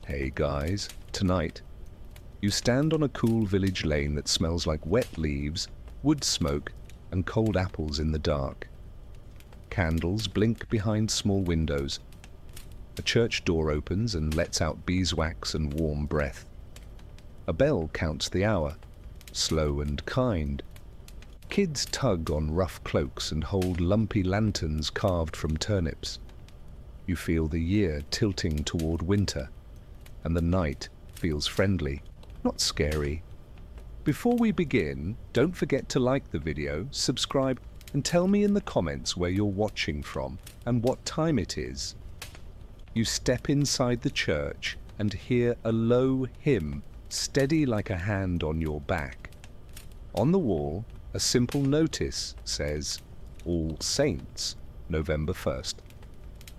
Hey guys, tonight, you stand on a cool village lane that smells like wet leaves, wood smoke, and cold apples in the dark. Candles blink behind small windows. A church door opens and lets out beeswax and warm breath. A bell counts the hour, slow and kind. Kids tug on rough cloaks and hold lumpy lanterns carved from turnips. You feel the year tilting toward winter, and the night feels friendly, not scary. Before we begin, don't forget to like the video, subscribe, and tell me in the comments where you're watching from and what time it is. You step inside the church and hear a low hymn, steady like a hand on your back. On the wall, a simple notice says, All Saints, November 1st.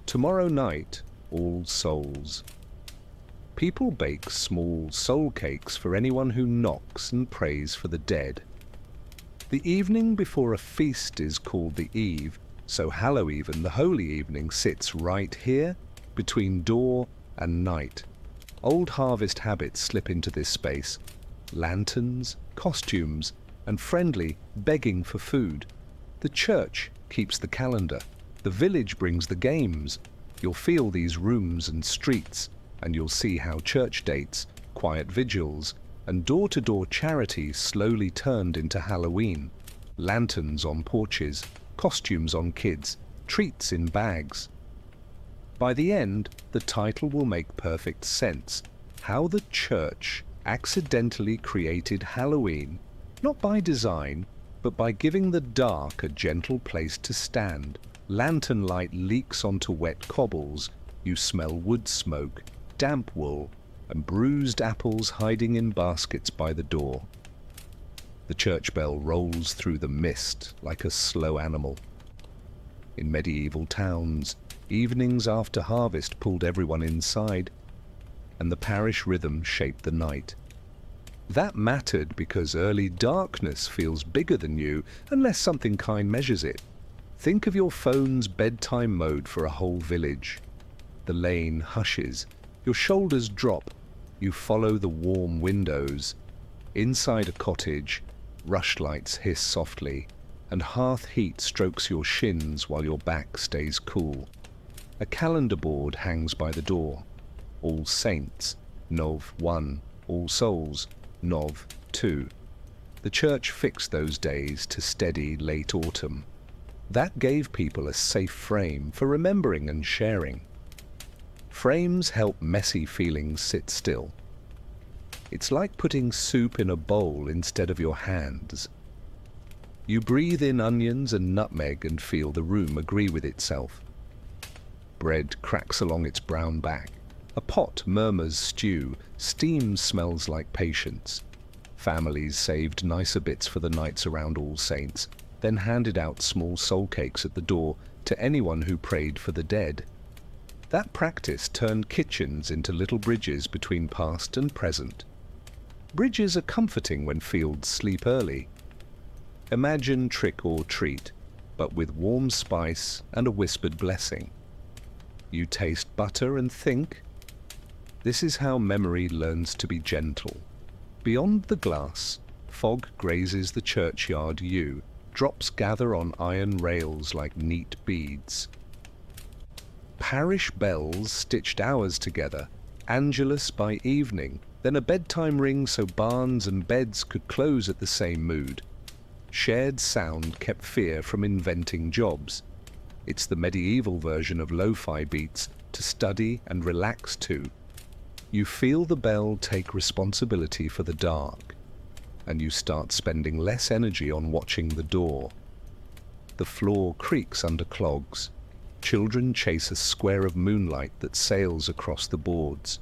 Tomorrow night, All Souls. People bake small soul cakes for anyone who knocks and prays for the dead. The evening before a feast is called the Eve, so Hallowe'en, the holy evening, sits right here between door and night. Old harvest habits slip into this space. Lanterns, costumes, and friendly begging for food. The church keeps the calendar. The village brings the games. You'll feel these rooms and streets, and you'll see how church dates, quiet vigils, and door-to-door charities slowly turned into Halloween. Lanterns on porches, costumes on kids, treats in bags. By the end, the title will make perfect sense. How the church accidentally created Halloween, not by design, but by giving the dark a gentle place to stand. Lantern light leaks onto wet cobbles. You smell wood smoke, damp wool, and bruised apples hiding in baskets by the door. The church bell rolls through the mist like a slow animal. In medieval towns, evenings after harvest pulled everyone inside, and the parish rhythm shaped the night. That mattered because early darkness feels bigger than you unless something kind measures it. Think of your phone's bedtime mode for a whole village. The lane hushes. Your shoulders drop. You follow the warm windows. Inside a cottage, rushlights hiss softly, and hearth heat strokes your shins while your back stays cool. A calendar board hangs by the door. All Saints, Nov 1. All Souls, Nov 2. The church fixed those days to steady late autumn. That gave people a safe frame for remembering and sharing. Frames help messy feelings sit still. It's like putting soup in a bowl instead of your hands. You breathe in onions and nutmeg and feel the room agree with itself. Bread cracks along its brown back. A pot murmurs stew. Steam smells like patience. Families saved nicer bits for the nights around All Saints, then handed out small soul cakes at the door to anyone who prayed for the dead. That practice turned kitchens into little bridges between past and present. Bridges are comforting when fields sleep early. Imagine trick or treat, but with warm spice and a whispered blessing. You taste butter and think, this is how memory learns to be gentle. Beyond the glass, fog grazes the churchyard yew. Drops gather on iron rails like neat beads. Parish bells stitched hours together, Angelus by evening, then a bedtime ring so barns and beds could close at the same mood. Shared sound kept fear from inventing jobs. It's the medieval version of lo-fi beats to study and relax to. You feel the bell take responsibility for the dark, and you start spending less energy on watching the door. The floor creaks under clogs. Children chase a square of moonlight that sails across the boards.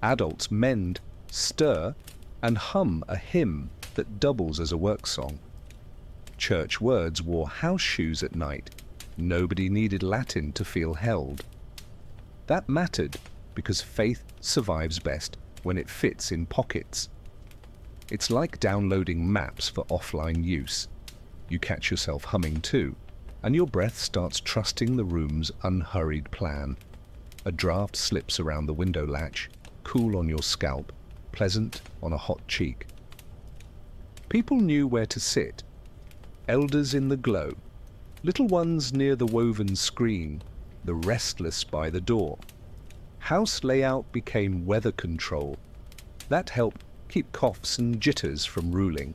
Adults mend, stir, and hum a hymn that doubles as a work song. Church words wore house shoes at night. Nobody needed Latin to feel held. That mattered because faith survives best when it fits in pockets. It's like downloading maps for offline use. You catch yourself humming too, and your breath starts trusting the room's unhurried plan. A draft slips around the window latch, cool on your scalp, pleasant on a hot cheek. People knew where to sit. Elders in the glow, little ones near the woven screen, the restless by the door. House layout became weather control. That helped keep coughs and jitters from ruling.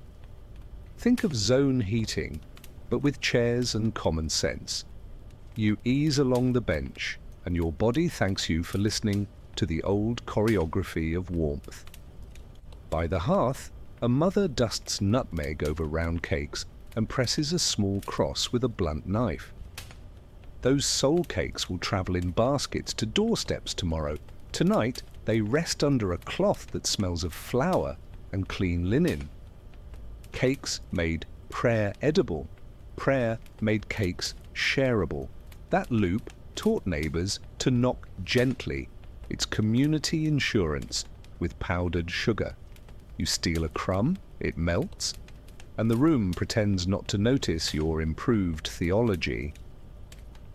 Think of zone heating, but with chairs and common sense. You ease along the bench, and your body thanks you for listening to the old choreography of warmth. By the hearth, a mother dusts nutmeg over round cakes and presses a small cross with a blunt knife. Those soul cakes will travel in baskets to doorsteps tomorrow. Tonight, they rest under a cloth that smells of flour and clean linen. Cakes made prayer edible. Prayer made cakes shareable. That loop taught neighbors to knock gently. It's community insurance with powdered sugar. You steal a crumb, it melts, and the room pretends not to notice your improved theology.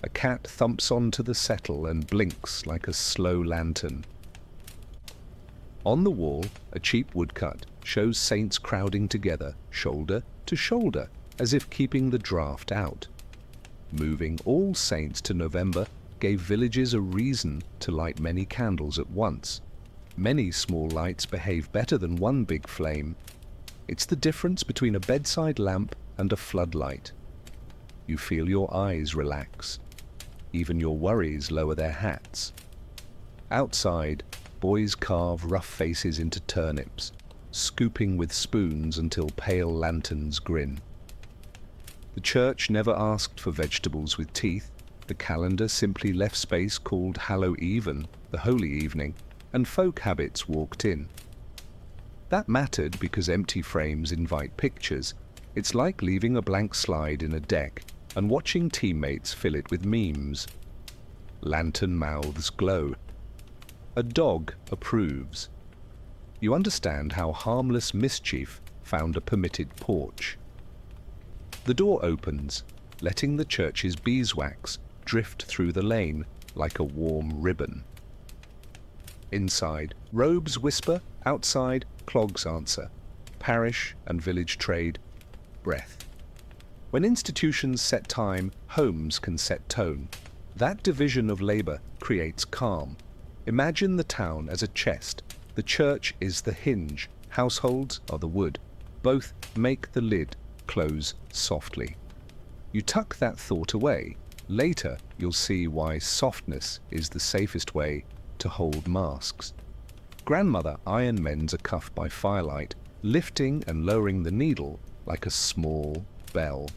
A cat thumps onto the settle and blinks like a slow lantern. On the wall, a cheap woodcut shows saints crowding together, shoulder to shoulder, as if keeping the draft out. Moving All Saints to November gave villages a reason to light many candles at once. Many small lights behave better than one big flame. It's the difference between a bedside lamp and a floodlight. You feel your eyes relax. Even your worries lower their hats. Outside, boys carve rough faces into turnips, scooping with spoons until pale lanterns grin. The church never asked for vegetables with teeth. The calendar simply left space called Hallow Even, the holy evening, and folk habits walked in. That mattered because empty frames invite pictures. It's like leaving a blank slide in a deck and watching teammates fill it with memes. Lantern mouths glow. A dog approves. You understand how harmless mischief found a permitted porch. The door opens, letting the church's beeswax drift through the lane like a warm ribbon. Inside, robes whisper, outside, clogs answer. Parish and village trade, breath. When institutions set time, homes can set tone. That division of labor creates calm. Imagine the town as a chest. The church is the hinge. Households are the wood. Both make the lid close softly. You tuck that thought away. Later, you'll see why softness is the safest way to hold masks. Grandmother iron mends a cuff by firelight, lifting and lowering the needle like a small bell.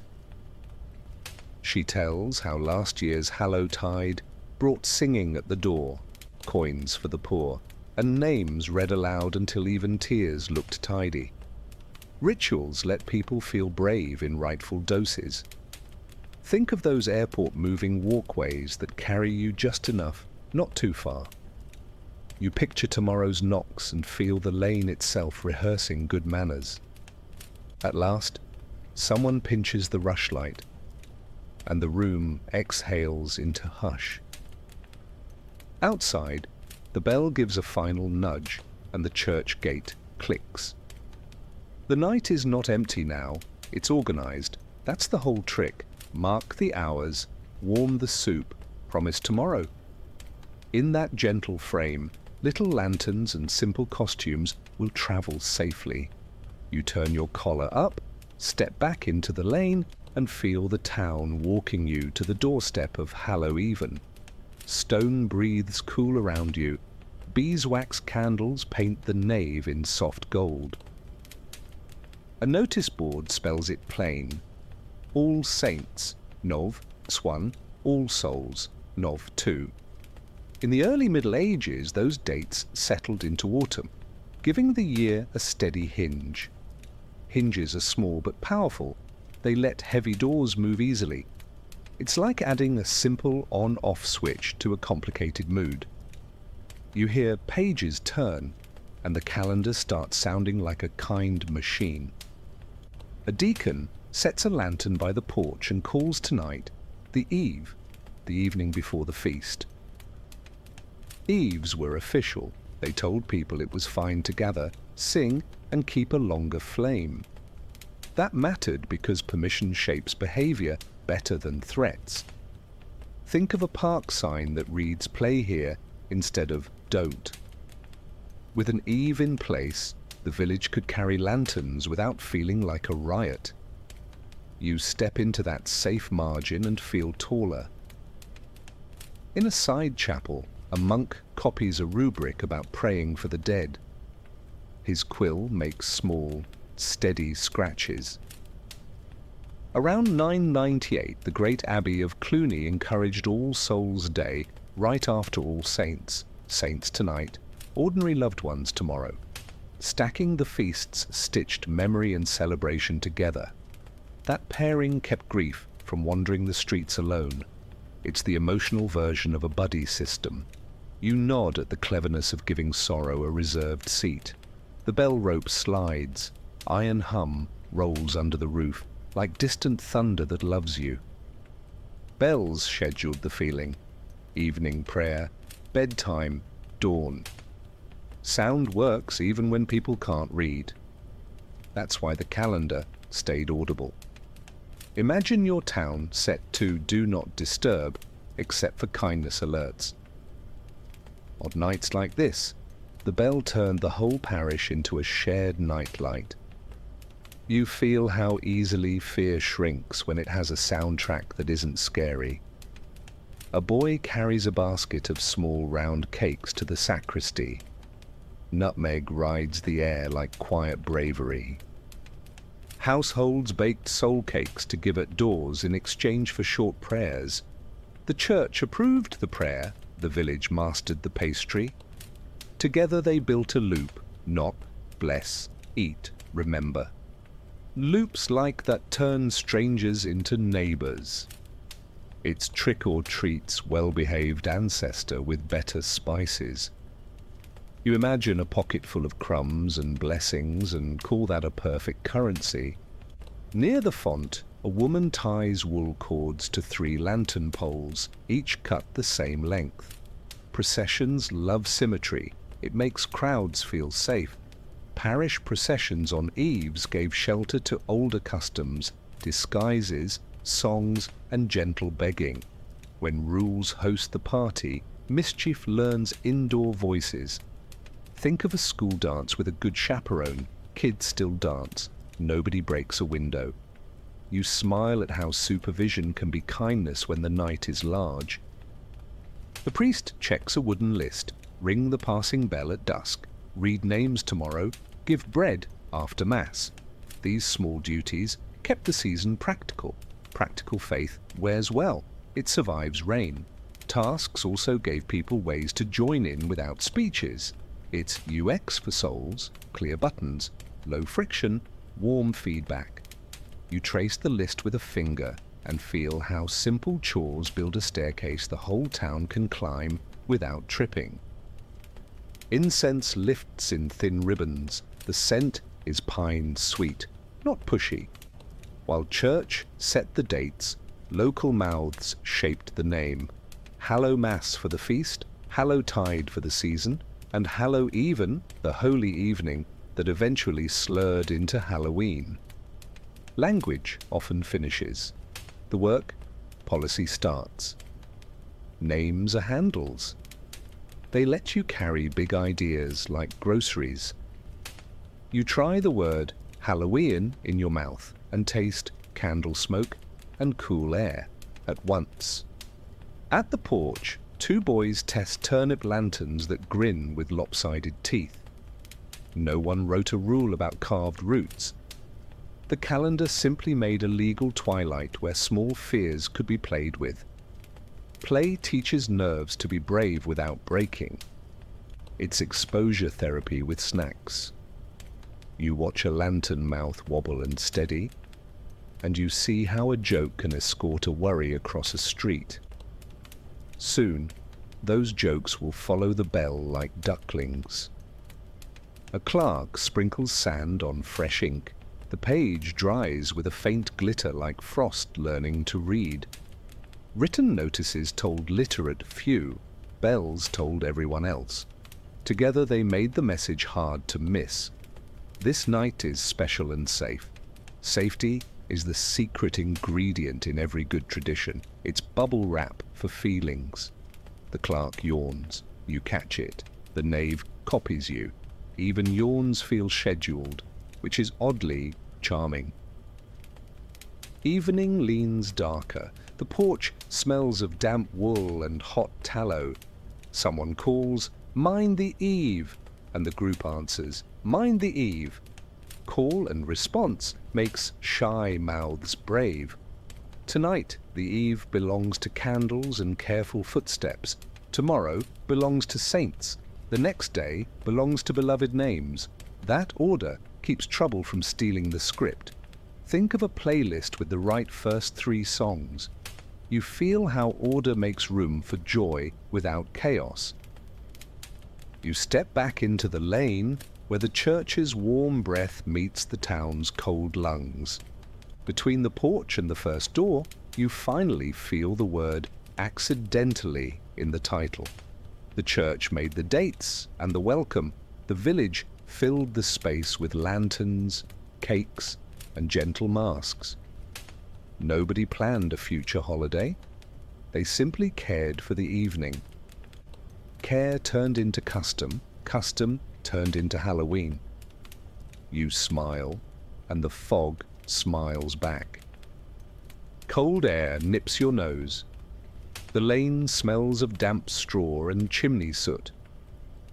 She tells how last year's Hallowtide brought singing at the door, coins for the poor, and names read aloud until even tears looked tidy. Rituals let people feel brave in rightful doses. Think of those airport moving walkways that carry you just enough, not too far. You picture tomorrow's knocks and feel the lane itself rehearsing good manners. At last, someone pinches the rushlight, and the room exhales into hush. Outside, the bell gives a final nudge, and the church gate clicks. The night is not empty now, it's organized. That's the whole trick. Mark the hours, warm the soup, promise tomorrow. In that gentle frame, little lanterns and simple costumes will travel safely. You turn your collar up, step back into the lane, and feel the town walking you to the doorstep of Hallow Even. Stone breathes cool around you. Beeswax candles paint the nave in soft gold. A notice board spells it plain. All Saints, Nov, Swan, All Souls, Nov 2. In the early Middle Ages, those dates settled into autumn, giving the year a steady hinge. Hinges are small but powerful. They let heavy doors move easily. It's like adding a simple on-off switch to a complicated mood. You hear pages turn, and the calendar starts sounding like a kind machine. A deacon sets a lantern by the porch and calls tonight the eve, the evening before the feast. Eves were official. They told people it was fine to gather, sing, and keep a longer flame. That mattered because permission shapes behavior better than threats. Think of a park sign that reads "Play here" instead of "Don't." With an eve in place, the village could carry lanterns without feeling like a riot. You step into that safe margin and feel taller. In a side chapel, a monk copies a rubric about praying for the dead. His quill makes small, steady scratches. Around 998, the great abbey of Cluny encouraged All Souls' Day right after All Saints, saints tonight, ordinary loved ones tomorrow. Stacking the feasts stitched memory and celebration together. That pairing kept grief from wandering the streets alone. It's the emotional version of a buddy system. You nod at the cleverness of giving sorrow a reserved seat. The bell rope slides. Iron hum rolls under the roof, like distant thunder that loves you. Bells scheduled the feeling. Evening prayer, bedtime, dawn. Sound works even when people can't read. That's why the calendar stayed audible. Imagine your town set to Do Not Disturb, except for kindness alerts. On nights like this, the bell turned the whole parish into a shared nightlight. You feel how easily fear shrinks when it has a soundtrack that isn't scary. A boy carries a basket of small round cakes to the sacristy. Nutmeg rides the air like quiet bravery. Households baked soul cakes to give at doors in exchange for short prayers. The church approved the prayer, the village mastered the pastry. Together they built a loop: knock, bless, eat, remember. Loops like that turn strangers into neighbors. It's trick or treat's well-behaved ancestor with better spices. You imagine a pocket full of crumbs and blessings and call that a perfect currency. Near the font, a woman ties wool cords to 3 lantern poles, each cut the same length. Processions love symmetry. It makes crowds feel safe. Parish processions on eves gave shelter to older customs, disguises, songs, and gentle begging. When rules host the party, mischief learns indoor voices. Think of a school dance with a good chaperone. Kids still dance. Nobody breaks a window. You smile at how supervision can be kindness when the night is large. The priest checks a wooden list, ring the passing bell at dusk, read names tomorrow, give bread after Mass. These small duties kept the season practical. Practical faith wears well. It survives rain. Tasks also gave people ways to join in without speeches. It's UX for souls, clear buttons, low friction, warm feedback. You trace the list with a finger and feel how simple chores build a staircase the whole town can climb without tripping. Incense lifts in thin ribbons. The scent is pine sweet, not pushy. While church set the dates, local mouths shaped the name. Hallow Mass for the feast, Hallow Tide for the season, and Hallow Even, the holy evening that eventually slurred into Halloween. Language often finishes. The work, policy starts. Names are handles. They let you carry big ideas like groceries. You try the word Halloween in your mouth and taste candle smoke and cool air at once. At the porch, 2 boys test turnip lanterns that grin with lopsided teeth. No one wrote a rule about carved roots. The calendar simply made a legal twilight where small fears could be played with. Play teaches nerves to be brave without breaking. It's exposure therapy with snacks. You watch a lantern mouth wobble and steady, and you see how a joke can escort a worry across a street. Soon, those jokes will follow the bell like ducklings. A clerk sprinkles sand on fresh ink. The page dries with a faint glitter like frost learning to read. Written notices told literate few. bells told everyone else. Together they made the message hard to miss. This night is special and safe. Safety is the secret ingredient in every good tradition. It's bubble wrap for feelings. The clerk yawns. You catch it. The knave copies you. Even yawns feel scheduled, which is oddly charming. Evening leans darker. The porch smells of damp wool and hot tallow. Someone calls, "Mind the eve," and the group answers, "Mind the eve." Call and response makes shy mouths brave. Tonight, the eve belongs to candles and careful footsteps. Tomorrow belongs to saints. The next day belongs to beloved names. That order keeps trouble from stealing the script. Think of a playlist with the right first 3 songs. You feel how order makes room for joy without chaos. You step back into the lane where the church's warm breath meets the town's cold lungs. Between the porch and the first door, you finally feel the word "accidentally" in the title. The church made the dates and the welcome. The village filled the space with lanterns, cakes, and gentle masks. Nobody planned a future holiday. They simply cared for the evening. Care turned into custom, custom turned into Halloween. You smile, and the fog smiles back. Cold air nips your nose. The lane smells of damp straw and chimney soot,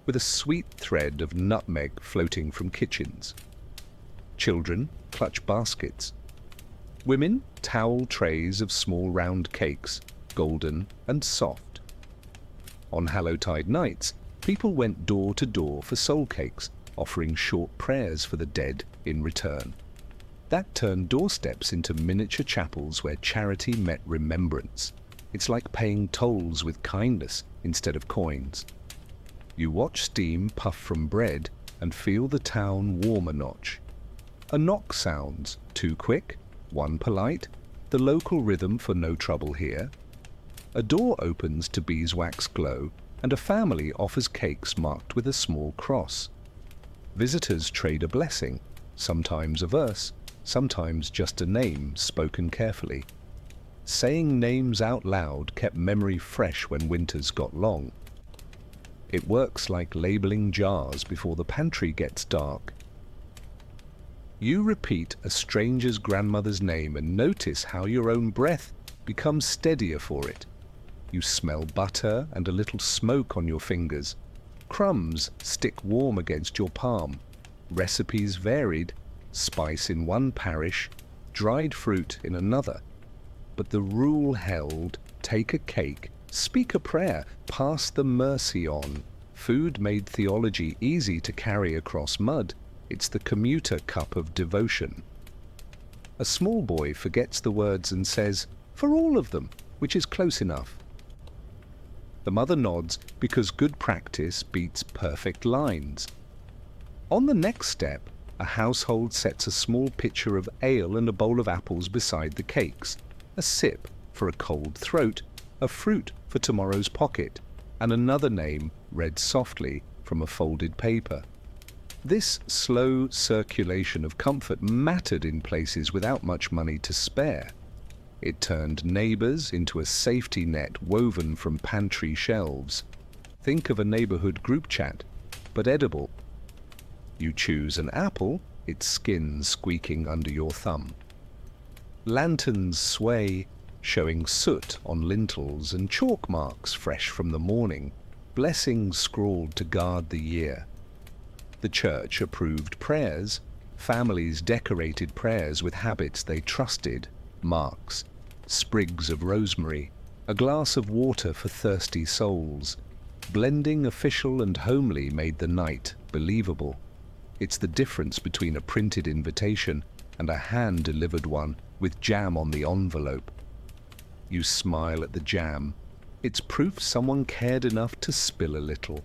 with a sweet thread of nutmeg floating from kitchens. Children clutch baskets. Women towel trays of small round cakes, golden and soft. On Hallowtide nights, people went door to door for soul cakes, offering short prayers for the dead in return. That turned doorsteps into miniature chapels where charity met remembrance. It's like paying tolls with kindness instead of coins. You watch steam puff from bread and feel the town warm a notch. A knock sounds, 2 quick, 1 polite, the local rhythm for no trouble here. A door opens to beeswax glow, and a family offers cakes marked with a small cross. Visitors trade a blessing, sometimes a verse, sometimes just a name spoken carefully. Saying names out loud kept memory fresh when winters got long. It works like labeling jars before the pantry gets dark. You repeat a stranger's grandmother's name and notice how your own breath becomes steadier for it. You smell butter and a little smoke on your fingers. Crumbs stick warm against your palm. Recipes varied, spice in one parish, dried fruit in another. But the rule held, take a cake, speak a prayer, pass the mercy on. Food made theology easy to carry across mud. It's the commuter cup of devotion. A small boy forgets the words and says, "For all of them," which is close enough. The mother nods because good practice beats perfect lines. On the next step, a household sets a small pitcher of ale and a bowl of apples beside the cakes, a sip for a cold throat, a fruit for tomorrow's pocket, and another name read softly from a folded paper. This slow circulation of comfort mattered in places without much money to spare. It turned neighbors into a safety net woven from pantry shelves. Think of a neighborhood group chat, but edible. You choose an apple, its skin squeaking under your thumb. Lanterns sway, showing soot on lintels and chalk marks fresh from the morning, blessings scrawled to guard the year. The church approved prayers, families decorated prayers with habits they trusted, marks, sprigs of rosemary, a glass of water for thirsty souls. Blending official and homely made the night believable. It's the difference between a printed invitation and a hand-delivered one with jam on the envelope. You smile at the jam. It's proof someone cared enough to spill a little.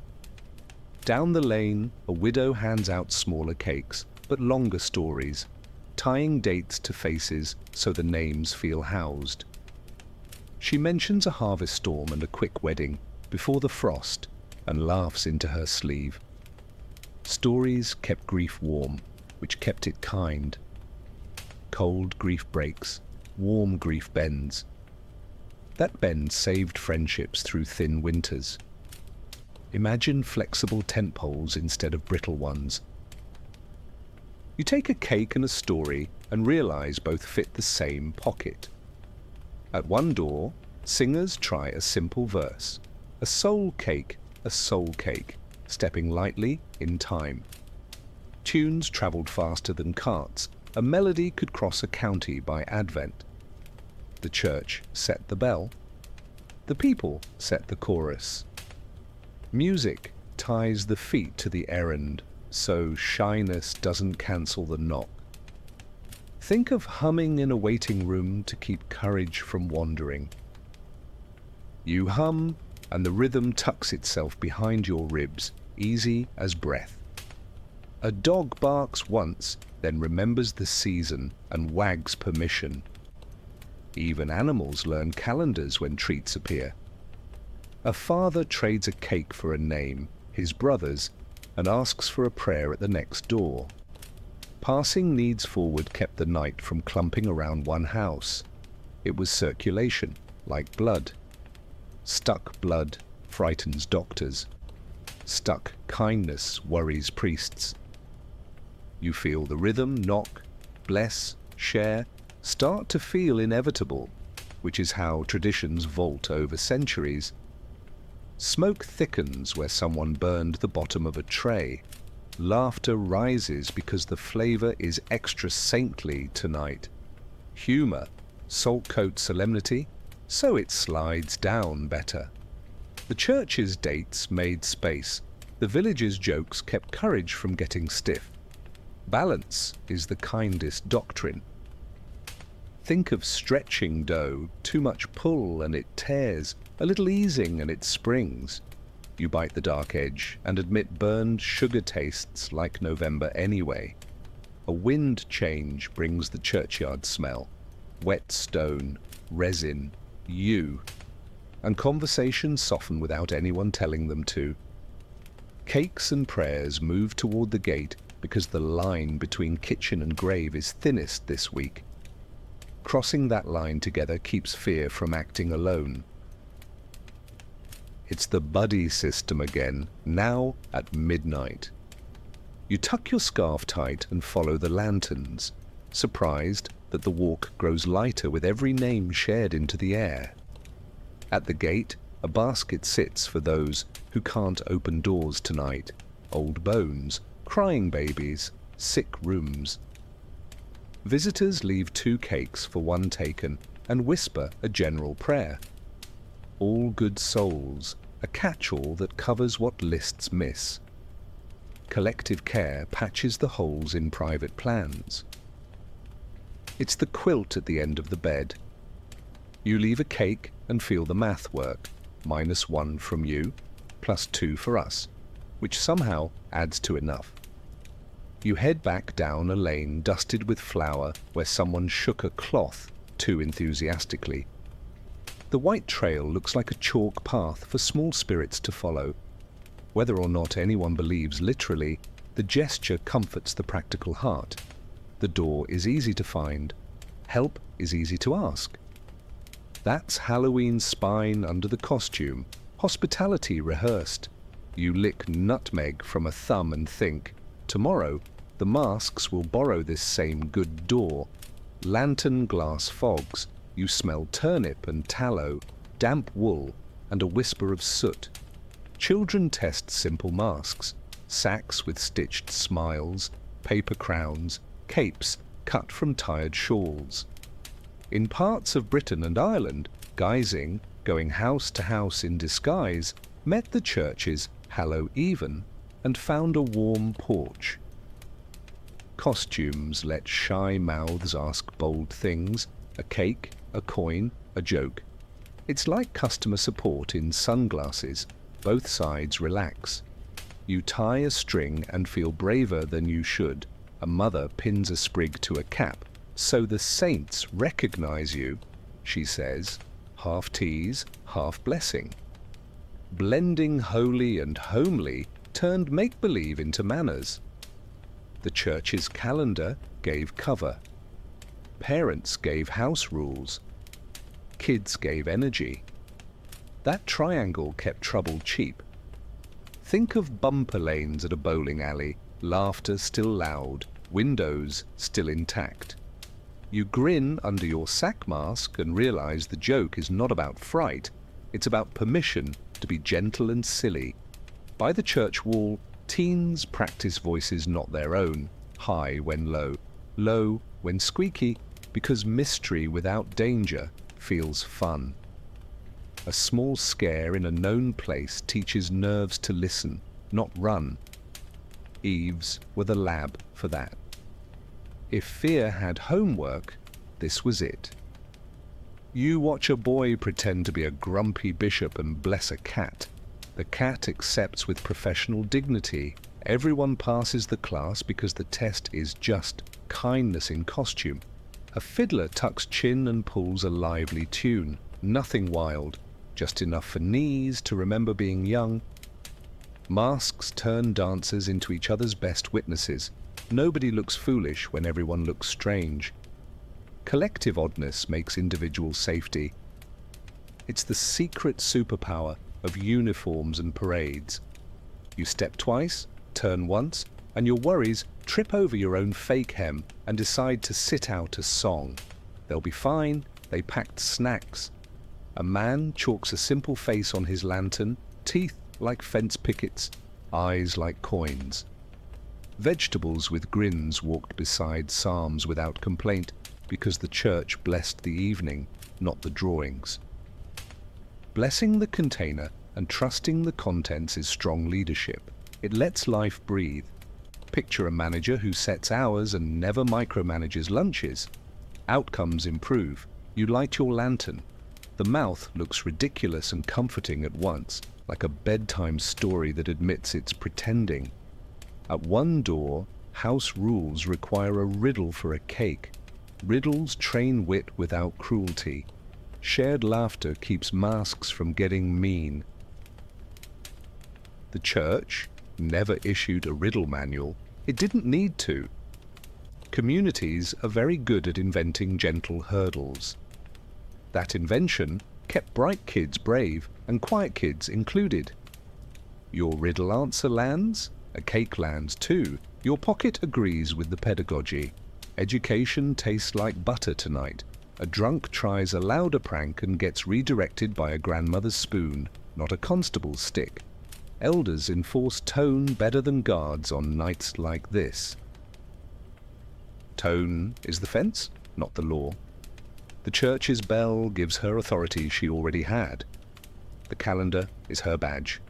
Down the lane, a widow hands out smaller cakes, but longer stories, tying dates to faces so the names feel housed. She mentions a harvest storm and a quick wedding, before the frost and laughs into her sleeve. Stories kept grief warm, which kept it kind. Cold grief breaks, warm grief bends. That bend saved friendships through thin winters. Imagine flexible tent poles instead of brittle ones. You take a cake and a story and realize both fit the same pocket. At one door, singers try a simple verse. A soul cake, stepping lightly in time. Tunes traveled faster than carts. A melody could cross a county by Advent. The church set the bell. The people set the chorus. Music ties the feet to the errand, so shyness doesn't cancel the knock. Think of humming in a waiting room to keep courage from wandering. You hum, and the rhythm tucks itself behind your ribs, easy as breath. A dog barks once, then remembers the season and wags permission. Even animals learn calendars when treats appear. A father trades a cake for a name, his brother's, and asks for a prayer at the next door. Passing needs forward kept the night from clumping around one house. It was circulation, like blood. Stuck blood frightens doctors. Stuck kindness worries priests. You feel the rhythm knock, bless, share, start to feel inevitable, which is how traditions vault over centuries. Smoke thickens where someone burned the bottom of a tray. Laughter rises because the flavor is extra saintly tonight. Humor, salt coat solemnity, so it slides down better. The church's dates made space. The village's jokes kept courage from getting stiff. Balance is the kindest doctrine. Think of stretching dough, too much pull and it tears, a little easing and it springs. You bite the dark edge and admit burned sugar tastes like November anyway. A wind change brings the churchyard smell. Wet stone, resin, you. And conversations soften without anyone telling them to. Cakes and prayers move toward the gate because the line between kitchen and grave is thinnest this week. Crossing that line together keeps fear from acting alone. It's the buddy system again, now at midnight. You tuck your scarf tight and follow the lanterns, surprised that the walk grows lighter with every name shared into the air. At the gate, a basket sits for those who can't open doors tonight. Old bones, crying babies, sick rooms. Visitors leave 2 cakes for one taken and whisper a general prayer. All good souls, a catch-all that covers what lists miss. Collective care patches the holes in private plans. It's the quilt at the end of the bed. You leave a cake and feel the math work. -1 from you, +2 for us, which somehow adds to enough. You head back down a lane dusted with flour where someone shook a cloth too enthusiastically. The white trail looks like a chalk path for small spirits to follow. Whether or not anyone believes literally, the gesture comforts the practical heart. The door is easy to find. Help is easy to ask. That's Halloween's spine under the costume, hospitality rehearsed. You lick nutmeg from a thumb and think, tomorrow, the masks will borrow this same good door. Lantern glass fogs, you smell turnip and tallow, damp wool, and a whisper of soot. Children test simple masks, sacks with stitched smiles, paper crowns, capes cut from tired shawls. In parts of Britain and Ireland, guising, going house to house in disguise, met the church's Hallow-even and found a warm porch. Costumes let shy mouths ask bold things, a cake, a coin, a joke. It's like customer support in sunglasses, both sides relax. You tie a string and feel braver than you should. A mother pins a sprig to a cap, so the saints recognize you, she says, half tease, half blessing. blending holy and homely turned make-believe into manners. The church's calendar gave cover. Parents gave house rules. Kids gave energy. That triangle kept trouble cheap. Think of bumper lanes at a bowling alley, laughter still loud, windows still intact. You grin under your sack mask and realize the joke is not about fright, it's about permission to be gentle and silly. By the church wall, teens practice voices not their own, high when low, low when squeaky, because mystery without danger feels fun. A small scare in a known place teaches nerves to listen, not run. Eves were the lab for that. If fear had homework, this was it. You watch a boy pretend to be a grumpy bishop and bless a cat. The cat accepts with professional dignity. Everyone passes the class because the test is just kindness in costume. A fiddler tucks chin and pulls a lively tune. Nothing wild, just enough for knees to remember being young. Masks turn dancers into each other's best witnesses. Nobody looks foolish when everyone looks strange. Collective oddness makes individual safety. It's the secret superpower of uniforms and parades. You step twice, turn once, and your worries trip over your own fake hem and decide to sit out a song. They'll be fine, they packed snacks. A man chalks a simple face on his lantern, teeth like fence pickets, eyes like coins. Vegetables with grins walked beside psalms without complaint because the church blessed the evening, not the drawings. Blessing the container and trusting the contents is strong leadership. It lets life breathe. Picture a manager who sets hours and never micromanages lunches. Outcomes improve. You light your lantern. The mouth looks ridiculous and comforting at once, like a bedtime story that admits it's pretending. At one door, house rules require a riddle for a cake. Riddles train wit without cruelty. Shared laughter keeps masks from getting mean. The church never issued a riddle manual. It didn't need to. Communities are very good at inventing gentle hurdles. That invention kept bright kids brave and quiet kids included. Your riddle answer lands, a cake lands too. Your pocket agrees with the pedagogy. Education tastes like butter tonight. A drunk tries a louder prank and gets redirected by a grandmother's spoon, not a constable's stick. Elders enforce tone better than guards on nights like this. Tone is the fence, not the law. The church's bell gives her authority she already had. The calendar is her badge.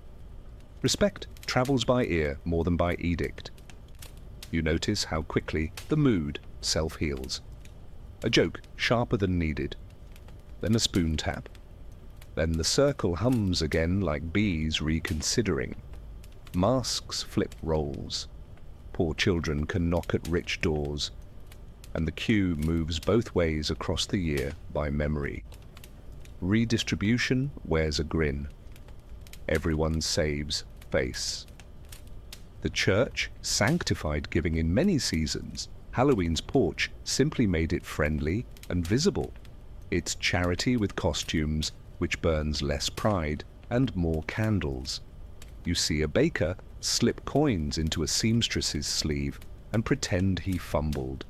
Respect travels by ear more than by edict. You notice how quickly the mood self-heals. A joke sharper than needed. Then a spoon tap. Then the circle hums again like bees reconsidering. Masks flip roles. Poor children can knock at rich doors. And the queue moves both ways across the year by memory. Redistribution wears a grin. Everyone saves face. The church sanctified giving in many seasons. Halloween's porch simply made it friendly and visible. It's charity with costumes, which burns less pride and more candles. You see a baker slip coins into a seamstress's sleeve and pretend he fumbled.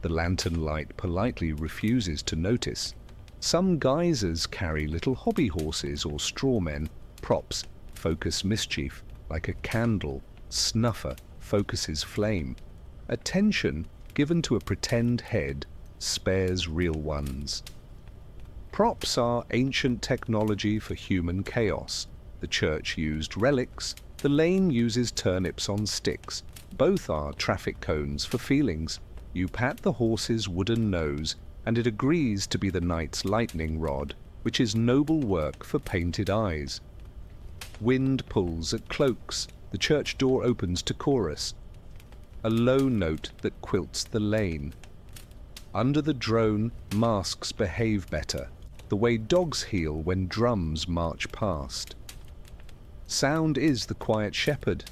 The lantern light politely refuses to notice. Some geysers carry little hobby horses or straw men. Props focus mischief, like a candle. Snuffer focuses flame. Attention given to a pretend head spares real ones. Props are ancient technology for human chaos. The church used relics. The lane uses turnips on sticks. Both are traffic cones for feelings. You pat the horse's wooden nose, and it agrees to be the knight's lightning rod, which is noble work for painted eyes. Wind pulls at cloaks. The church door opens to chorus, a low note that quilts the lane. Under the drone, masks behave better, the way dogs heel when drums march past. Sound is the quiet shepherd.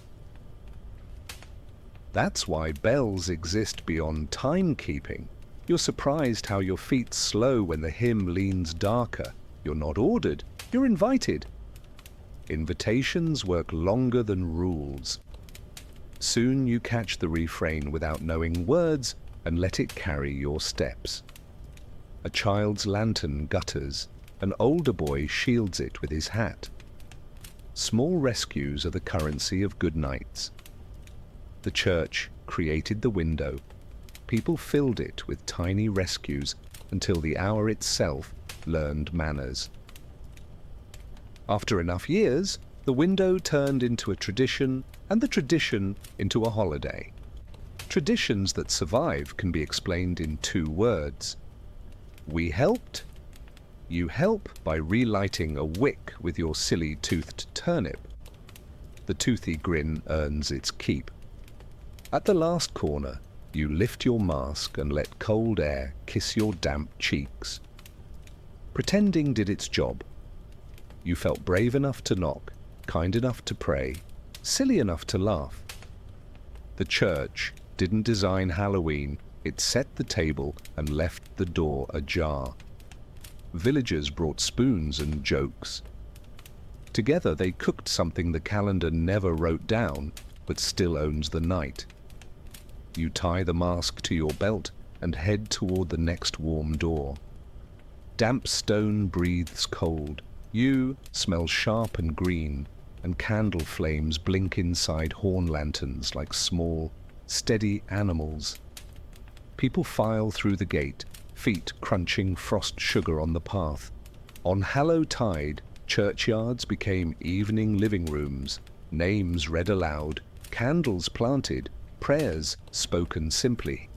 That's why bells exist beyond timekeeping. You're surprised how your feet slow when the hymn leans darker. You're not ordered, you're invited. Invitations work longer than rules. Soon you catch the refrain without knowing words and let it carry your steps. A child's lantern gutters, an older boy shields it with his hat. Small rescues are the currency of good nights. The church created the window. People filled it with tiny rescues until the hour itself learned manners. After enough years, the window turned into a tradition, and the tradition into a holiday. Traditions that survive can be explained in 2 words. We helped. You help by relighting a wick with your silly toothed turnip. The toothy grin earns its keep. At the last corner, you lift your mask and let cold air kiss your damp cheeks. Pretending did its job. You felt brave enough to knock, kind enough to pray, silly enough to laugh. The church didn't design Halloween, it set the table and left the door ajar. Villagers brought spoons and jokes. Together they cooked something the calendar never wrote down, but still owns the night. You tie the mask to your belt and head toward the next warm door. Damp stone breathes cold. You smell sharp and green, and candle flames blink inside horn lanterns like small, steady animals. People file through the gate, feet crunching frost sugar on the path. On Hallowtide, churchyards became evening living rooms, names read aloud, candles planted, prayers spoken simply.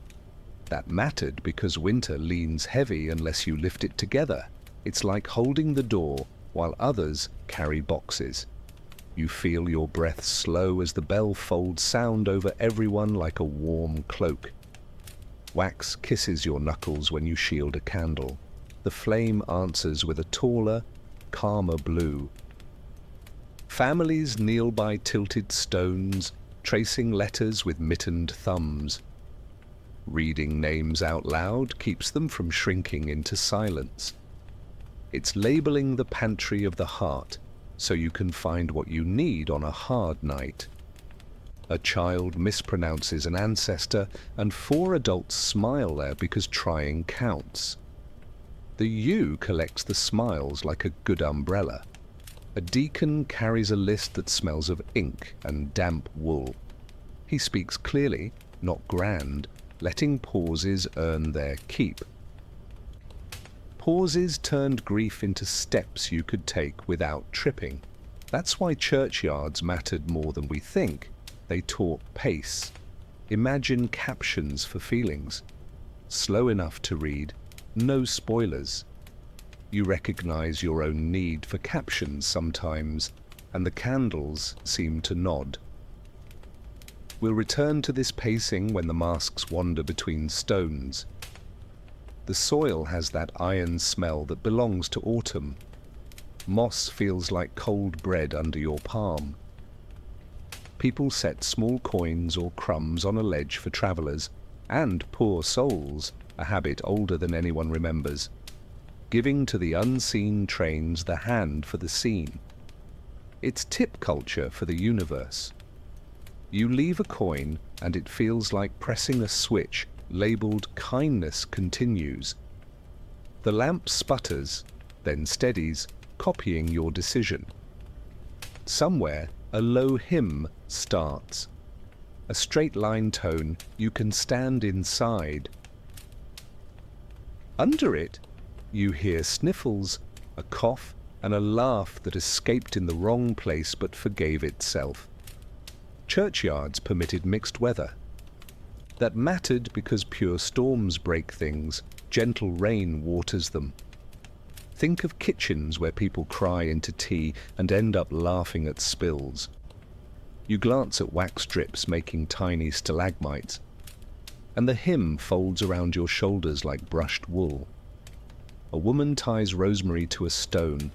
That mattered because winter leans heavy unless you lift it together. It's like holding the door while others carry boxes. You feel your breath slow as the bell folds sound over everyone like a warm cloak. Wax kisses your knuckles when you shield a candle. The flame answers with a taller, calmer blue. Families kneel by tilted stones, tracing letters with mittened thumbs. Reading names out loud keeps them from shrinking into silence. It's labeling the pantry of the heart so you can find what you need on a hard night. A child mispronounces an ancestor and 4 adults smile there because trying counts. The U collects the smiles like a good umbrella. A deacon carries a list that smells of ink and damp wool. He speaks clearly, not grand, letting pauses earn their keep. Pauses turned grief into steps you could take without tripping. That's why churchyards mattered more than we think. They taught pace. Imagine captions for feelings. Slow enough to read, no spoilers. You recognize your own need for captions sometimes, and the candles seem to nod. We'll return to this pacing when the masks wander between stones. The soil has that iron smell that belongs to autumn. Moss feels like cold bread under your palm. People set small coins or crumbs on a ledge for travelers, and poor souls, a habit older than anyone remembers. Giving to the unseen trains the hand for the seen. It's tip culture for the universe. You leave a coin and it feels like pressing a switch labeled kindness continues. The lamp sputters, then steadies, copying your decision. Somewhere a low hymn starts. A straight line tone you can stand inside. Under it, you hear sniffles, a cough, and a laugh that escaped in the wrong place but forgave itself. Churchyards permitted mixed weather. That mattered because pure storms break things, gentle rain waters them. Think of kitchens where people cry into tea and end up laughing at spills. You glance at wax drips making tiny stalagmites, and the hymn folds around your shoulders like brushed wool. A woman ties rosemary to a stone.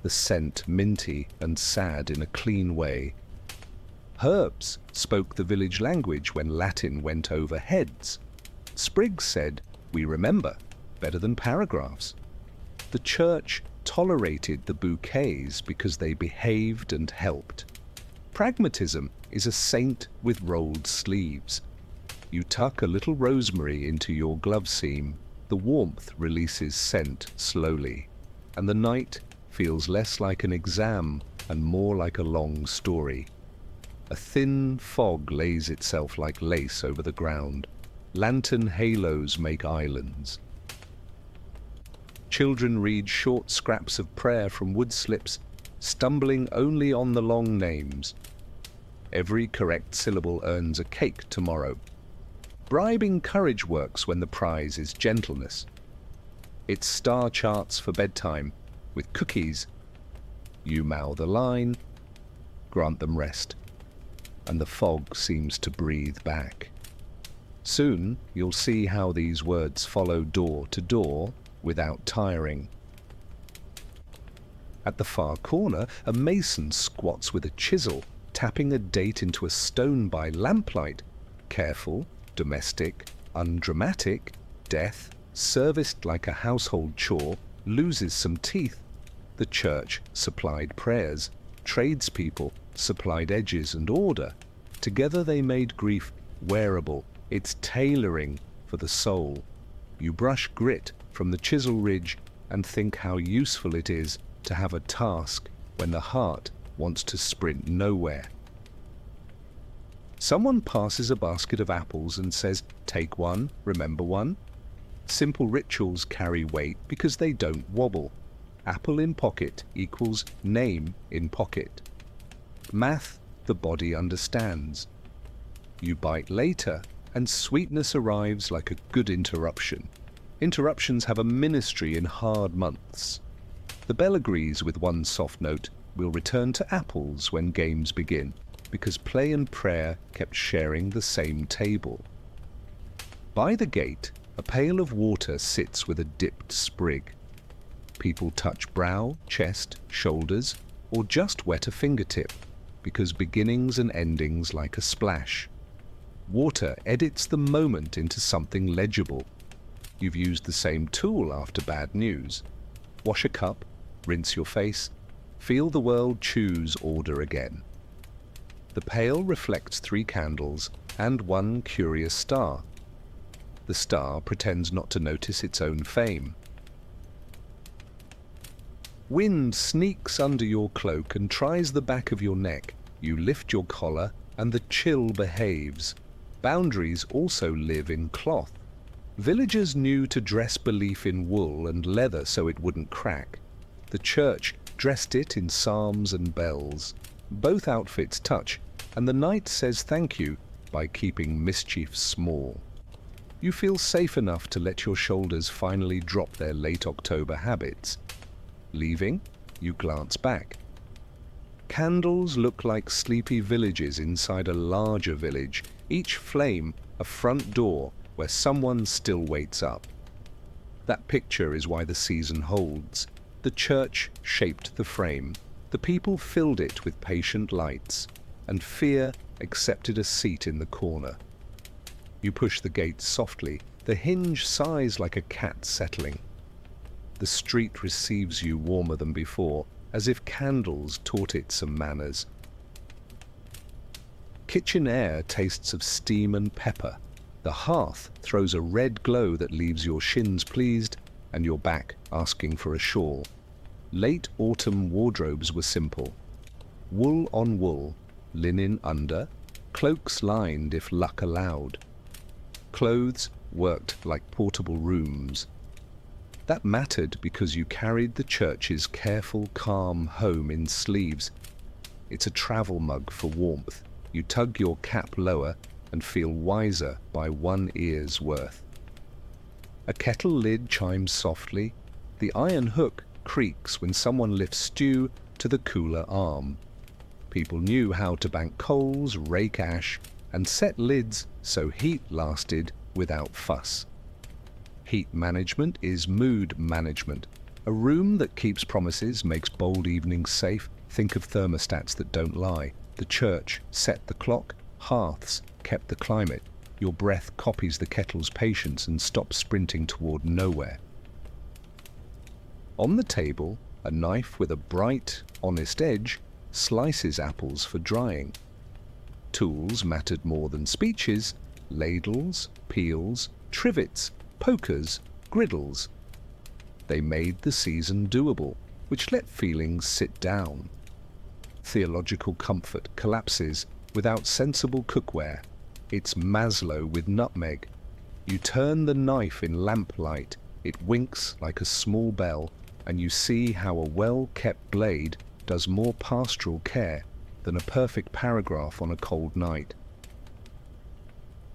the scent minty and sad in a clean way. Herbs spoke the village language when Latin went over heads. Sprigs said, "We remember," better than paragraphs. The church tolerated the bouquets because they behaved and helped. Pragmatism is a saint with rolled sleeves. You tuck a little rosemary into your glove seam, the warmth releases scent slowly, and the night feels less like an exam and more like a long story. A thin fog lays itself like lace over the ground. Lantern halos make islands. Children read short scraps of prayer from wood slips, stumbling only on the long names. Every correct syllable earns a cake tomorrow. Bribing courage works when the prize is gentleness. It's star charts for bedtime, with cookies. You mouth a line, grant them rest, and the fog seems to breathe back. Soon you'll see how these words follow door to door without tiring. At the far corner, a mason squats with a chisel, tapping a date into a stone by lamplight. Careful, domestic, undramatic, death, serviced like a household chore, loses some teeth. The church supplied prayers, tradespeople supplied edges and order. Together they made grief wearable. It's tailoring for the soul. You brush grit from the chisel ridge and think how useful it is to have a task when the heart wants to sprint nowhere. Someone passes a basket of apples and says, "Take one, remember one." Simple rituals carry weight because they don't wobble. Apple in pocket equals name in pocket. Math the body understands. You bite later, and sweetness arrives like a good interruption. Interruptions have a ministry in hard months. The bell agrees with one soft note. We'll return to apples when games begin, because play and prayer kept sharing the same table. By the gate, a pail of water sits with a dipped sprig. People touch brow, chest, shoulders, or just wet a fingertip, because beginnings and endings like a splash. Water edits the moment into something legible. You've used the same tool after bad news. Wash a cup, rinse your face, feel the world choose order again. The pail reflects 3 candles and one curious star. The star pretends not to notice its own fame. Wind sneaks under your cloak and tries the back of your neck. You lift your collar and the chill behaves. Boundaries also live in cloth. Villagers knew to dress belief in wool and leather so it wouldn't crack. The church dressed it in psalms and bells. Both outfits touch, and the night says thank you by keeping mischief small. You feel safe enough to let your shoulders finally drop their late October habits. Leaving, you glance back. Candles look like sleepy villages inside a larger village, each flame a front door where someone still waits up. That picture is why the season holds. The church shaped the frame. The people filled it with patient lights, and fear accepted a seat in the corner. You push the gate softly. The hinge sighs like a cat settling. The street receives you warmer than before, as if candles taught it some manners. Kitchen air tastes of steam and pepper. The hearth throws a red glow that leaves your shins pleased and your back asking for a shawl. Late autumn wardrobes were simple. Wool on wool, linen under, cloaks lined if luck allowed. Clothes worked like portable rooms. That mattered because you carried the church's careful, calm home in sleeves. It's a travel mug for warmth. You tug your cap lower and feel wiser by 1 ear's worth. A kettle lid chimes softly. The iron hook creaks when someone lifts stew to the cooler arm. People knew how to bank coals, rake ash, and set lids so heat lasted without fuss. Heat management is mood management. A room that keeps promises makes bold evenings safe. Think of thermostats that don't lie. The church set the clock, hearths kept the climate. Your breath copies the kettle's patience and stops sprinting toward nowhere. On the table, a knife with a bright, honest edge slices apples for drying. Tools mattered more than speeches: ladles, peels, trivets, pokers, griddles. They made the season doable, which let feelings sit down. Theological comfort collapses without sensible cookware. It's Maslow with nutmeg. You turn the knife in lamplight, it winks like a small bell, and you see how a well-kept blade does more pastoral care than a perfect paragraph on a cold night.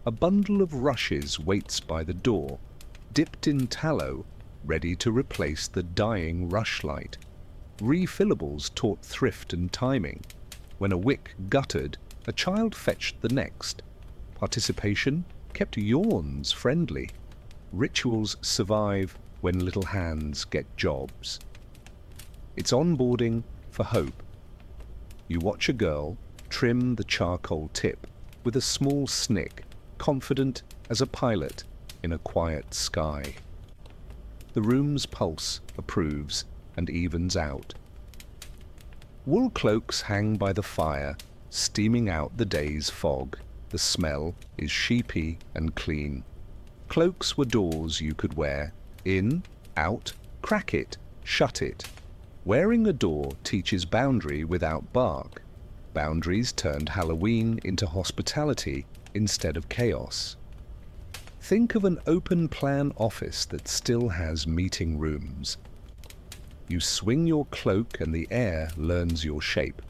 A bundle of rushes waits by the door, dipped in tallow, ready to replace the dying rushlight. Refillables taught thrift and timing. When a wick guttered, a child fetched the next. Participation kept yawns friendly. Rituals survive when little hands get jobs. It's onboarding for hope. You watch a girl trim the charcoal tip with a small snick, confident as a pilot in a quiet sky. The room's pulse approves and evens out. Wool cloaks hang by the fire, steaming out the day's fog. The smell is sheepy and clean. Cloaks were doors you could wear. In, out, crack it, shut it. Wearing a door teaches boundary without bark. Boundaries turned Halloween into hospitality instead of chaos. Think of an open-plan office that still has meeting rooms. You swing your cloak and the air learns your shape,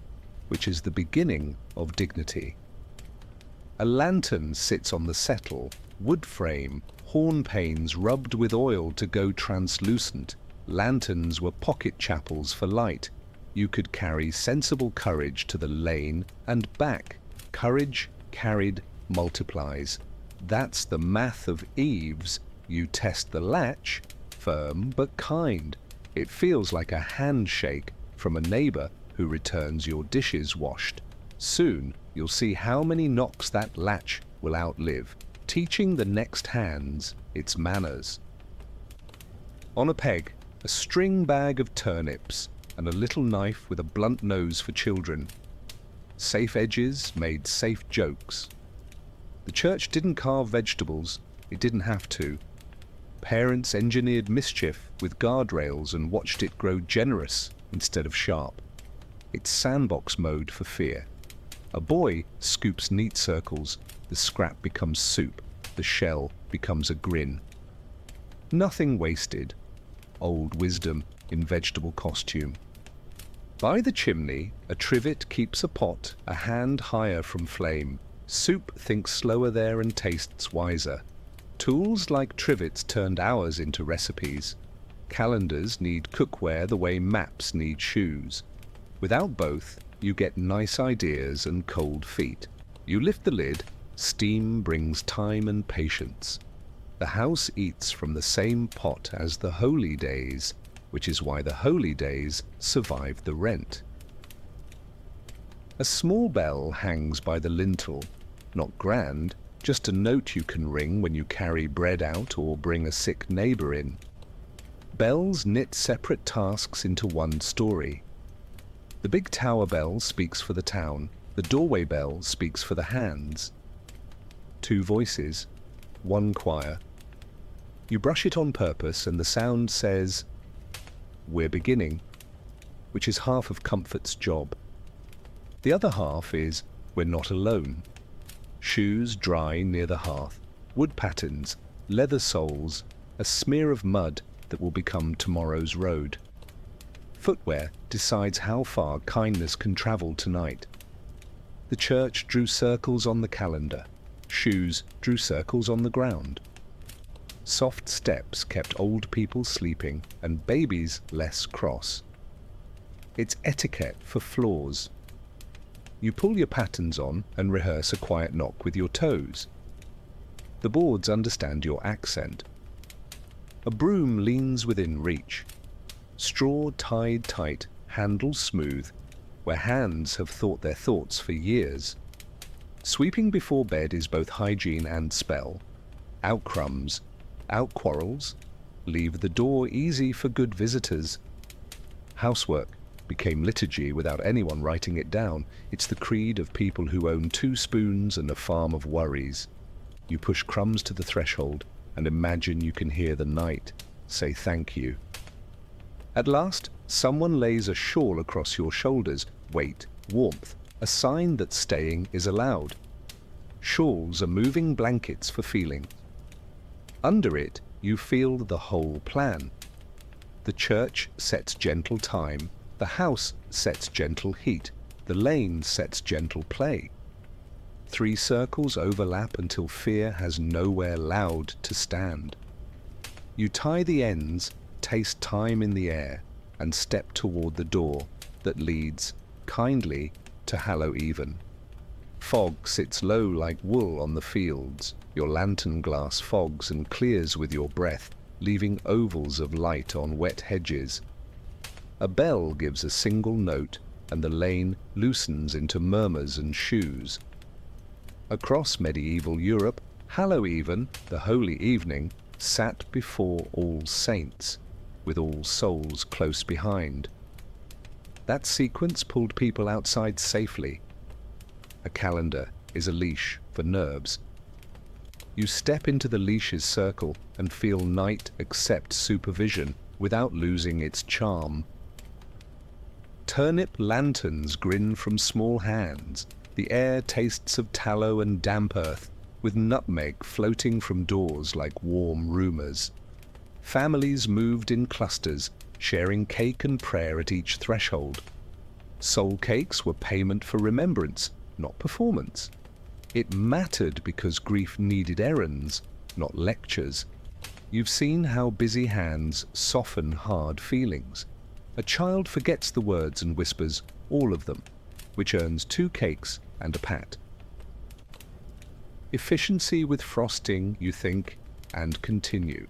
which is the beginning of dignity. A lantern sits on the settle, wood frame, horn panes rubbed with oil to go translucent. Lanterns were pocket chapels for light. You could carry sensible courage to the lane and back. Courage carried multiplies. That's the math of eaves. You test the latch, firm but kind. It feels like a handshake from a neighbor who returns your dishes washed. Soon you'll see how many knocks that latch will outlive, teaching the next hands its manners. On a peg, a string bag of turnips and a little knife with a blunt nose for children. Safe edges made safe jokes. The church didn't carve vegetables, it didn't have to. Parents engineered mischief with guardrails and watched it grow generous instead of sharp. It's sandbox mode for fear. A boy scoops neat circles, the scrap becomes soup, the shell becomes a grin. Nothing wasted. Old wisdom in vegetable costume. By the chimney, a trivet keeps a pot a hand higher from flame. Soup thinks slower there and tastes wiser. Tools like trivets turned hours into recipes. Calendars need cookware the way maps need shoes. Without both, you get nice ideas and cold feet. You lift the lid, steam brings time and patience. The house eats from the same pot as the holy days, which is why the holy days survive the rent. A small bell hangs by the lintel, not grand, just a note you can ring when you carry bread out or bring a sick neighbor in. Bells knit separate tasks into one story. The big tower bell speaks for the town, the doorway bell speaks for the hands. Two voices, one choir. You brush it on purpose and the sound says, "We're beginning," which is half of comfort's job. The other half is, we're not alone. Shoes dry near the hearth, wood patterns, leather soles, a smear of mud that will become tomorrow's road. Footwear decides how far kindness can travel tonight. The church drew circles on the calendar. Shoes drew circles on the ground. Soft steps kept old people sleeping and babies less cross. It's etiquette for floors. You pull your patterns on and rehearse a quiet knock with your toes. The boards understand your accent. A broom leans within reach. Straw tied tight, handles smooth, where hands have thought their thoughts for years. Sweeping before bed is both hygiene and spell. Out crumbs, out quarrels, leave the door easy for good visitors. Housework became liturgy without anyone writing it down. It's the creed of people who own 2 spoons and a farm of worries. You push crumbs to the threshold and imagine you can hear the night say thank you. At last, someone lays a shawl across your shoulders. Weight, warmth, a sign that staying is allowed. Shawls are moving blankets for feeling. Under it, you feel the whole plan. The church sets gentle time, the house sets gentle heat, the lane sets gentle play. 3 circles overlap until fear has nowhere loud to stand. You tie the ends, taste time in the air, and step toward the door that leads, kindly, to Hallow Even. Fog sits low like wool on the fields. Your lantern glass fogs and clears with your breath, leaving ovals of light on wet hedges. A bell gives a single note, and the lane loosens into murmurs and shoes. Across medieval Europe, Hallow Even, the holy evening, sat before All Saints, with All Souls close behind. That sequence pulled people outside safely. A calendar is a leash for nerves. You step into the leash's circle and feel night accept supervision without losing its charm. Turnip lanterns grin from small hands. The air tastes of tallow and damp earth, with nutmeg floating from doors like warm rumors. Families moved in clusters, sharing cake and prayer at each threshold. Soul cakes were payment for remembrance, not performance. It mattered because grief needed errands, not lectures. You've seen how busy hands soften hard feelings. A child forgets the words and whispers, all of them, which earns 2 cakes and a pat. Efficiency with frosting, you think, and continue.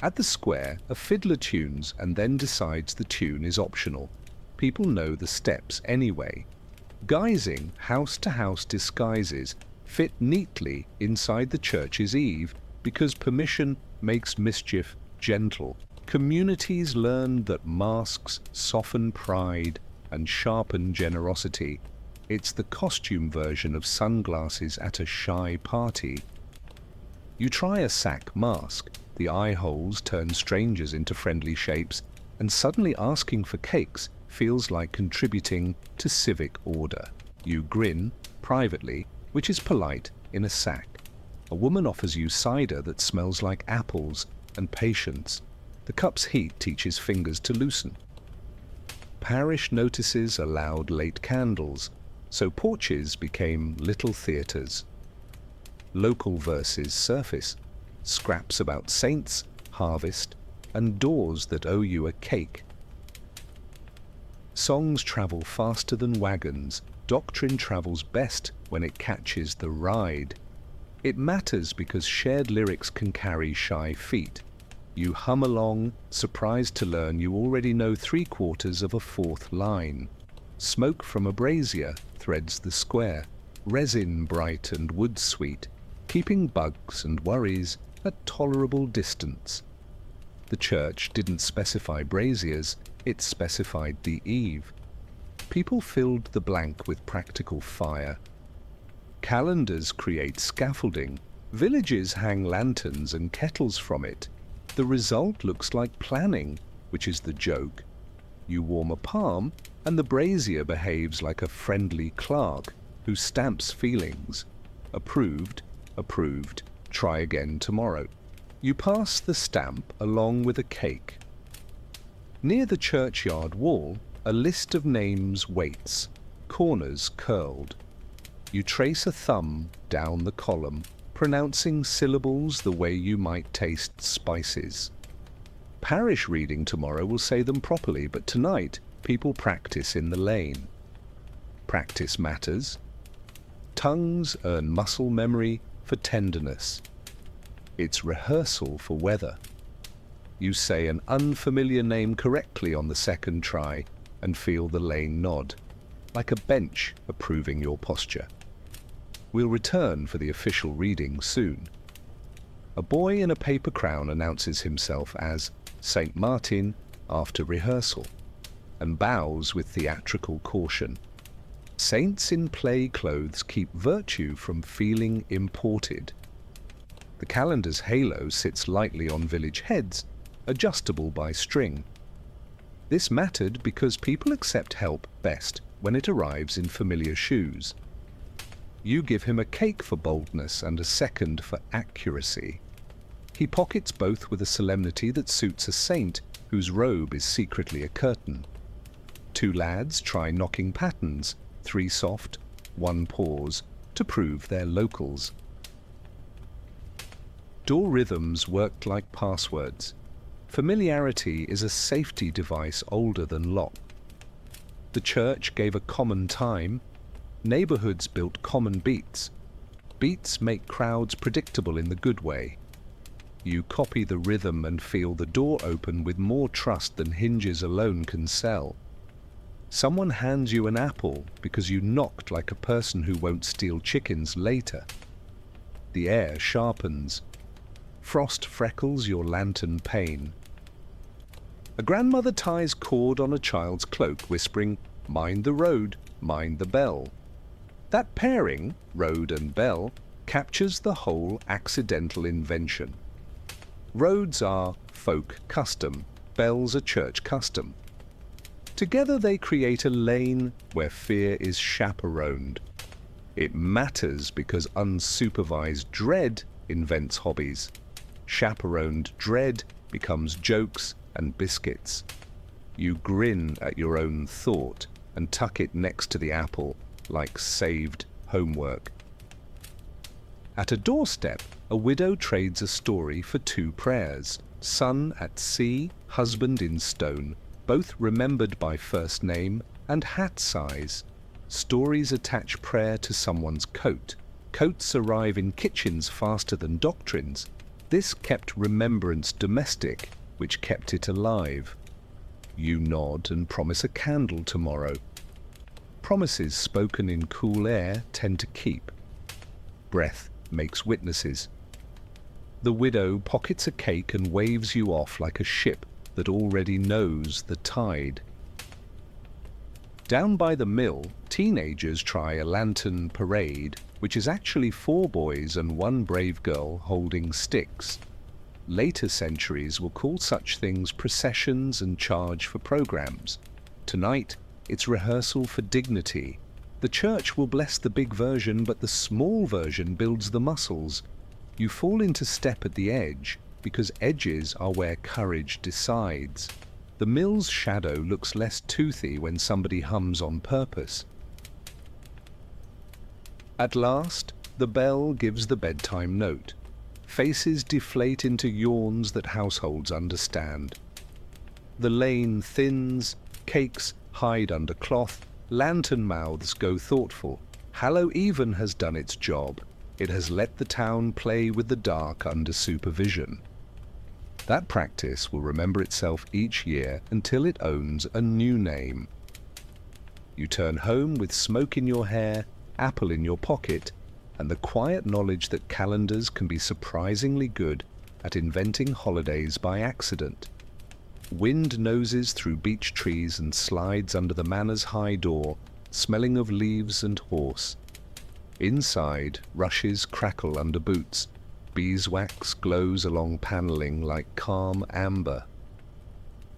At the square, a fiddler tunes and then decides the tune is optional. People know the steps anyway. Guising house-to-house disguises fit neatly inside the church's eve because permission makes mischief gentle. Communities learn that masks soften pride and sharpen generosity. It's the costume version of sunglasses at a shy party. You try a sack mask. The eye holes turn strangers into friendly shapes, and suddenly asking for cakes feels like contributing to civic order. You grin, privately, which is polite, in a sack. A woman offers you cider that smells like apples and patience. The cup's heat teaches fingers to loosen. Parish notices allowed late candles, so porches became little theatres. Local verses surface, scraps about saints, harvest, and doors that owe you a cake. Songs travel faster than wagons. Doctrine travels best when it catches the ride. It matters because shared lyrics can carry shy feet. You hum along, surprised to learn you already know 3/4 of a 4th line. Smoke from a brazier threads the square, resin bright and wood sweet, keeping bugs and worries at tolerable distance. The church didn't specify braziers, it specified the eve. People filled the blank with practical fire. Calendars create scaffolding. Villages hang lanterns and kettles from it. The result looks like planning, which is the joke. You warm a palm, and the brazier behaves like a friendly clerk who stamps feelings. Approved, approved, try again tomorrow. You pass the stamp along with a cake. Near the churchyard wall, a list of names waits, corners curled. You trace a thumb down the column, pronouncing syllables the way you might taste spices. Parish reading tomorrow will say them properly, but tonight people practice in the lane. Practice matters. Tongues earn muscle memory for tenderness. It's rehearsal for weather. You say an unfamiliar name correctly on the second try and feel the lane nod, like a bench approving your posture. We'll return for the official reading soon. A boy in a paper crown announces himself as Saint Martin after rehearsal and bows with theatrical caution. Saints in play clothes keep virtue from feeling imported. The calendar's halo sits lightly on village heads, adjustable by string. This mattered because people accept help best when it arrives in familiar shoes. You give him a cake for boldness and a second for accuracy. He pockets both with a solemnity that suits a saint whose robe is secretly a curtain. Two lads try knocking patterns, 3 soft, 1 pause, to prove they're locals. Door rhythms worked like passwords. Familiarity is a safety device older than lock. The church gave a common time. Neighborhoods built common beats. Beats make crowds predictable in the good way. You copy the rhythm and feel the door open with more trust than hinges alone can sell. Someone hands you an apple because you knocked like a person who won't steal chickens later. The air sharpens. Frost freckles your lantern pane. A grandmother ties cord on a child's cloak, whispering, "Mind the road, mind the bell." That pairing, road and bell, captures the whole accidental invention. Roads are folk custom, bells are church custom. Together they create a lane where fear is chaperoned. It matters because unsupervised dread invents hobbies. Chaperoned dread becomes jokes and biscuits. You grin at your own thought and tuck it next to the apple like saved homework. At a doorstep, a widow trades a story for 2 prayers. Son at sea, husband in stone, both remembered by first name and hat size. Stories attach prayer to someone's coat. Coats arrive in kitchens faster than doctrines. This kept remembrance domestic, which kept it alive. You nod and promise a candle tomorrow. Promises spoken in cool air tend to keep. Breath makes witnesses. The widow pockets a cake and waves you off like a ship that already knows the tide. Down by the mill, teenagers try a lantern parade, which is actually 4 boys and 1 brave girl holding sticks. Later centuries will call such things processions and charge for programs. Tonight, it's rehearsal for dignity. The church will bless the big version, but the small version builds the muscles. You fall into step at the edge, because edges are where courage decides. The mill's shadow looks less toothy when somebody hums on purpose. At last, the bell gives the bedtime note. Faces deflate into yawns that households understand. The lane thins, cakes hide under cloth, lantern mouths go thoughtful. Hallow Even has done its job. It has let the town play with the dark under supervision. That practice will remember itself each year until it owns a new name. You turn home with smoke in your hair, apple in your pocket, and the quiet knowledge that calendars can be surprisingly good at inventing holidays by accident. Wind noses through beech trees and slides under the manor's high door, smelling of leaves and horse. Inside, rushes crackle under boots. Beeswax glows along panelling like calm amber.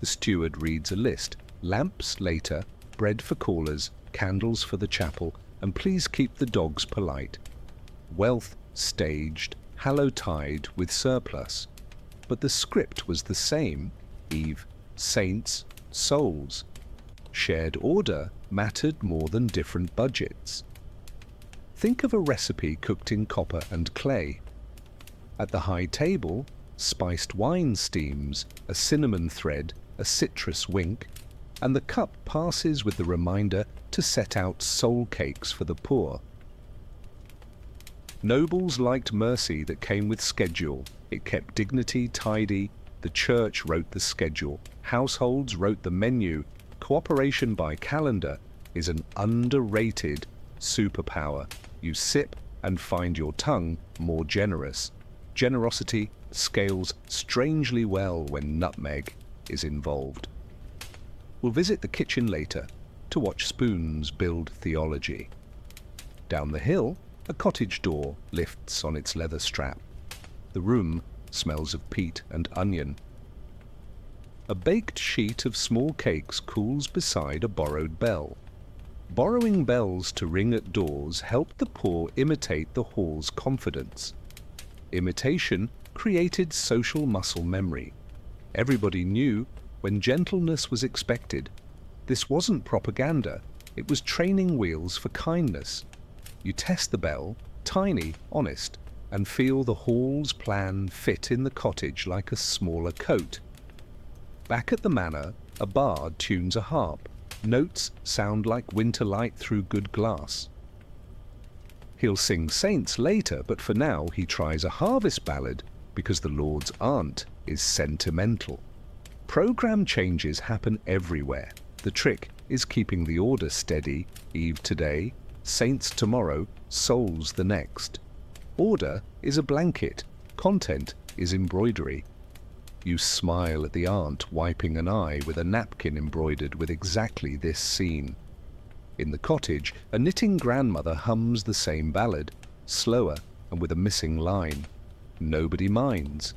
The steward reads a list. Lamps later, bread for callers, candles for the chapel, and please keep the dogs polite. Wealth staged, Hallowtide with surplus. But the script was the same. Eve, saints, souls. Shared order mattered more than different budgets. Think of a recipe cooked in copper and clay. At the high table, spiced wine steams, a cinnamon thread, a citrus wink, and the cup passes with the reminder to set out soul cakes for the poor. Nobles liked mercy that came with schedule. It kept dignity tidy, The church wrote the schedule. Households wrote the menu. Cooperation by calendar is an underrated superpower. You sip and find your tongue more generous. Generosity scales strangely well when nutmeg is involved. We'll visit the kitchen later to watch spoons build theology. Down the hill, a cottage door lifts on its leather strap. The room smells of peat and onion. A baked sheet of small cakes cools beside a borrowed bell. Borrowing bells to ring at doors helped the poor imitate the hall's confidence. Imitation created social muscle memory. Everybody knew when gentleness was expected. This wasn't propaganda, it was training wheels for kindness. You test the bell, tiny, honest, and feel the hall's plan fit in the cottage like a smaller coat. Back at the manor, a bard tunes a harp. Notes sound like winter light through good glass. He'll sing saints later, but for now he tries a harvest ballad because the Lord's aunt is sentimental. Program changes happen everywhere. The trick is keeping the order steady. Eve today, saints tomorrow, souls the next. Order is a blanket. Content is embroidery. You smile at the aunt wiping an eye with a napkin embroidered with exactly this scene. In the cottage, a knitting grandmother hums the same ballad, slower and with a missing line. Nobody minds.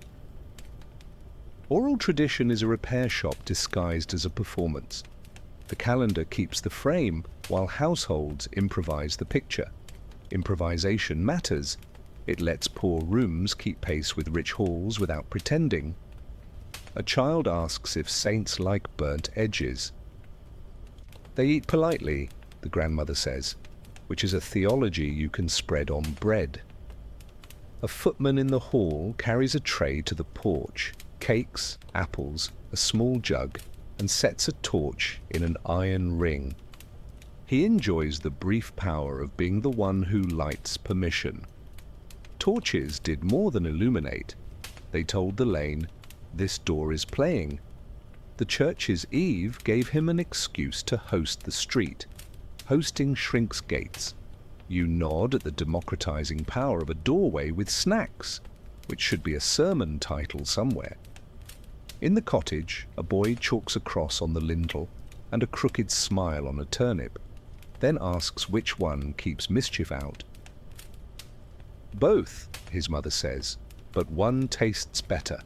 Oral tradition is a repair shop disguised as a performance. The calendar keeps the frame, while households improvise the picture. Improvisation matters. It lets poor rooms keep pace with rich halls without pretending. A child asks if saints like burnt edges. They eat politely, the grandmother says, which is a theology you can spread on bread. A footman in the hall carries a tray to the porch, cakes, apples, a small jug, and sets a torch in an iron ring. He enjoys the brief power of being the one who lights permission. Torches did more than illuminate. They told the lane, "This door is playing." The church's Eve gave him an excuse to host the street. Hosting shrinks gates. You nod at the democratizing power of a doorway with snacks, which should be a sermon title somewhere. In the cottage, a boy chalks a cross on the lintel and a crooked smile on a turnip, then asks which one keeps mischief out. Both, his mother says, but one tastes better.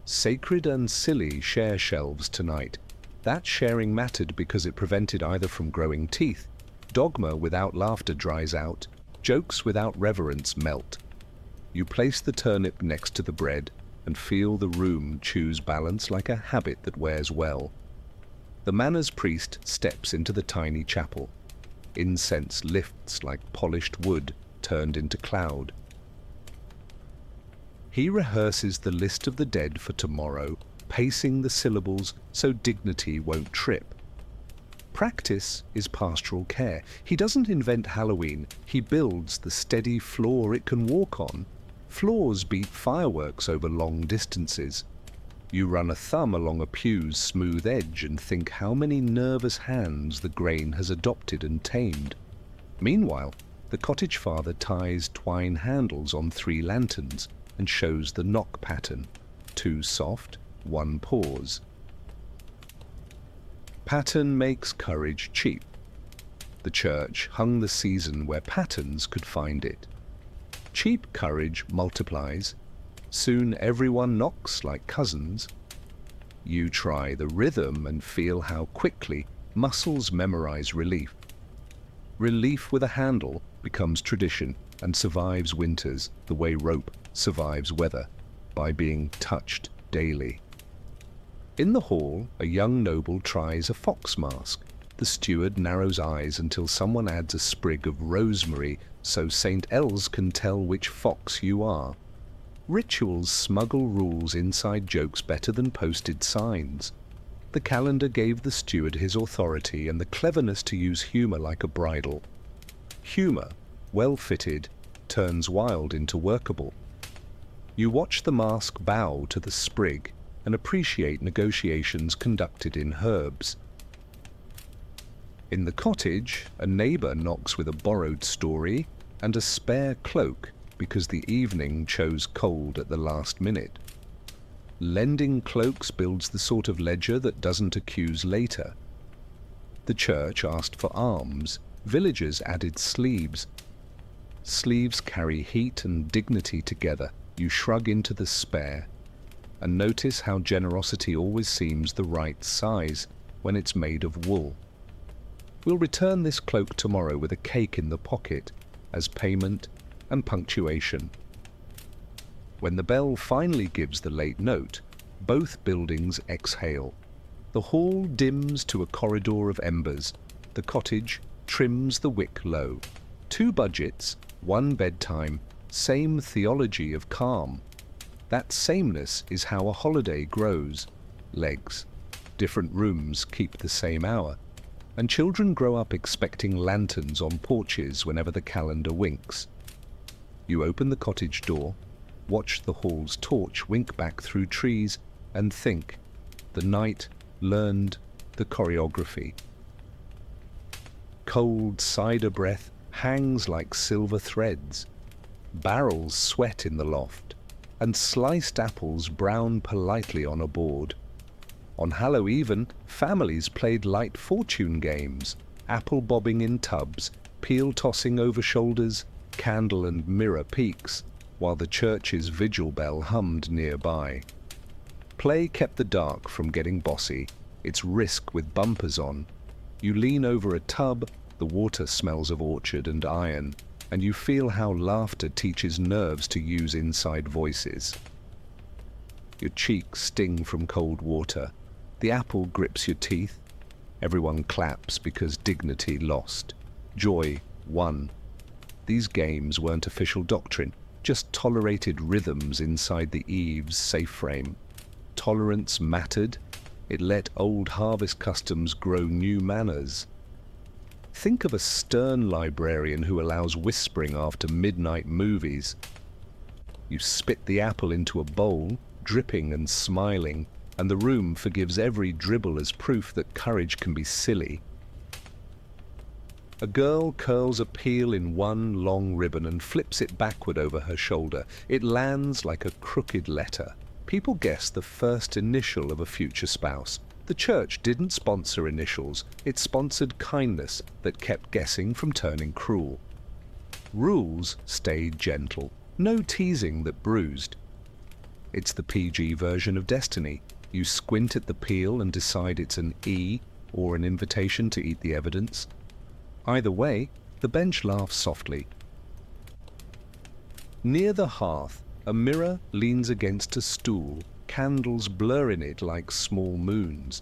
Sacred and silly share shelves tonight. That sharing mattered because it prevented either from growing teeth. Dogma without laughter dries out. Jokes without reverence melt. You place the turnip next to the bread and feel the room choose balance like a habit that wears well. The manor's priest steps into the tiny chapel. Incense lifts like polished wood turned into cloud. He rehearses the list of the dead for tomorrow, pacing the syllables so dignity won't trip. Practice is pastoral care. He doesn't invent Halloween, he builds the steady floor it can walk on. Floors beat fireworks over long distances. You run a thumb along a pew's smooth edge and think how many nervous hands the grain has adopted and tamed. Meanwhile, the cottage father ties twine handles on 3 lanterns and shows the knock pattern. 2 soft, 1 pause. Pattern makes courage cheap. The church hung the season where patterns could find it. Cheap courage multiplies. Soon everyone knocks like cousins. You try the rhythm and feel how quickly muscles memorize relief. Relief with a handle becomes tradition and survives winters the way rope survives weather, by being touched daily. In the hall, a young noble tries a fox mask. The steward narrows eyes until someone adds a sprig of rosemary so St. Els can tell which fox you are. Rituals smuggle rules inside jokes better than posted signs. The calendar gave the steward his authority and the cleverness to use humor like a bridle. Humor, well fitted, turns wild into workable. You watch the mask bow to the sprig, and appreciate negotiations conducted in herbs. In the cottage, a neighbour knocks with a borrowed story and a spare cloak because the evening chose cold at the last minute. Lending cloaks builds the sort of ledger that doesn't accuse later. The church asked for alms, villagers added sleeves. Sleeves carry heat and dignity together. You shrug into the spare, and notice how generosity always seems the right size when it's made of wool. We'll return this cloak tomorrow with a cake in the pocket as payment and punctuation. When the bell finally gives the late note, both buildings exhale. The hall dims to a corridor of embers. The cottage trims the wick low. 2 budgets, 1 bedtime, same theology of calm. That sameness is how a holiday grows. Legs. Different rooms keep the same hour. And children grow up expecting lanterns on porches whenever the calendar winks. You open the cottage door, watch the hall's torch wink back through trees, and think, the night learned the choreography. Cold cider breath hangs like silver threads. Barrels sweat in the loft, and sliced apples brown politely on a board. On Hallow-even, families played light fortune games, apple bobbing in tubs, peel tossing over shoulders, candle and mirror peaks, while the church's vigil bell hummed nearby. Play kept the dark from getting bossy, its risk with bumpers on. You lean over a tub, the water smells of orchard and iron, and you feel how laughter teaches nerves to use inside voices. Your cheeks sting from cold water. The apple grips your teeth. Everyone claps because dignity lost. Joy won. These games weren't official doctrine, just tolerated rhythms inside the eve's safe frame. Tolerance mattered. It let old harvest customs grow new manners. Think of a stern librarian who allows whispering after midnight movies. You spit the apple into a bowl, dripping and smiling, and the room forgives every dribble as proof that courage can be silly. A girl curls a peel in one long ribbon and flips it backward over her shoulder. It lands like a crooked letter. People guess the first initial of a future spouse. The church didn't sponsor initials. It sponsored kindness that kept guessing from turning cruel. Rules stayed gentle. No teasing that bruised. It's the PG version of destiny. You squint at the peel and decide it's an E or an invitation to eat the evidence. Either way, the bench laughs softly. Near the hearth, a mirror leans against a stool. Candles blur in it like small moons.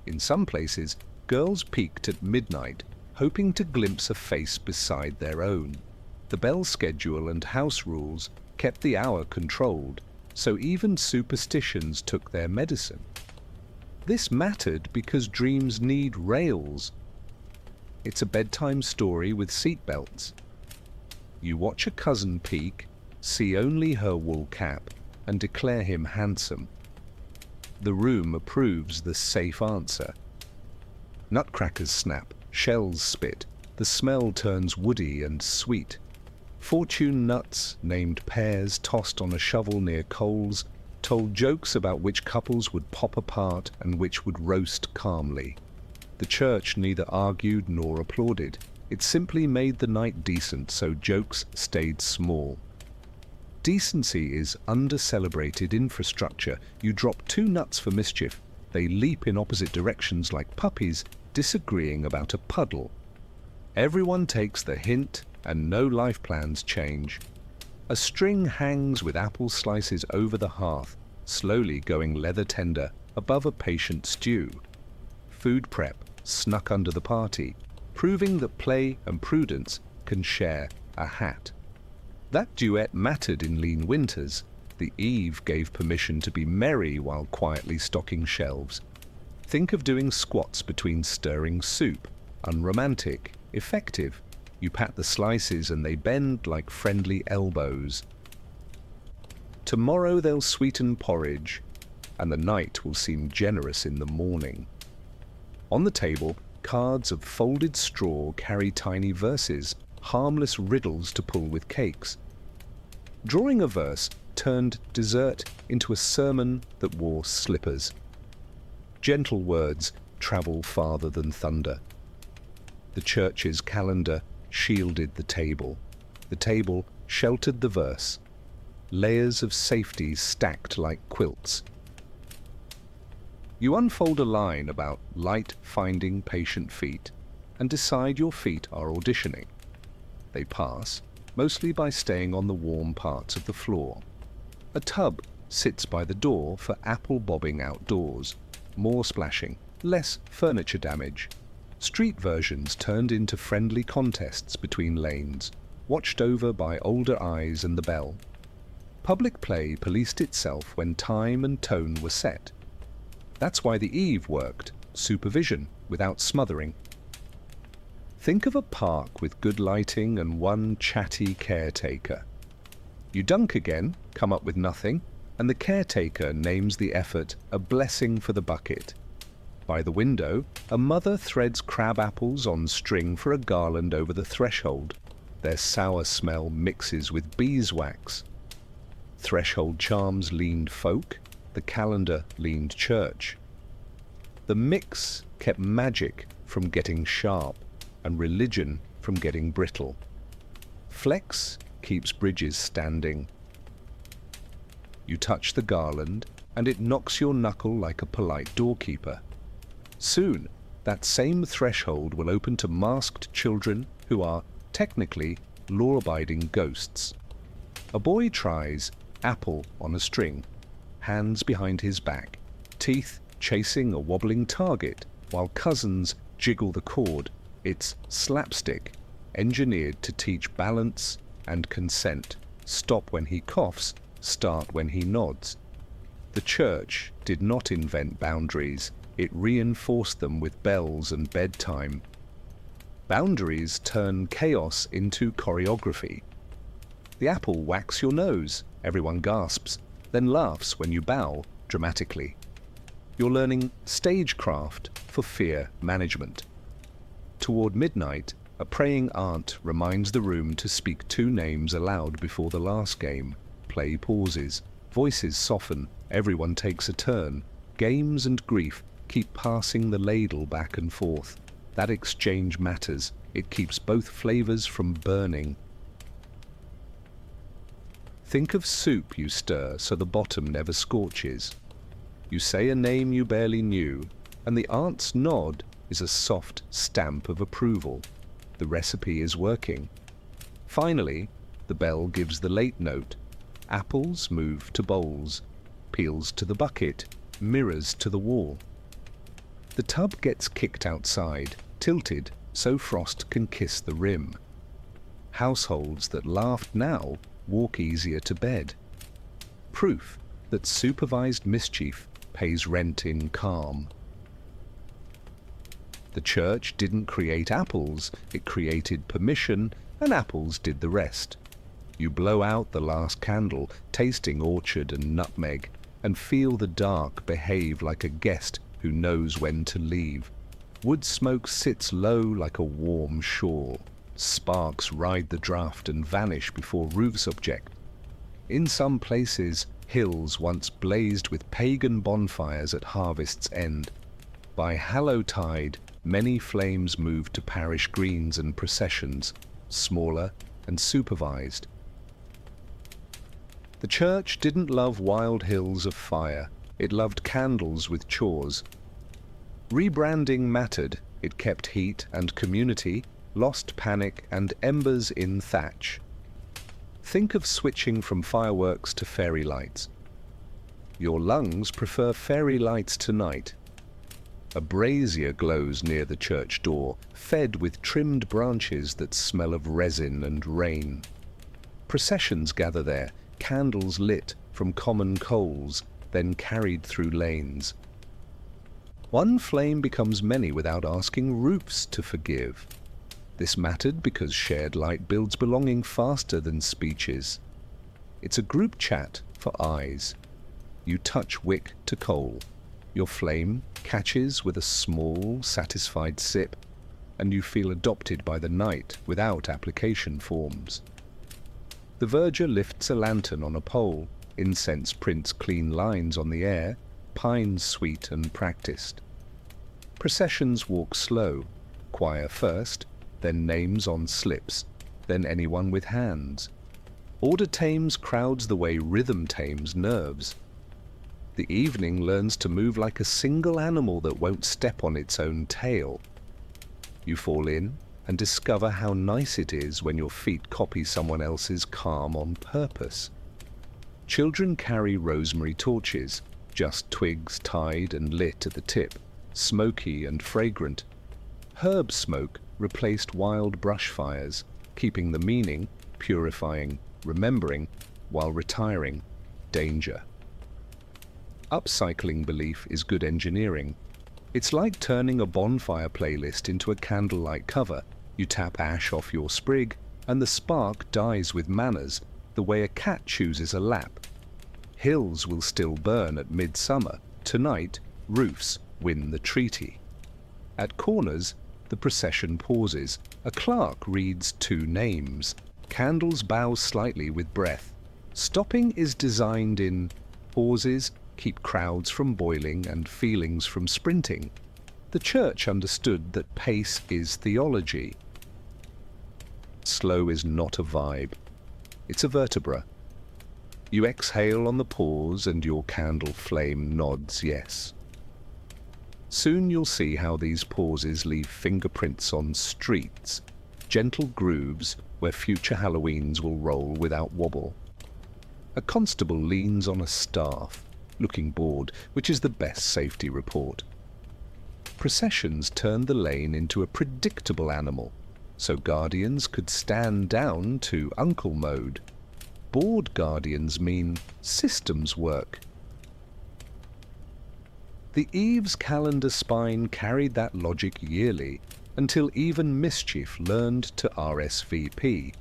In some places, girls peeked at midnight, hoping to glimpse a face beside their own. The bell schedule and house rules kept the hour controlled, so even superstitions took their medicine. This mattered because dreams need rails. It's a bedtime story with seatbelts. You watch a cousin peek, see only her wool cap, and declare him handsome. The room approves the safe answer. Nutcrackers snap, shells spit, the smell turns woody and sweet. Fortune nuts, named pears tossed on a shovel near coals, told jokes about which couples would pop apart and which would roast calmly. The church neither argued nor applauded. It simply made the night decent so jokes stayed small. Decency is under-celebrated infrastructure. You drop 2 nuts for mischief. They leap in opposite directions like puppies, disagreeing about a puddle. Everyone takes the hint, and no life plans change. A string hangs with apple slices over the hearth, slowly going leather tender above a patient stew. Food prep snuck under the party, proving that play and prudence can share a hat. That duet mattered in lean winters. The eve gave permission to be merry while quietly stocking shelves. Think of doing squats between stirring soup. Unromantic, effective. You pat the slices and they bend like friendly elbows. Tomorrow they'll sweeten porridge. and the night will seem generous in the morning. On the table, cards of folded straw carry tiny verses, harmless riddles to pull with cakes. Drawing a verse turned dessert into a sermon that wore slippers. Gentle words travel farther than thunder. The church's calendar shielded the table. The table sheltered the verse. Layers of safety stacked like quilts. You unfold a line about light finding patient feet and decide your feet are auditioning. They pass, mostly by staying on the warm parts of the floor. A tub sits by the door for apple bobbing outdoors. More splashing, less furniture damage. Street versions turned into friendly contests between lanes, watched over by older eyes and the bell. Public play policed itself when time and tone were set. That's why the Eve worked, supervision without smothering. Think of a park with good lighting and one chatty caretaker. You dunk again, come up with nothing, and the caretaker names the effort a blessing for the bucket. By the window, a mother threads crab apples on string for a garland over the threshold. Their sour smell mixes with beeswax. Threshold charms leaned folk, the calendar leaned church. The mix kept magic from getting sharp and religion from getting brittle. Flex keeps bridges standing. You touch the garland and it knocks your knuckle like a polite doorkeeper. Soon, that same threshold will open to masked children who are, technically, law-abiding ghosts. A boy tries apple on a string, hands behind his back, teeth chasing a wobbling target, while cousins jiggle the cord. It's slapstick, engineered to teach balance and consent. Stop when he coughs, start when he nods. The church did not invent boundaries. It reinforced them with bells and bedtime. Boundaries turn chaos into choreography. The apple whacks your nose, everyone gasps, then laughs when you bow dramatically. You're learning stagecraft for fear management. Toward midnight, a praying aunt reminds the room to speak 2 names aloud before the last game. Play pauses, voices soften, everyone takes a turn. Games and grief keep passing the ladle back and forth. That exchange matters. It keeps both flavors from burning. Think of soup you stir so the bottom never scorches. You say a name you barely knew, and the aunt's nod is a soft stamp of approval. The recipe is working. Finally, the bell gives the late note. Apples move to bowls, peels to the bucket, mirrors to the wall. The tub gets kicked outside, tilted so frost can kiss the rim. Households that laughed now walk easier to bed. Proof that supervised mischief pays rent in calm. The church didn't create apples, it created permission, and apples did the rest. You blow out the last candle, tasting orchard and nutmeg, and feel the dark behave like a guest who knows when to leave. Wood smoke sits low like a warm shawl. Sparks ride the draught and vanish before roofs object. In some places, hills once blazed with pagan bonfires at harvest's end. By Hallowtide, many flames moved to parish greens and processions, smaller and supervised. The church didn't love wild hills of fire. It loved candles with chores. Rebranding mattered. It kept heat and community, lost panic and embers in thatch. Think of switching from fireworks to fairy lights. Your lungs prefer fairy lights tonight. A brazier glows near the church door, fed with trimmed branches that smell of resin and rain. Processions gather there, candles lit from common coals, then carried through lanes. One flame becomes many without asking roofs to forgive. This mattered because shared light builds belonging faster than speeches. It's a group chat for eyes. You touch wick to coal. Your flame catches with a small, satisfied sip, and you feel adopted by the night without application forms. The verger lifts a lantern on a pole. Incense prints clean lines on the air, pines sweet and practiced. Processions walk slow, choir first, then names on slips, then anyone with hands. Order tames crowds the way rhythm tames nerves. The evening learns to move like a single animal that won't step on its own tail. You fall in and discover how nice it is when your feet copy someone else's calm on purpose. Children carry rosemary torches, just twigs tied and lit at the tip, smoky and fragrant. Herb smoke replaced wild brush fires, keeping the meaning, purifying, remembering, while retiring, danger. Upcycling belief is good engineering. It's like turning a bonfire playlist into a candlelight cover. You tap ash off your sprig, and the spark dies with manners, the way a cat chooses a lap. Hills will still burn at midsummer. Tonight, roofs win the treaty. At corners, the procession pauses. A clerk reads 2 names. Candles bow slightly with breath. Stopping is designed in pauses, keep crowds from boiling and feelings from sprinting. The church understood that pace is theology. Slow is not a vibe. It's a vertebra. You exhale on the pause and your candle flame nods yes. Soon you'll see how these pauses leave fingerprints on streets, gentle grooves where future Halloweens will roll without wobble. A constable leans on a staff, looking bored, which is the best safety report. Processions turned the lane into a predictable animal, so guardians could stand down to uncle mode. Bored guardians mean systems work. The Eve's calendar spine carried that logic yearly, until even mischief learned to RSVP.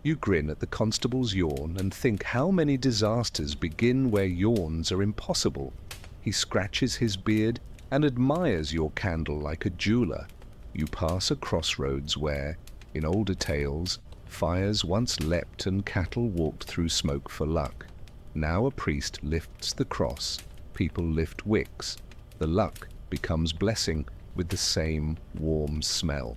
You grin at the constable's yawn and think how many disasters begin where yawns are impossible. He scratches his beard and admires your candle like a jeweler. You pass a crossroads where, in older tales, fires once leapt and cattle walked through smoke for luck. Now a priest lifts the cross, people lift wicks. The luck becomes blessing with the same warm smell.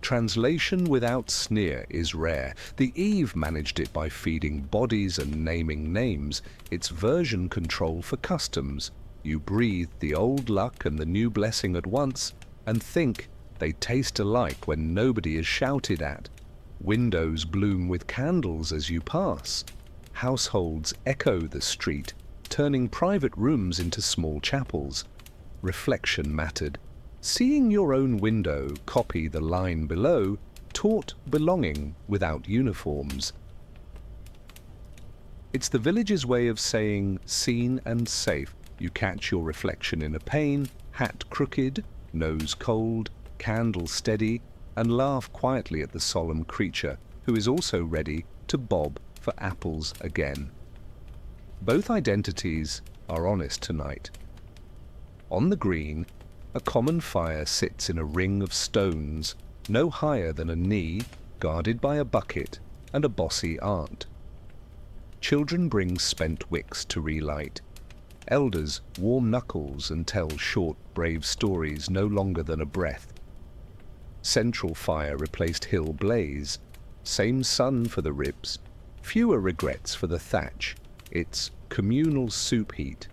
Translation without sneer is rare. The Eve managed it by feeding bodies and naming names. It's version control for customs. You breathe the old luck and the new blessing at once and think they taste alike when nobody is shouted at. Windows bloom with candles as you pass. Households echo the street, turning private rooms into small chapels. Reflection mattered. Seeing your own window copy the line below taught belonging without uniforms. It's the village's way of saying seen and safe. You catch your reflection in a pane, hat crooked, nose cold, candle steady, and laugh quietly at the solemn creature who is also ready to bob for apples again. Both identities are honest tonight. On the green, a common fire sits in a ring of stones, no higher than a knee, guarded by a bucket and a bossy aunt. Children bring spent wicks to relight. Elders warm knuckles and tell short, brave stories no longer than a breath. Central fire replaced hill blaze. Same sun for the ribs, fewer regrets for the thatch. It's communal soup heat.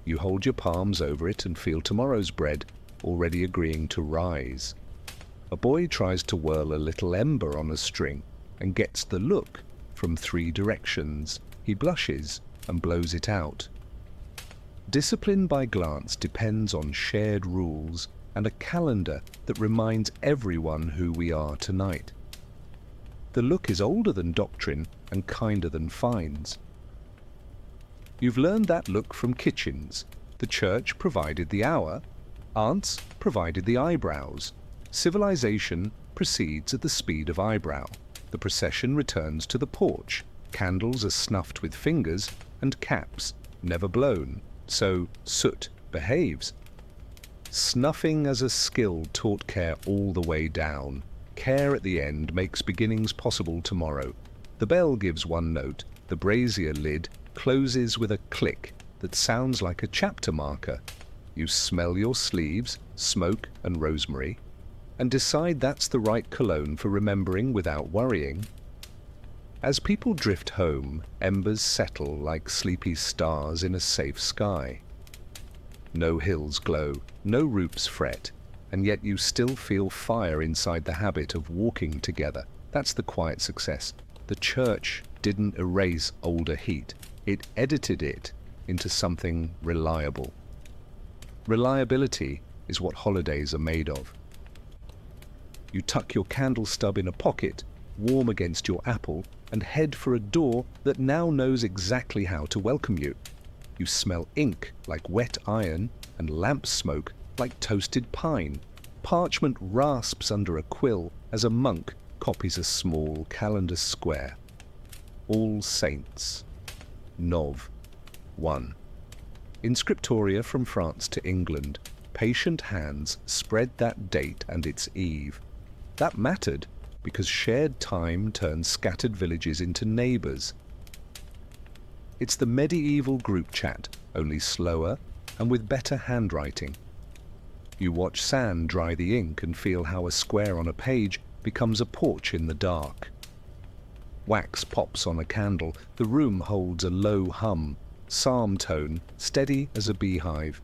You hold your palms over it and feel tomorrow's bread already agreeing to rise. A boy tries to whirl a little ember on a string and gets the look from 3 directions. He blushes and blows it out. Discipline by glance depends on shared rules and a calendar that reminds everyone who we are tonight. The look is older than doctrine and kinder than fines. You've learned that look from kitchens. The church provided the hour, aunts provided the eyebrows. Civilization proceeds at the speed of eyebrow. The procession returns to the porch. Candles are snuffed with fingers, and caps never blown, so soot behaves. Snuffing as a skill taught care all the way down. Care at the end makes beginnings possible tomorrow. The bell gives one note, the brazier lid closes with a click that sounds like a chapter marker. You smell your sleeves, smoke and rosemary, and decide that's the right cologne for remembering without worrying. As people drift home, embers settle like sleepy stars in a safe sky. No hills glow, no roofs fret, and yet you still feel fire inside the habit of walking together. That's the quiet success. The church didn't erase older heat, it edited it into something reliable. Reliability is what holidays are made of. You tuck your candle stub in a pocket, warm against your apple, and head for a door that now knows exactly how to welcome you. You smell ink like wet iron and lamp smoke like toasted pine. Parchment rasps under a quill as a monk copies a small calendar square. All Saints. Nov. 1. In scriptoria from France to England, patient hands spread that date and its eve. That mattered because shared time turned scattered villages into neighbours. It's the medieval group chat, only slower and with better handwriting. You watch sand dry the ink and feel how a square on a page becomes a porch in the dark. Wax pops on a candle, the room holds a low hum, psalm tone, steady as a beehive.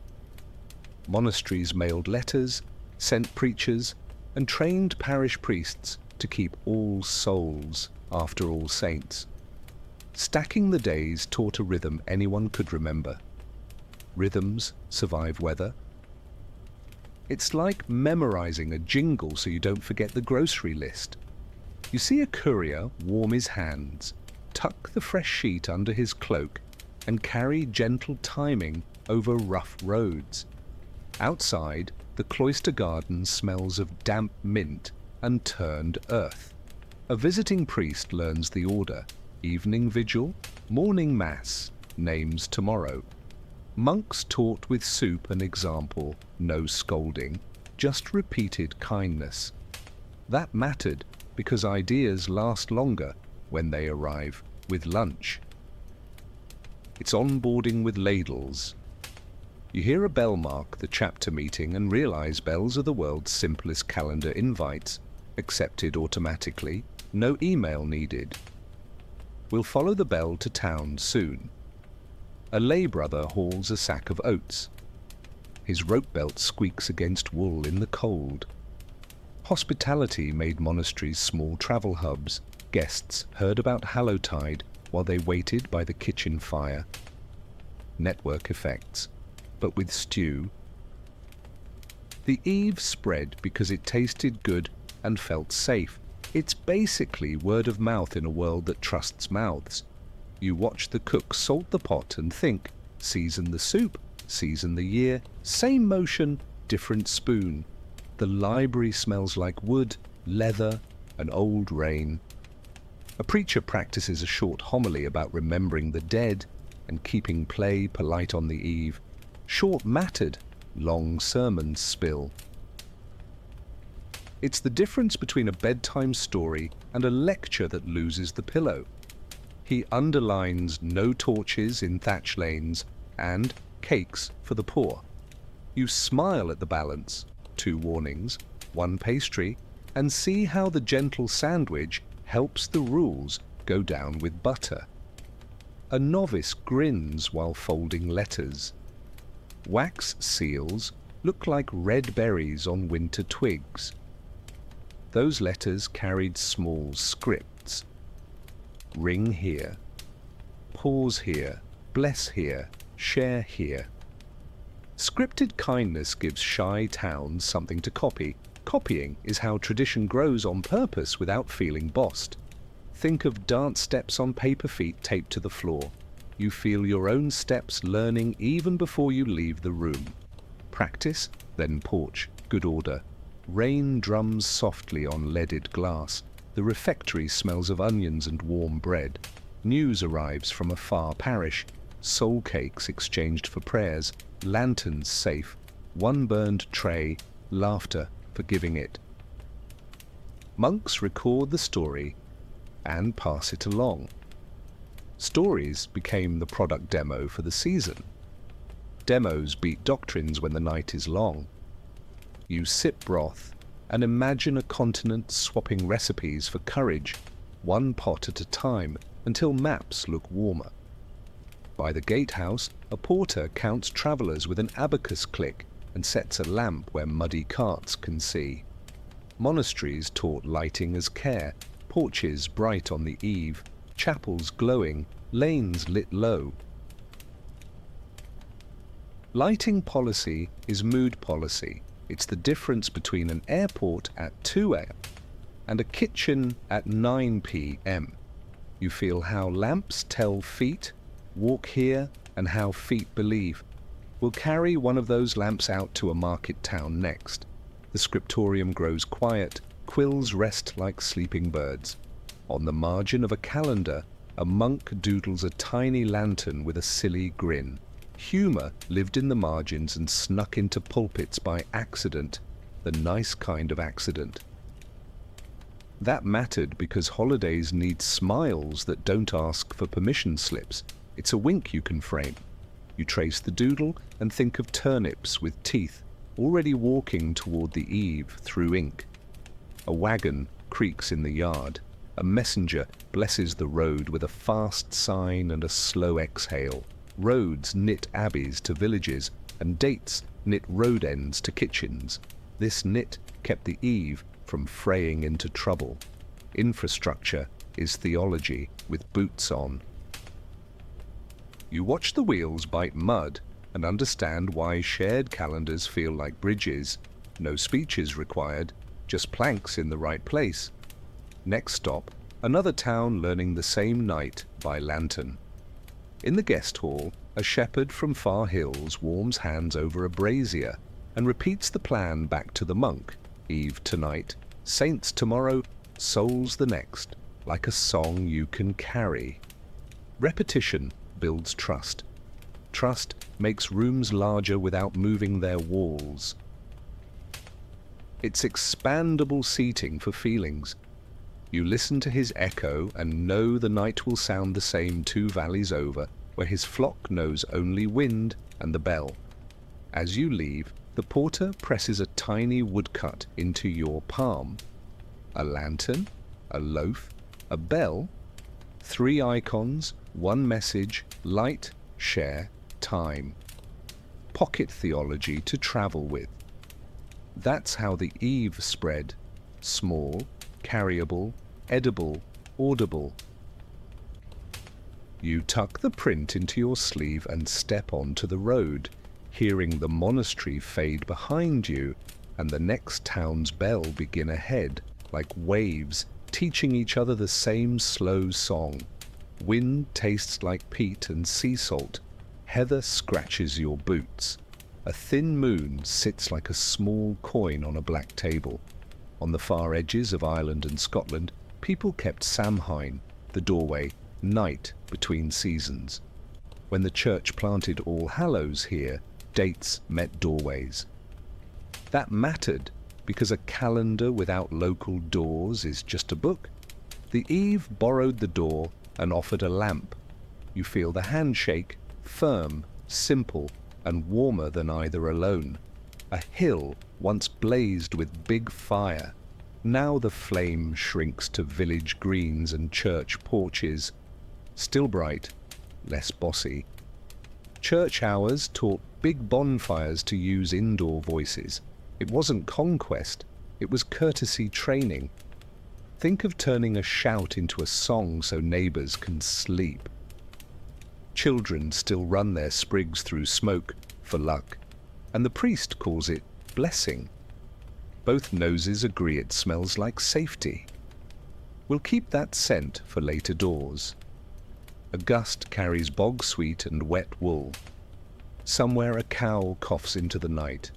Monasteries mailed letters, sent preachers, and trained parish priests to keep all souls after All Saints. Stacking the days taught a rhythm anyone could remember. Rhythms survive weather. It's like memorizing a jingle so you don't forget the grocery list. You see a courier warm his hands, tuck the fresh sheet under his cloak, and carry gentle timing over rough roads. Outside, the cloister garden smells of damp mint and turned earth. A visiting priest learns the order: evening vigil, morning mass, names tomorrow. Monks taught with soup and example, no scolding, just repeated kindness. That mattered because ideas last longer when they arrive with lunch. It's onboarding with ladles. You hear a bell mark the chapter meeting and realize bells are the world's simplest calendar invites, accepted automatically, no email needed. We'll follow the bell to town soon. A lay brother hauls a sack of oats. His rope belt squeaks against wool in the cold. Hospitality made monasteries small travel hubs. Guests heard about Hallowtide while they waited by the kitchen fire. Network effects, but with stew. The eve spread because it tasted good and felt safe. It's basically word of mouth in a world that trusts mouths. You watch the cook salt the pot and think, season the soup, season the year, same motion, different spoon. The library smells like wood, leather, and old rain. A preacher practices a short homily about remembering the dead and keeping play polite on the eve. Short mattered, long sermons spill. It's the difference between a bedtime story and a lecture that loses the pillow. He underlines no torches in thatch lanes and cakes for the poor. You smile at the balance, 2 warnings, 1 pastry, and see how the gentle sandwich helps the rules go down with butter. A novice grins while folding letters. Wax seals look like red berries on winter twigs. Those letters carried small scripts. Ring here, pause here, bless here, share here. Scripted kindness gives shy towns something to copy. Copying is how tradition grows on purpose without feeling bossed. Think of dance steps on paper feet taped to the floor. You feel your own steps learning even before you leave the room. Practice, then porch, good order. Rain drums softly on leaded glass. The refectory smells of onions and warm bread. News arrives from a far parish, soul cakes exchanged for prayers, lanterns safe, one burned tray, laughter for giving it. Monks record the story and pass it along. Stories became the product demo for the season. Demos beat doctrines when the night is long. You sip broth and imagine a continent swapping recipes for courage, one pot at a time, until maps look warmer. By the gatehouse, a porter counts travellers with an abacus click and sets a lamp where muddy carts can see. Monasteries taught lighting as care, porches bright on the eve, chapels glowing, lanes lit low. Lighting policy is mood policy. It's the difference between an airport at 2 a.m. and a kitchen at 9 p.m. You feel how lamps tell feet, walk here, and how feet believe. We'll carry one of those lamps out to a market town next. The scriptorium grows quiet, quills rest like sleeping birds. On the margin of a calendar, a monk doodles a tiny lantern with a silly grin. Humour lived in the margins and snuck into pulpits by accident, the nice kind of accident. That mattered because holidays need smiles that don't ask for permission slips. It's a wink you can frame. You trace the doodle and think of turnips with teeth, already walking toward the eve through ink. A wagon creaks in the yard. A messenger blesses the road with a fast sign and a slow exhale. Roads knit abbeys to villages, and dates knit road ends to kitchens. This knit kept the eve from fraying into trouble. Infrastructure is theology with boots on. You watch the wheels bite mud and understand why shared calendars feel like bridges. No speeches required, just planks in the right place. Next stop, another town learning the same night by lantern. In the guest hall, a shepherd from far hills warms hands over a brazier and repeats the plan back to the monk. Eve tonight, saints tomorrow, souls the next, like a song you can carry. Repetition builds trust. Trust makes rooms larger without moving their walls. It's expandable seating for feelings. You listen to his echo and know the night will sound the same 2 valleys over, where his flock knows only wind and the bell. As you leave, the porter presses a tiny woodcut into your palm. A lantern, a loaf, a bell, 3 icons, 1 message, light, share, time. Pocket theology to travel with. That's how the eve spread. Small, carryable, edible, audible. You tuck the print into your sleeve and step onto the road, hearing the monastery fade behind you and the next town's bell begin ahead, like waves teaching each other the same slow song. Wind tastes like peat and sea salt. Heather scratches your boots. A thin moon sits like a small coin on a black table. On the far edges of Ireland and Scotland, people kept Samhain, the doorway, night between seasons. When the church planted All Hallows here, dates met doorways. That mattered because a calendar without local doors is just a book. The eve borrowed the door and offered a lamp. You feel the handshake, firm, simple, and warmer than either alone. A hill once blazed with big fire. Now the flame shrinks to village greens and church porches. Still bright, less bossy. Church hours taught big bonfires to use indoor voices. It wasn't conquest, it was courtesy training. Think of turning a shout into a song so neighbors can sleep. Children still run their sprigs through smoke for luck, and the priest calls it blessing. Both noses agree it smells like safety. We'll keep that scent for later doors. A gust carries bog sweet and wet wool. Somewhere a cow coughs into the night.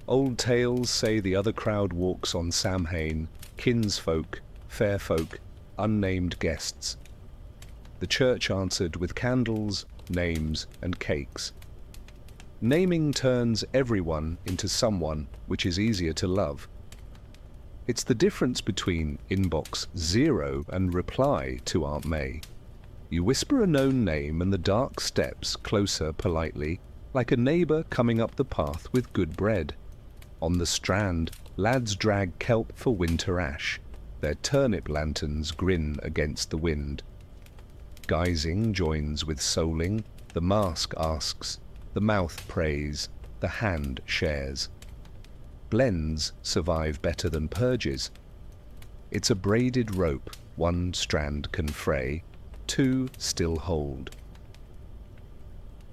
Old tales say the other crowd walks on Samhain, kinsfolk, fair folk, unnamed guests. The church answered with candles, names, and cakes. Naming turns everyone into someone, which is easier to love. It's the difference between inbox 0 and reply to Aunt May. You whisper a known name and the dark steps closer politely, like a neighbour coming up the path with good bread. On the strand, lads drag kelp for winter ash. Their turnip lanterns grin against the wind. Guising joins with souling. The mask asks, the mouth prays, the hand shares. Blends survive better than purges. It's a braided rope, one strand can fray, two still hold.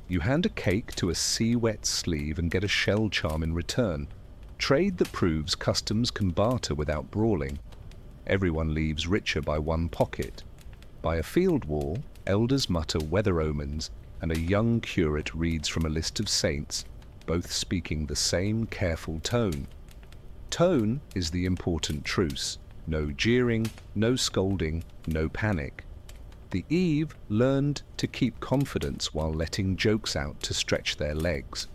You hand a cake to a sea-wet sleeve and get a shell charm in return. Trade that proves customs can barter without brawling. Everyone leaves richer by one pocket. By a field wall, elders mutter weather omens, and a young curate reads from a list of saints, both speaking the same careful tone. Tone is the important truce. No jeering, no scolding, no panic. The Eve learned to keep confidence while letting jokes out to stretch their legs.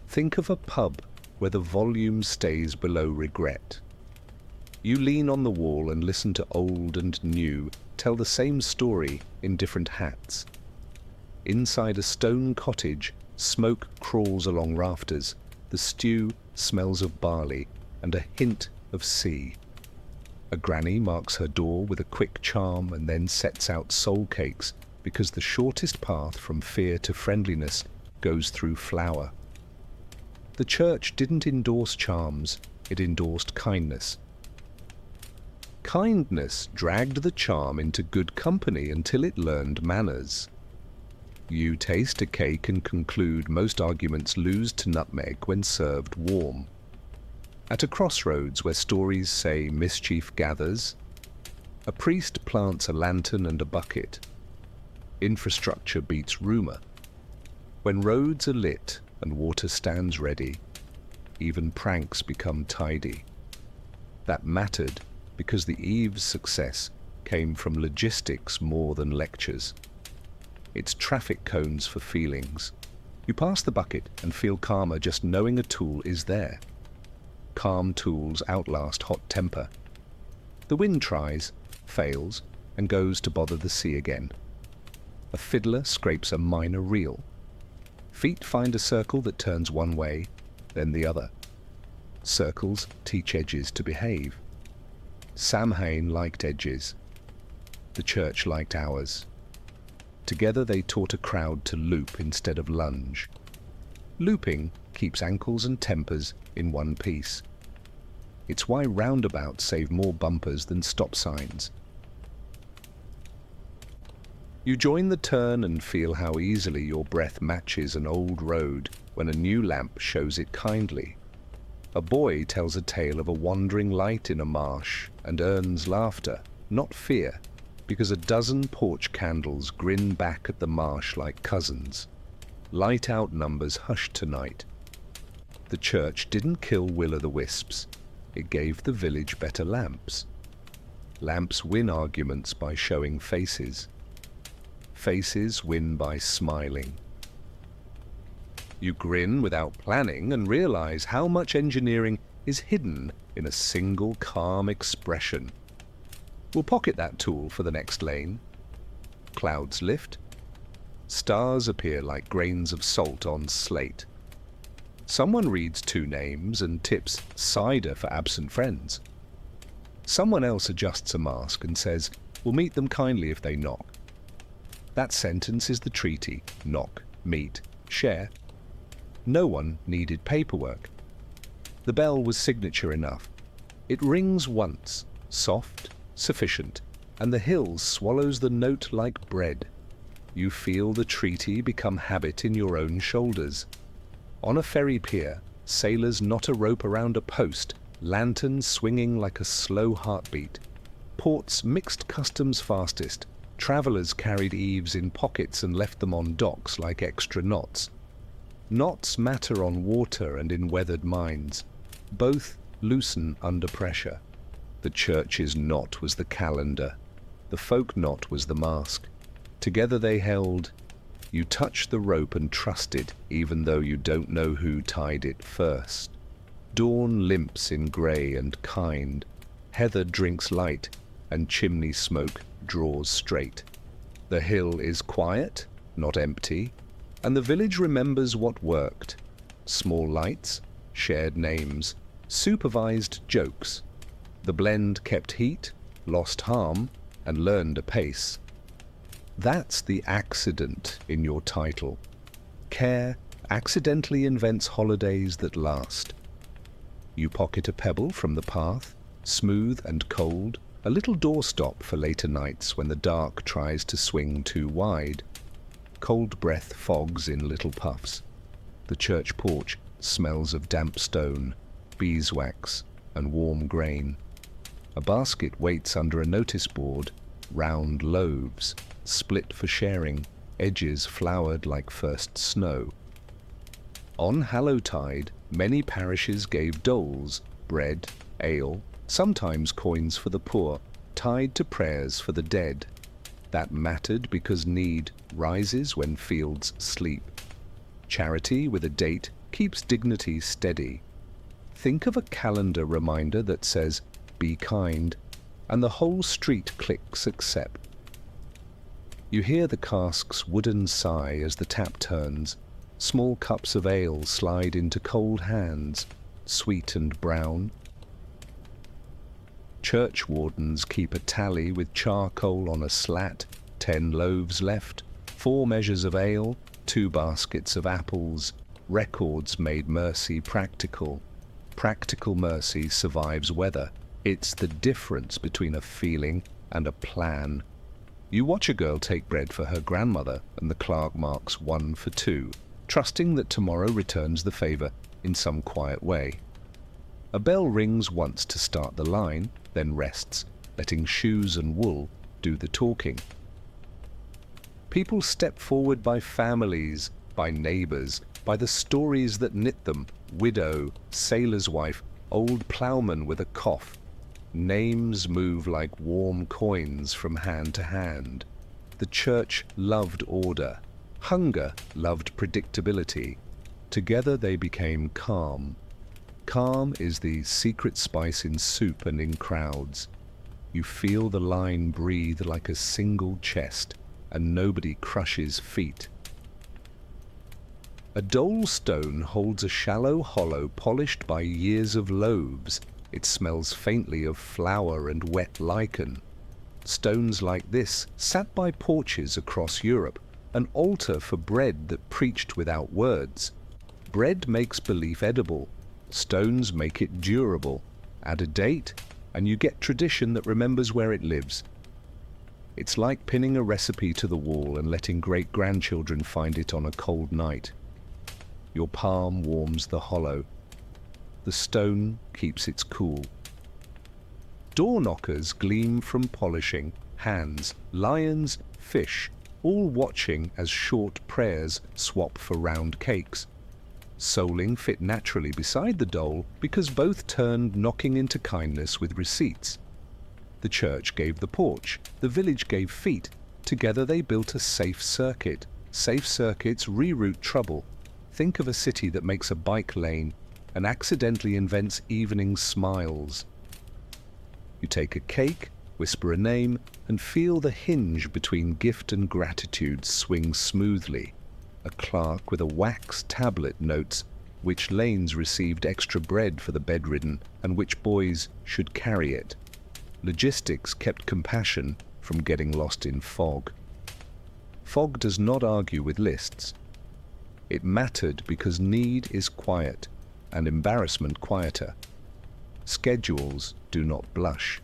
Think of a pub where the volume stays below regret. You lean on the wall and listen to old and new tell the same story in different hats. Inside a stone cottage, smoke crawls along rafters. The stew smells of barley and a hint of sea. A granny marks her door with a quick charm and then sets out soul cakes because the shortest path from fear to friendliness goes through flour. The church didn't endorse charms, it endorsed kindness. Kindness dragged the charm into good company until it learned manners. You taste a cake and conclude most arguments lose to nutmeg when served warm. At a crossroads where stories say mischief gathers, a priest plants a lantern and a bucket. Infrastructure beats rumor. When roads are lit and water stands ready, even pranks become tidy. That mattered because the Eve's success came from logistics more than lectures. It's traffic cones for feelings. You pass the bucket and feel calmer just knowing a tool is there. Calm tools outlast hot temper. The wind tries, fails, and goes to bother the sea again. A fiddler scrapes a minor reel. Feet find a circle that turns one way, then the other. Circles teach edges to behave. Samhain liked edges. The church liked ours. Together they taught a crowd to loop instead of lunge. Looping keeps ankles and tempers in one piece. It's why roundabouts save more bumpers than stop signs. You join the turn and feel how easily your breath matches an old road when a new lamp shows it kindly. A boy tells a tale of a wandering light in a marsh and earns laughter, not fear, because a dozen porch candles grin back at the marsh like cousins. Light outnumbers hushed tonight. The church didn't kill will-o'-the-wisps. It gave the village better lamps. Lamps win arguments by showing faces. Faces win by smiling. You grin without planning and realize how much engineering is hidden in a single calm expression. We'll pocket that tool for the next lane. Clouds lift. Stars appear like grains of salt on slate. Someone reads two names and tips cider for absent friends. Someone else adjusts a mask and says, "We'll meet them kindly if they knock." That sentence is the treaty: knock, meet, share. No one needed paperwork. The bell was signature enough. It rings once, soft, sufficient, and the hill swallows the note like bread. You feel the treaty become habit in your own shoulders. On a ferry pier, sailors knot a rope around a post, lanterns swinging like a slow heartbeat. Ports mixed customs fastest. Travellers carried eaves in pockets and left them on docks like extra knots. Knots matter on water and in weathered mines. Both loosen under pressure. The church's knot was the calendar. The folk knot was the mast. Together they held. You touch the rope and trust it, even though you don't know who tied it first. Dawn limps in grey and kind. Heather drinks light, and chimney smoke draws straight. The hill is quiet, not empty, and the village remembers what worked. Small lights, shared names, supervised jokes. The blend kept heat, lost harm, and learned a pace. That's the accident in your title. Care accidentally invents holidays that last. You pocket a pebble from the path, smooth and cold, a little doorstop for later nights when the dark tries to swing too wide. Cold breath fogs in little puffs. The church porch smells of damp stone, beeswax, and warm grain. A basket waits under a notice board, round loaves, split for sharing, edges flowered like first snow. On Hallowtide, many parishes gave doles, bread, ale, sometimes coins for the poor, tied to prayers for the dead. That mattered because need rises when fields sleep. Charity with a date keeps dignity steady. Think of a calendar reminder that says, "Be kind," and the whole street clicks accept. You hear the cask's wooden sigh as the tap turns. Small cups of ale slide into cold hands, sweet and brown. Church wardens keep a tally with charcoal on a slat, 10 loaves left, 4 measures of ale, 2 baskets of apples. Records made mercy practical. Practical mercy survives weather. It's the difference between a feeling and a plan. You watch a girl take bread for her grandmother, and the clerk marks 1 for 2, trusting that tomorrow returns the favor in some quiet way. A bell rings once to start the line, then rests, letting shoes and wool do the talking. People step forward by families, by neighbors, by the stories that knit them: widow, sailor's wife, old ploughman with a cough. Names move like warm coins from hand to hand. The church loved order. Hunger loved predictability. Together they became calm. Calm is the secret spice in soup and in crowds. You feel the line breathe like a single chest, and nobody crushes feet. A dole stone holds a shallow hollow polished by years of loaves. It smells faintly of flour and wet lichen. Stones like this sat by porches across Europe, an altar for bread that preached without words. Bread makes belief edible. Stones make it durable. Add a date, and you get tradition that remembers where it lives. It's like pinning a recipe to the wall and letting great-grandchildren find it on a cold night. Your palm warms the hollow. The stone keeps its cool. Door knockers gleam from polishing, hands, lions, fish, all watching as short prayers swap for round cakes. Souling fit naturally beside the dole because both turned knocking into kindness with receipts. The church gave the porch, the village gave feet. Together they built a safe circuit. Safe circuits reroute trouble. Think of a city that makes a bike lane and accidentally invents evening smiles. You take a cake, whisper a name, and feel the hinge between gift and gratitude swing smoothly. A clerk with a wax tablet notes which lanes received extra bread for the bedridden and which boys should carry it. Logistics kept compassion from getting lost in fog. Fog does not argue with lists. It mattered because need is quiet and embarrassment quieter. Schedules do not blush.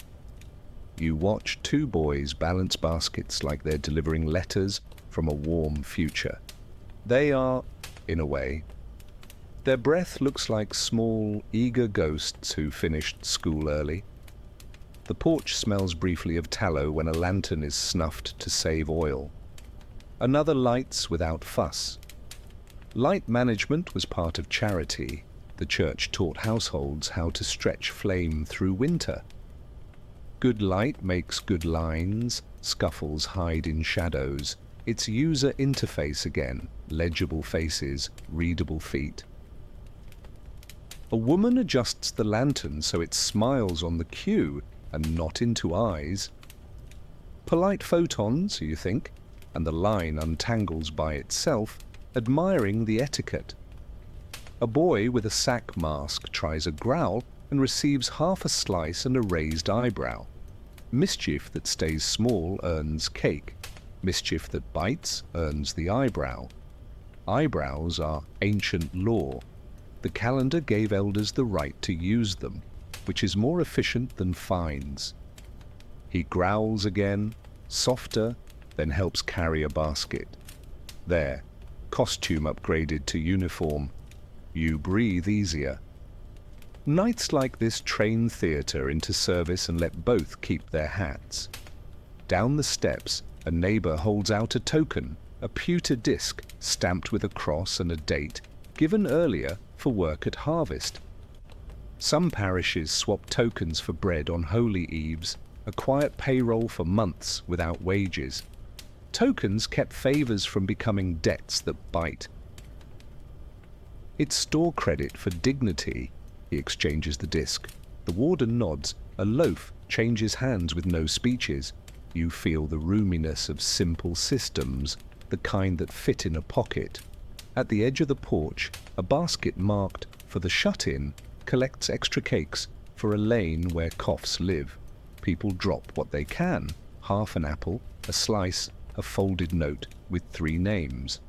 You watch 2 boys balance baskets like they're delivering letters from a warm future. They are, in a way. Their breath looks like small, eager ghosts who finished school early. The porch smells briefly of tallow when a lantern is snuffed to save oil. Another lights without fuss. Light management was part of charity. The church taught households how to stretch flame through winter. Good light makes good lines, scuffles hide in shadows. It's user interface again, legible faces, readable feet. A woman adjusts the lantern so it smiles on the cue and not into eyes. Polite photons, you think, and the line untangles by itself, admiring the etiquette. A boy with a sack mask tries a growl and receives half a slice and a raised eyebrow. Mischief that stays small earns cake. Mischief that bites earns the eyebrow. Eyebrows are ancient law. The calendar gave elders the right to use them, which is more efficient than fines. He growls again, softer, then helps carry a basket. There, costume upgraded to uniform. You breathe easier. Nights like this train theatre into service and let both keep their hats. Down the steps, a neighbour holds out a token, a pewter disc stamped with a cross and a date, given earlier for work at harvest. Some parishes swap tokens for bread on holy eves, a quiet payroll for months without wages. Tokens kept favours from becoming debts that bite. It's store credit for dignity. He exchanges the disc. The warden nods. A loaf changes hands with no speeches. You feel the roominess of simple systems, the kind that fit in a pocket. At the edge of the porch, a basket marked for the shut-in collects extra cakes for a lane where coughs live. People drop what they can, half an apple, a slice, a folded note with 3 names.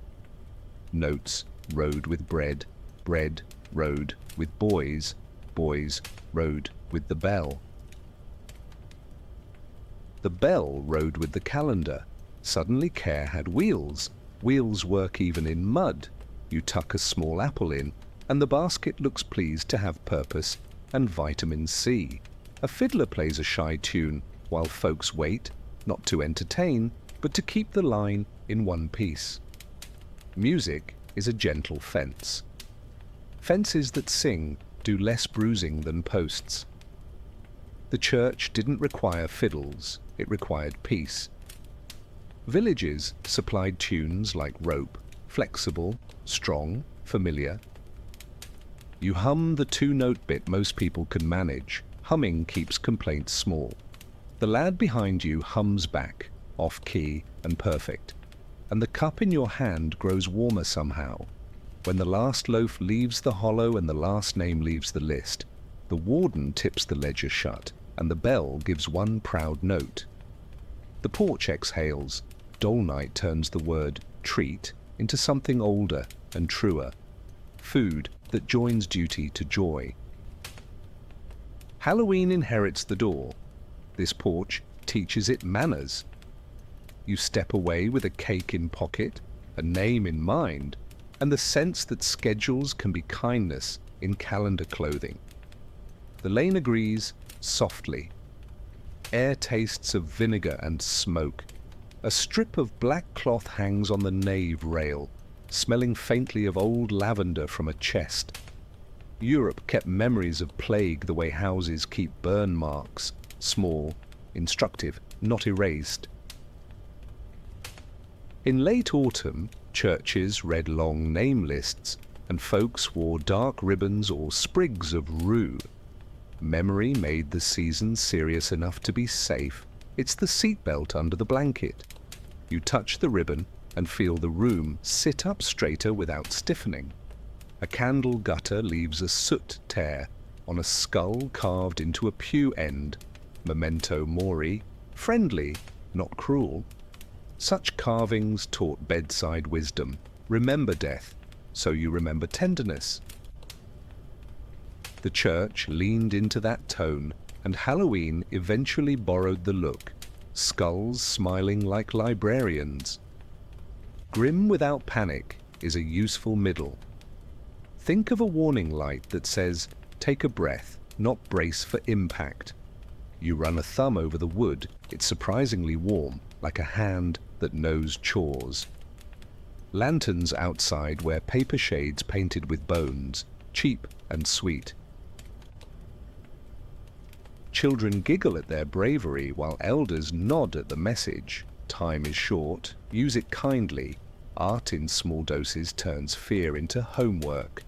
Notes, road with bread, bread, road with boys, boys, road with the bell. The bell rode with the calendar. Suddenly care had wheels. Wheels work even in mud. You tuck a small apple in, and the basket looks pleased to have purpose and vitamin C. A fiddler plays a shy tune while folks wait, not to entertain, but to keep the line in one piece. Music is a gentle fence. Fences that sing do less bruising than posts. The church didn't require fiddles, it required peace. Villages supplied tunes like rope, flexible, strong, familiar. You hum the 2-note bit most people can manage. Humming keeps complaints small. The lad behind you hums back, off-key and perfect, and the cup in your hand grows warmer somehow. When the last loaf leaves the hollow and the last name leaves the list, the warden tips the ledger shut, and the bell gives one proud note. The porch exhales. Dole night turns the word treat into something older and truer. Food that joins duty to joy. Halloween inherits the door. This porch teaches it manners. You step away with a cake in pocket, a name in mind, and the sense that schedules can be kindness in calendar clothing. The lane agrees softly. Air tastes of vinegar and smoke. A strip of black cloth hangs on the nave rail, smelling faintly of old lavender from a chest. Europe kept memories of plague the way houses keep burn marks, small, instructive, not erased. In late autumn, churches read long name lists, and folks wore dark ribbons or sprigs of rue. Memory made the season serious enough to be safe. It's the seatbelt under the blanket. You touch the ribbon and feel the room sit up straighter without stiffening. A candle gutter leaves a soot tear on a skull carved into a pew end. Memento mori, friendly, not cruel. Such carvings taught bedside wisdom. Remember death, so you remember tenderness. The church leaned into that tone, and Halloween eventually borrowed the look. Skulls smiling like librarians. Grim without panic is a useful middle. Think of a warning light that says, take a breath, not brace for impact. You run a thumb over the wood. It's surprisingly warm, like a hand that knows chores. Lanterns outside wear paper shades painted with bones, cheap and sweet. Children giggle at their bravery while elders nod at the message. Time is short, use it kindly. Art in small doses turns fear into homework.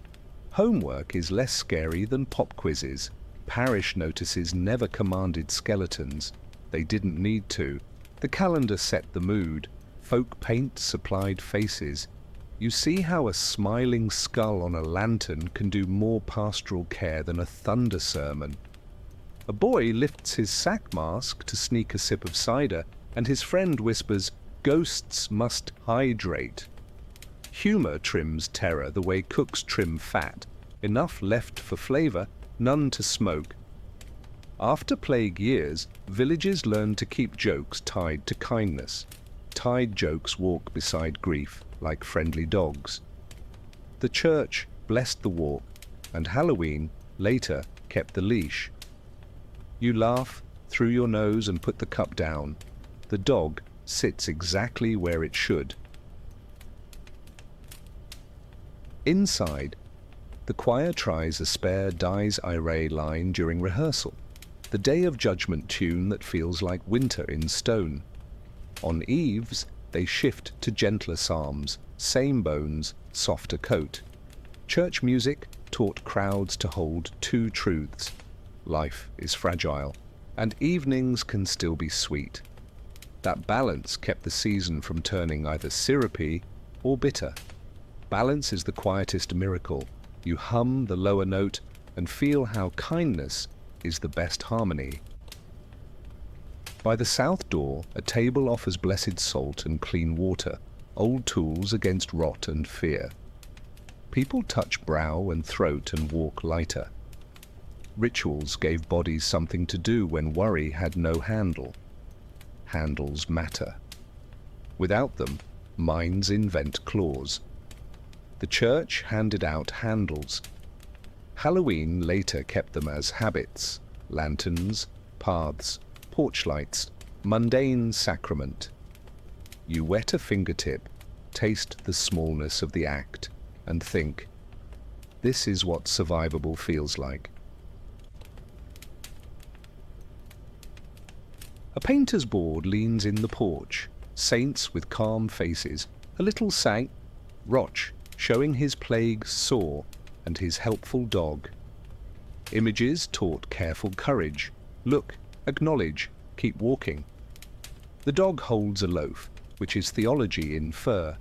Homework is less scary than pop quizzes. Parish notices never commanded skeletons. They didn't need to. The calendar set the mood. Folk paint supplied faces. You see how a smiling skull on a lantern can do more pastoral care than a thunder sermon. A boy lifts his sack mask to sneak a sip of cider, and his friend whispers, "Ghosts must hydrate." Humour trims terror the way cooks trim fat. Enough left for flavour, none to smoke. After plague years, villages learn to keep jokes tied to kindness. Tied jokes walk beside grief like friendly dogs. The church blessed the walk, and Halloween later kept the leash. You laugh through your nose and put the cup down. The dog sits exactly where it should. Inside, the choir tries a spare Dies Irae line during rehearsal, the Day of Judgment tune that feels like winter in stone. On eves, they shift to gentler psalms, same bones, softer coat. Church music taught crowds to hold two truths. Life is fragile, and evenings can still be sweet. That balance kept the season from turning either syrupy or bitter. Balance is the quietest miracle. You hum the lower note and feel how kindness is the best harmony. By the south door, a table offers blessed salt and clean water, old tools against rot and fear. People touch brow and throat and walk lighter. Rituals gave bodies something to do when worry had no handle. Handles matter. Without them, minds invent claws. The church handed out handles. Halloween later kept them as habits, lanterns, paths, porch lights, mundane sacrament. You wet a fingertip, taste the smallness of the act, and think, this is what survivable feels like. A painter's board leans in the porch, saints with calm faces, a little sank, Roch showing his plague sore and his helpful dog. Images taught careful courage. Look, acknowledge, keep walking. The dog holds a loaf, which is theology in fur.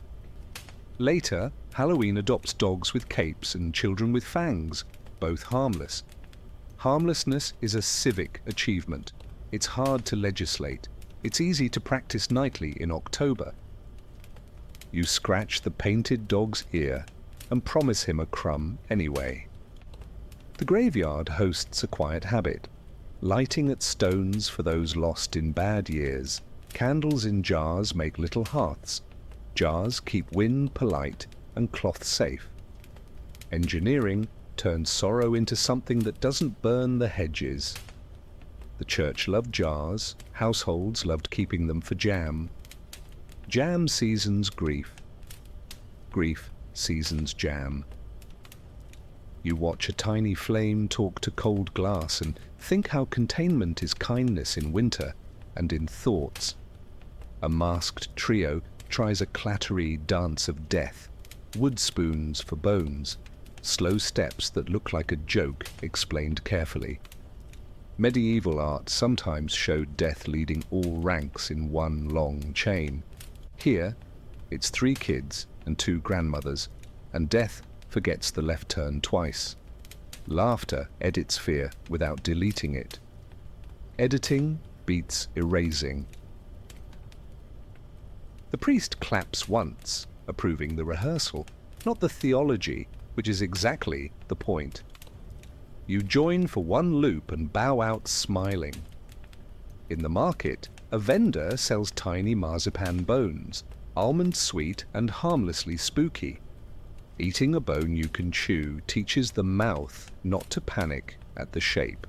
Later, Halloween adopts dogs with capes and children with fangs, both harmless. Harmlessness is a civic achievement. It's hard to legislate. It's easy to practice nightly in October. You scratch the painted dog's ear and promise him a crumb anyway. The graveyard hosts a quiet habit. Lighting at stones for those lost in bad years. Candles in jars make little hearths. Jars keep wind polite and cloth safe. Engineering turns sorrow into something that doesn't burn the hedges. The church loved jars, households loved keeping them for jam. Jam seasons grief. Grief seasons jam. You watch a tiny flame talk to cold glass and think how containment is kindness in winter and in thoughts. A masked trio tries a clattery dance of death, wood spoons for bones, slow steps that look like a joke explained carefully. Medieval art sometimes showed death leading all ranks in one long chain. Here, it's 3 kids and 2 grandmothers, and death forgets the left turn twice. Laughter edits fear without deleting it. Editing beats erasing. The priest claps once, approving the rehearsal, not the theology, which is exactly the point. You join for one loop and bow out smiling. In the market, a vendor sells tiny marzipan bones, almond sweet and harmlessly spooky. Eating a bone you can chew teaches the mouth not to panic at the shape.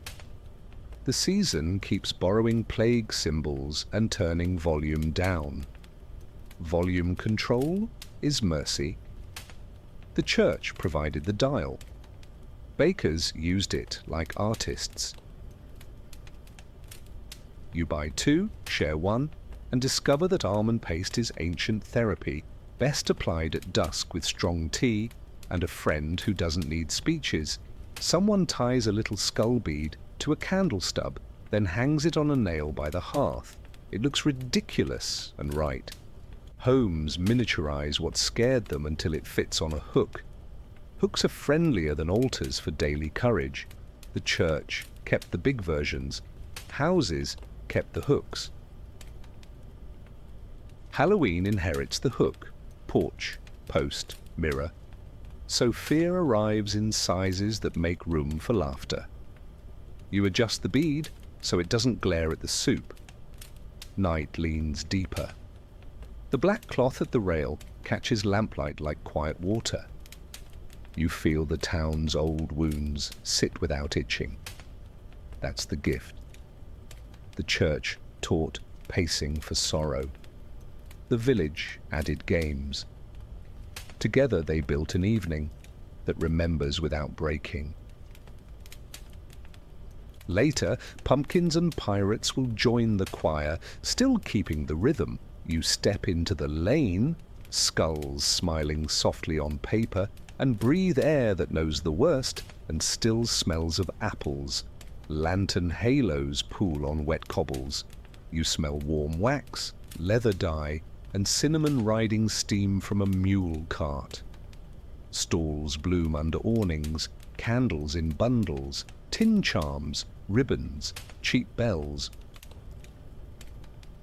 The season keeps borrowing plague symbols and turning volume down. Volume control is mercy. The church provided the dial. Bakers used it like artists. You buy 2, share 1, and discover that almond paste is ancient therapy, best applied at dusk with strong tea and a friend who doesn't need speeches. Someone ties a little skull bead to a candle stub, then hangs it on a nail by the hearth. It looks ridiculous and right. Homes miniaturize what scared them until it fits on a hook. Hooks are friendlier than altars for daily courage. The church kept the big versions. Houses kept the hooks. Halloween inherits the hook, porch, post, mirror. So fear arrives in sizes that make room for laughter. You adjust the bead so it doesn't glare at the soup. Night leans deeper. The black cloth at the rail catches lamplight like quiet water. You feel the town's old wounds sit without itching. That's the gift. The church taught pacing for sorrow. The village added games. Together they built an evening that remembers without breaking. Later, pumpkins and pirates will join the choir, still keeping the rhythm. You step into the lane, skulls smiling softly on paper, and breathe air that knows the worst and still smells of apples. Lantern halos pool on wet cobbles. You smell warm wax, leather dye, and cinnamon riding steam from a mule cart. Stalls bloom under awnings, candles in bundles, tin charms, ribbons, cheap bells.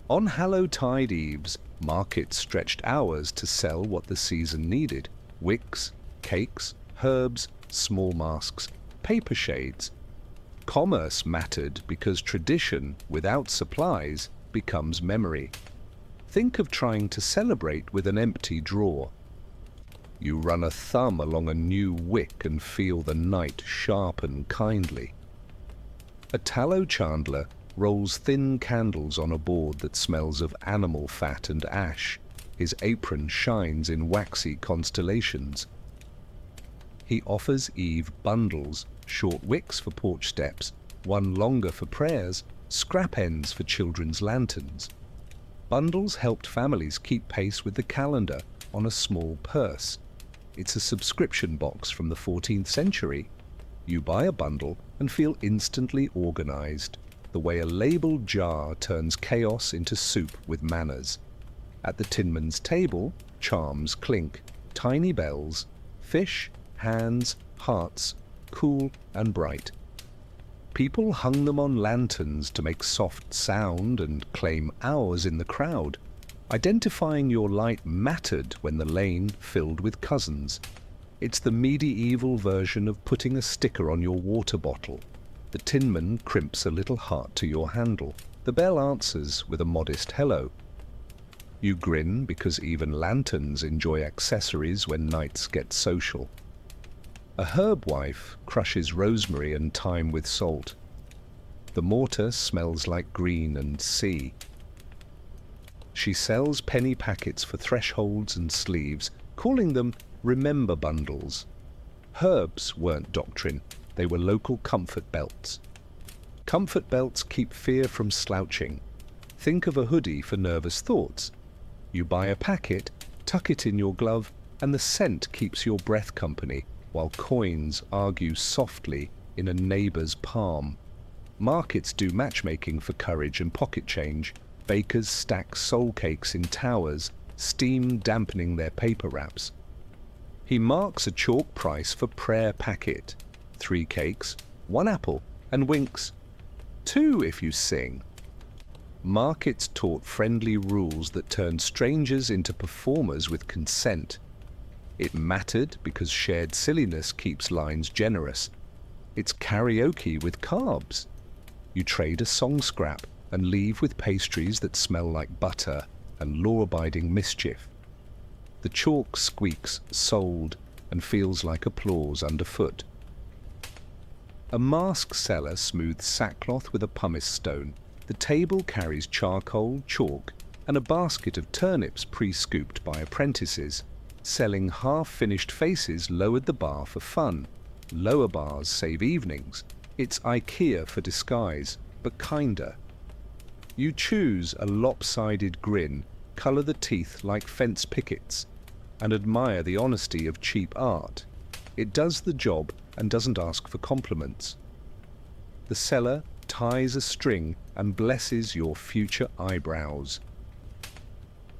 On Hallowtide eves, markets stretched hours to sell what the season needed: wicks, cakes, herbs, small masks, paper shades. Commerce mattered because tradition, without supplies, becomes memory. Think of trying to celebrate with an empty drawer. You run a thumb along a new wick and feel the night sharpen kindly. A tallow chandler rolls thin candles on a board that smells of animal fat and ash. His apron shines in waxy constellations. He offers Eve bundles, short wicks for porch steps, one longer for prayers, scrap ends for children's lanterns. Bundles helped families keep pace with the calendar on a small purse. It's a subscription box from the 14th century. You buy a bundle and feel instantly organized, the way a labeled jar turns chaos into soup with manners. At the tinman's table, charms clink, tiny bells, fish, hands, hearts, cool and bright. People hung them on lanterns to make soft sound and claim hours in the crowd. Identifying your light mattered when the lane filled with cousins. It's the medieval version of putting a sticker on your water bottle. The tinman crimps a little heart to your handle. The bell answers with a modest hello. You grin because even lanterns enjoy accessories when nights get social. A herb wife crushes rosemary and thyme with salt. The mortar smells like green and sea. She sells penny packets for thresholds and sleeves, calling them remember bundles. Herbs weren't doctrine, they were local comfort belts. Comfort belts keep fear from slouching. Think of a hoodie for nervous thoughts. You buy a packet, tuck it in your glove, and the scent keeps your breath company, while coins argue softly in a neighbor's palm. Markets do matchmaking for courage and pocket change. Bakers stack soul cakes in towers, steam dampening their paper wraps. He marks a chalk price for prayer packet. 3 cakes, 1 apple, and winks. 2 if you sing. Markets taught friendly rules that turned strangers into performers with consent. It mattered because shared silliness keeps lines generous. It's karaoke with carbs. You trade a song scrap and leave with pastries that smell like butter and law-abiding mischief. The chalk squeaks sold and feels like applause underfoot. A mask seller smooths sackcloth with a pumice stone. The table carries charcoal, chalk, and a basket of turnips pre-scooped by apprentices. Selling half-finished faces lowered the bar for fun. Lower bars save evenings. It's IKEA for disguise, but kinder. You choose a lopsided grin, colour the teeth like fence pickets, and admire the honesty of cheap art. It does the job and doesn't ask for compliments. The seller ties a string and blesses your future eyebrows.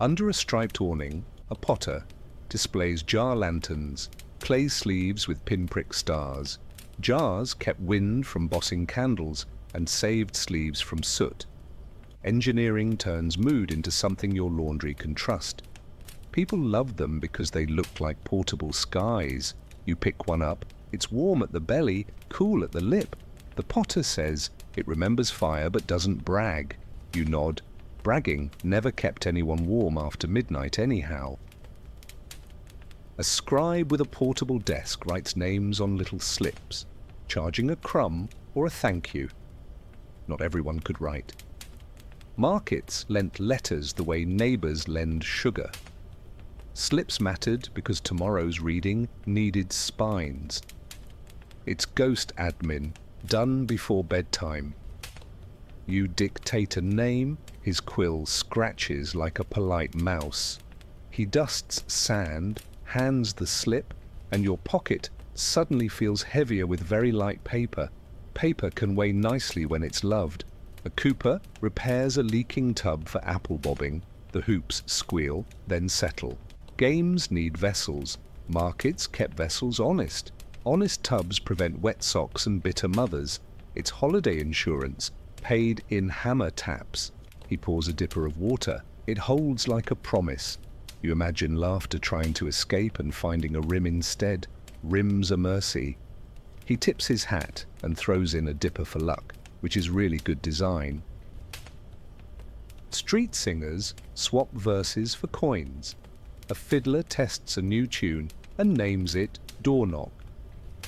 Under a striped awning, a potter displays jar lanterns, clay sleeves with pinprick stars. Jars kept wind from bossing candles and saved sleeves from soot. Engineering turns mood into something your laundry can trust. People love them because they look like portable skies. You pick one up, it's warm at the belly, cool at the lip. The potter says it remembers fire but doesn't brag. You nod. Bragging never kept anyone warm after midnight anyhow. A scribe with a portable desk writes names on little slips, charging a crumb or a thank you. Not everyone could write. Markets lent letters the way neighbours lend sugar. Slips mattered because tomorrow's reading needed spines. It's ghost admin, done before bedtime. You dictate a name, his quill scratches like a polite mouse. He dusts sand, hands the slip, and your pocket suddenly feels heavier with very light paper. Paper can weigh nicely when it's loved. A cooper repairs a leaking tub for apple bobbing. The hoops squeal, then settle. Games need vessels. Markets kept vessels honest. Honest tubs prevent wet socks and bitter mothers. It's holiday insurance, paid in hammer taps. He pours a dipper of water. It holds like a promise. You imagine laughter trying to escape and finding a rim instead. Rim's a mercy. He tips his hat and throws in a dipper for luck, which is really good design. Street singers swap verses for coins. A fiddler tests a new tune and names it Door Knock.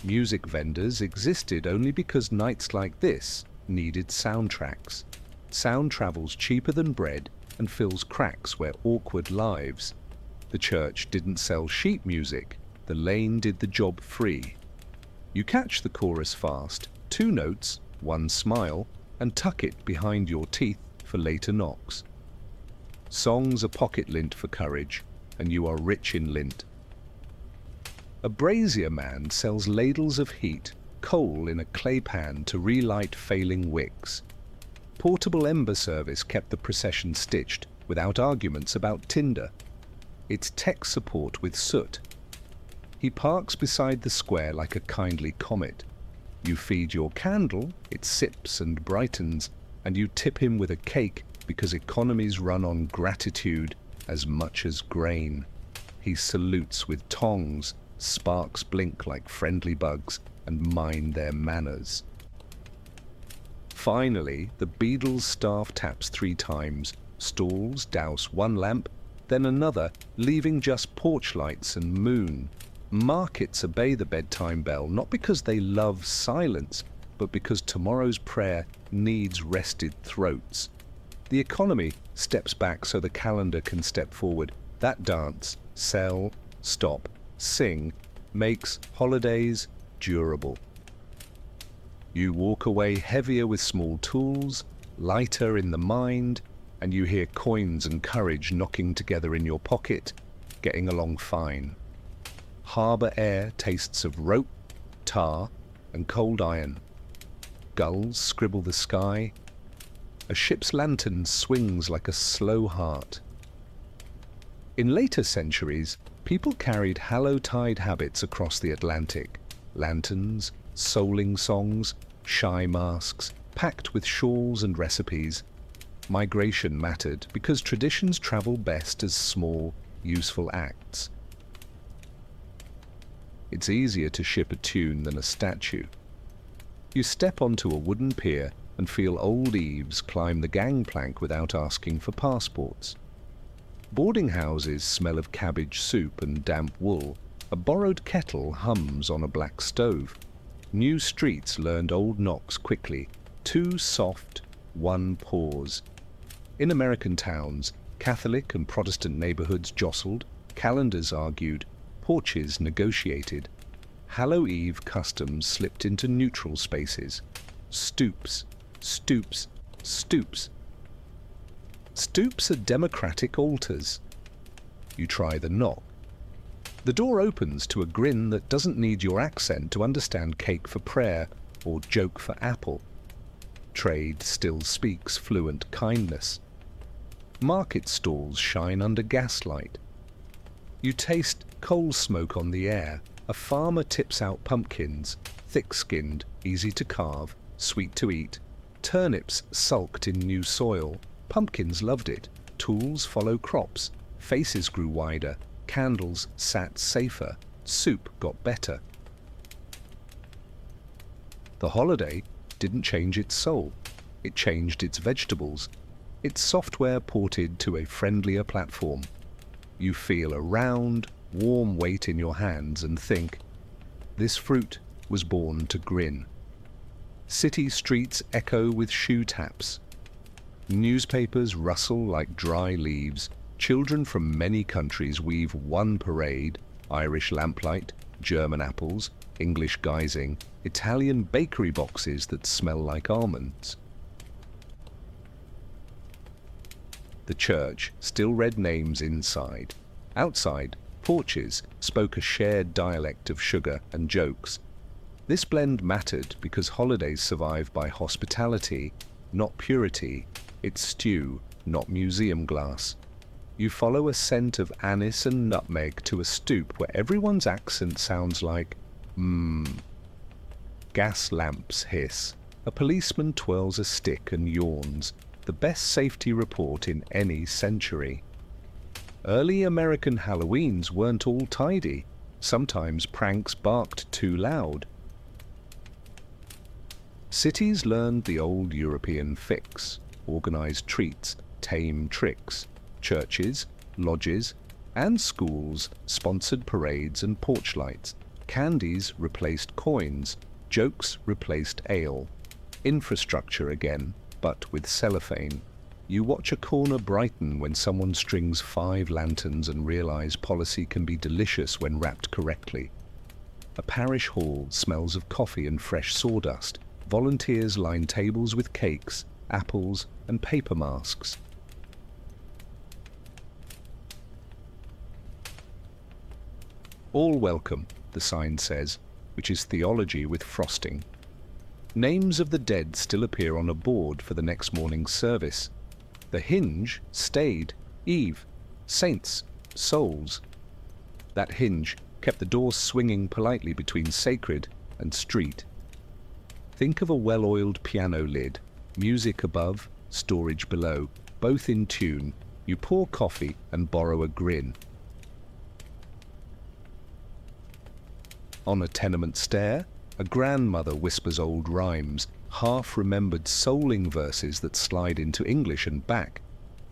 Music vendors existed only because nights like this needed soundtracks. Sound travels cheaper than bread and fills cracks where awkward lives. The church didn't sell sheet music. The lane did the job free. You catch the chorus fast, 2 notes, 1 smile, and tuck it behind your teeth for later knocks. Songs are pocket lint for courage, and you are rich in lint. A brazier man sells ladles of heat, coal in a clay pan to relight failing wicks. Portable ember service kept the procession stitched, without arguments about tinder. It's tech support with soot. He parks beside the square like a kindly comet. You feed your candle, it sips and brightens, and you tip him with a cake because economies run on gratitude as much as grain. He salutes with tongs, sparks blink like friendly bugs and mind their manners. Finally, the beadle's staff taps 3 times, stalls douse 1 lamp, then another, leaving just porch lights and moon. Markets obey the bedtime bell not because they love silence, but because tomorrow's prayer needs rested throats. The economy steps back so the calendar can step forward. That dance, sell, stop, sing, makes holidays durable. You walk away heavier with small tools, lighter in the mind, and you hear coins and courage knocking together in your pocket, getting along fine. Harbour air tastes of rope, tar, and cold iron. Gulls scribble the sky. A ship's lantern swings like a slow heart. In later centuries, people carried Hallowtide habits across the Atlantic. Lanterns, souling songs, shy masks, packed with shawls and recipes. Migration mattered because traditions travel best as small, useful acts. It's easier to ship a tune than a statue. You step onto a wooden pier and feel old Eves climb the gangplank without asking for passports. Boarding houses smell of cabbage soup and damp wool. A borrowed kettle hums on a black stove. New streets learned old knocks quickly. 2 soft, 1 pause. In American towns, Catholic and Protestant neighborhoods jostled, calendars argued, porches negotiated. Hallow Eve customs slipped into neutral spaces. Stoops, stoops, stoops. Stoops are democratic altars. You try the knock. The door opens to a grin that doesn't need your accent to understand cake for prayer or joke for apple. Trade still speaks fluent kindness. Market stalls shine under gaslight. You taste coal smoke on the air. A farmer tips out pumpkins, thick-skinned, easy to carve, sweet to eat. Turnips sulked in new soil. Pumpkins loved it. Tools follow crops. Faces grew wider. Candles sat safer. Soup got better. The holiday didn't change its soul. It changed its vegetables. Its software ported to a friendlier platform. You feel a round, warm weight in your hands and think, this fruit was born to grin. City streets echo with shoe taps. Newspapers rustle like dry leaves. Children from many countries weave one parade: Irish lamplight, German apples, English guising, Italian bakery boxes that smell like almonds. The church still read names inside. Outside, porches spoke a shared dialect of sugar and jokes. This blend mattered because holidays survive by hospitality, not purity. It's stew, not museum glass. You follow a scent of anise and nutmeg to a stoop where everyone's accent sounds like, Gas lamps hiss. A policeman twirls a stick and yawns. The best safety report in any century. Early American Halloweens weren't all tidy. Sometimes pranks barked too loud. Cities learned the old European fix: organized treats, tame tricks. Churches, lodges, and schools sponsored parades and porch lights. Candies replaced coins. Jokes replaced ale. Infrastructure again, but with cellophane. You watch a corner brighten when someone strings 5 lanterns and realize policy can be delicious when wrapped correctly. A parish hall smells of coffee and fresh sawdust. Volunteers line tables with cakes, apples, and paper masks. All welcome, the sign says, which is theology with frosting. Names of the dead still appear on a board for the next morning's service. The hinge stayed: Eve, saints, souls. That hinge kept the door swinging politely between sacred and street. Think of a well-oiled piano lid, music above, storage below, both in tune. You pour coffee and borrow a grin. On a tenement stair, a grandmother whispers old rhymes, half-remembered souling verses that slide into English and back.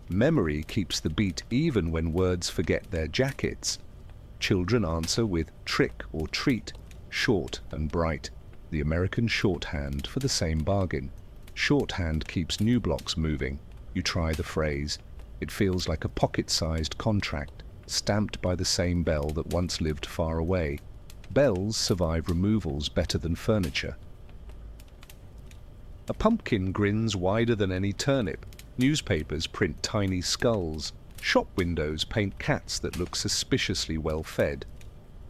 Memory keeps the beat even when words forget their jackets. Children answer with trick or treat, short and bright, the American shorthand for the same bargain. Shorthand keeps new blocks moving. You try the phrase. It feels like a pocket-sized contract, stamped by the same bell that once lived far away. Bells survive removals better than furniture. A pumpkin grins wider than any turnip. Newspapers print tiny skulls. Shop windows paint cats that look suspiciously well fed.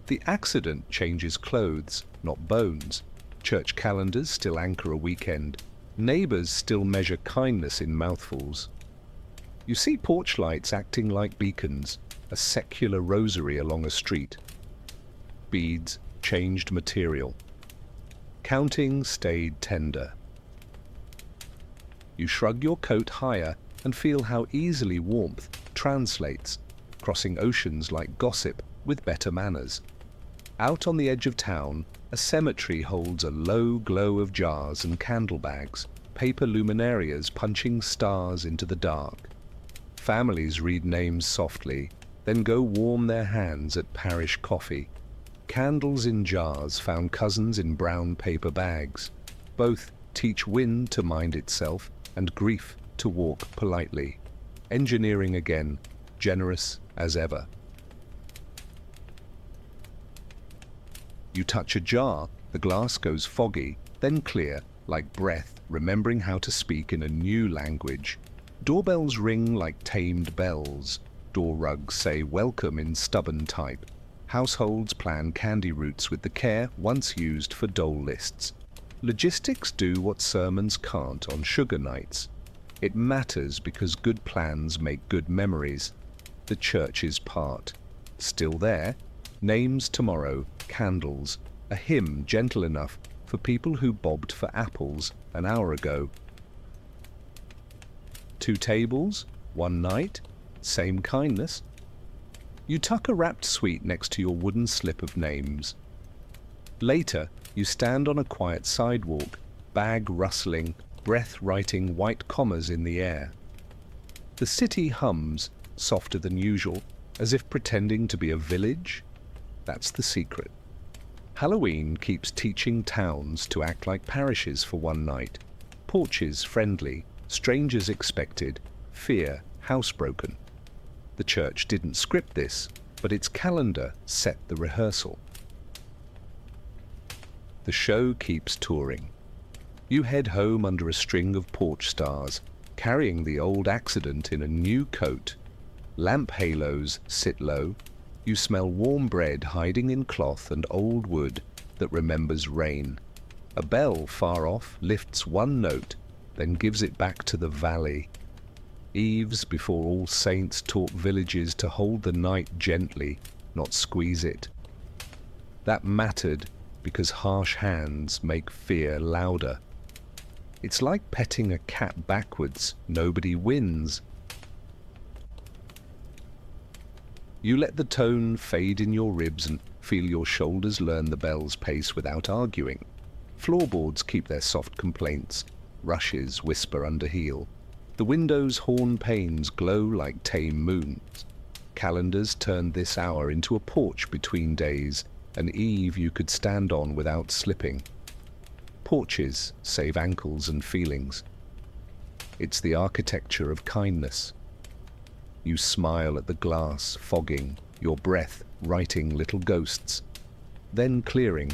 The accident changes clothes, not bones. Church calendars still anchor a weekend. Neighbors still measure kindness in mouthfuls. You see porch lights acting like beacons, a secular rosary along a street. Beads changed material. Counting stayed tender. You shrug your coat higher and feel how easily warmth translates, crossing oceans like gossip with better manners. Out on the edge of town, a cemetery holds a low glow of jars and candle bags, paper luminarias punching stars into the dark. Families read names softly, then go warm their hands at parish coffee. Candles in jars found cousins in brown paper bags. Both teach wind to mind itself and grief to walk politely. Engineering again, generous as ever. You touch a jar, the glass goes foggy, then clear, like breath, remembering how to speak in a new language. Doorbells ring like tamed bells. Door rugs say welcome in stubborn type. Households plan candy routes with the care once used for dole lists. Logistics do what sermons can't on sugar nights. It matters because good plans make good memories. The church's part. Still there, names tomorrow, candles, a hymn gentle enough for people who bobbed for apples an hour ago. 2 tables, 1 night, same kindness. You tuck a wrapped sweet next to your wooden slip of names. Later, you stand on a quiet sidewalk, bag rustling, breath writing white commas in the air. The city hums, softer than usual, as if pretending to be a village. That's the secret. Halloween keeps teaching towns to act like parishes for one night. Porches friendly, strangers expected, fear housebroken. The church didn't script this, but its calendar set the rehearsal. The show keeps touring. You head home under a string of porch stars, carrying the old accident in a new coat. Lamp halos sit low. You smell warm bread hiding in cloth and old wood that remembers rain. A bell far off lifts one note, then gives it back to the valley. Eves before All Saints taught villages to hold the night gently, not squeeze it. That mattered because harsh hands make fear louder. It's like petting a cat backwards. Nobody wins. You let the tone fade in your ribs and feel your shoulders learn the bell's pace without arguing. Floorboards keep their soft complaints. Rushes whisper under heel. The window's horn panes glow like tame moons. Calendars turn this hour into a porch between days, an eve you could stand on without slipping. Porches save ankles and feelings. It's the architecture of kindness. You smile at the glass fogging, your breath writing little ghosts, then clearing.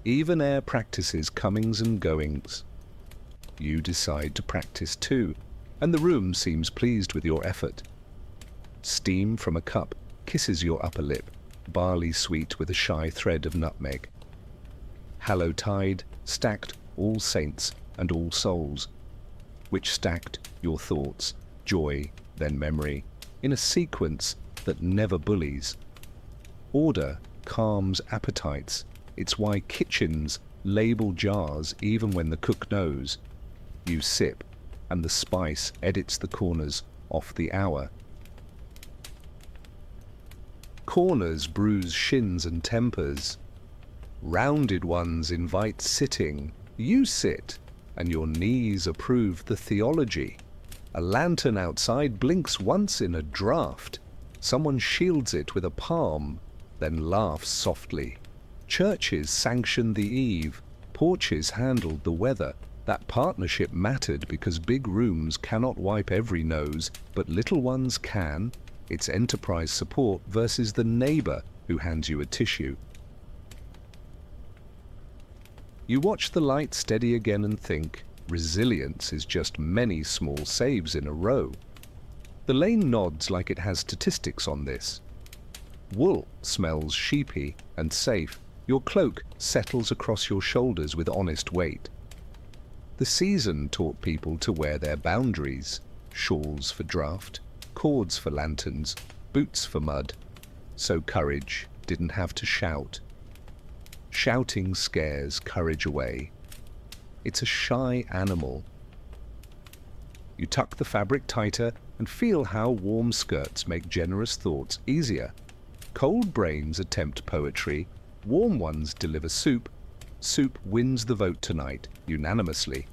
Even air practices comings and goings. You decide to practice too, and the room seems pleased with your effort. Steam from a cup kisses your upper lip, barley sweet with a shy thread of nutmeg. Hallowtide, stacked All Saints and All Souls, which stacked your thoughts, joy, then memory, in a sequence that never bullies. Order calms appetites. It's why kitchens label jars even when the cook knows. You sip, and the spice edits the corners off the hour. Corners bruise shins and tempers. Rounded ones invite sitting. You sit, and your knees approve the theology. A lantern outside blinks once in a draught. Someone shields it with a palm, then laughs softly. Churches sanctioned the eve. Porches handled the weather. That partnership mattered because big rooms cannot wipe every nose, but little ones can. It's enterprise support versus the neighbor who hands you a tissue. You watch the light steady again and think, resilience is just many small saves in a row. The lane nods like it has statistics on this. Wool smells sheepy and safe. Your cloak settles across your shoulders with honest weight. The season taught people to wear their boundaries. Shawls for draft, cords for lanterns, boots for mud. So courage didn't have to shout. Shouting scares courage away. It's a shy animal. You tuck the fabric tighter and feel how warm skirts make generous thoughts easier. Cold brains attempt poetry. Warm ones deliver soup. Soup wins the vote tonight, unanimously.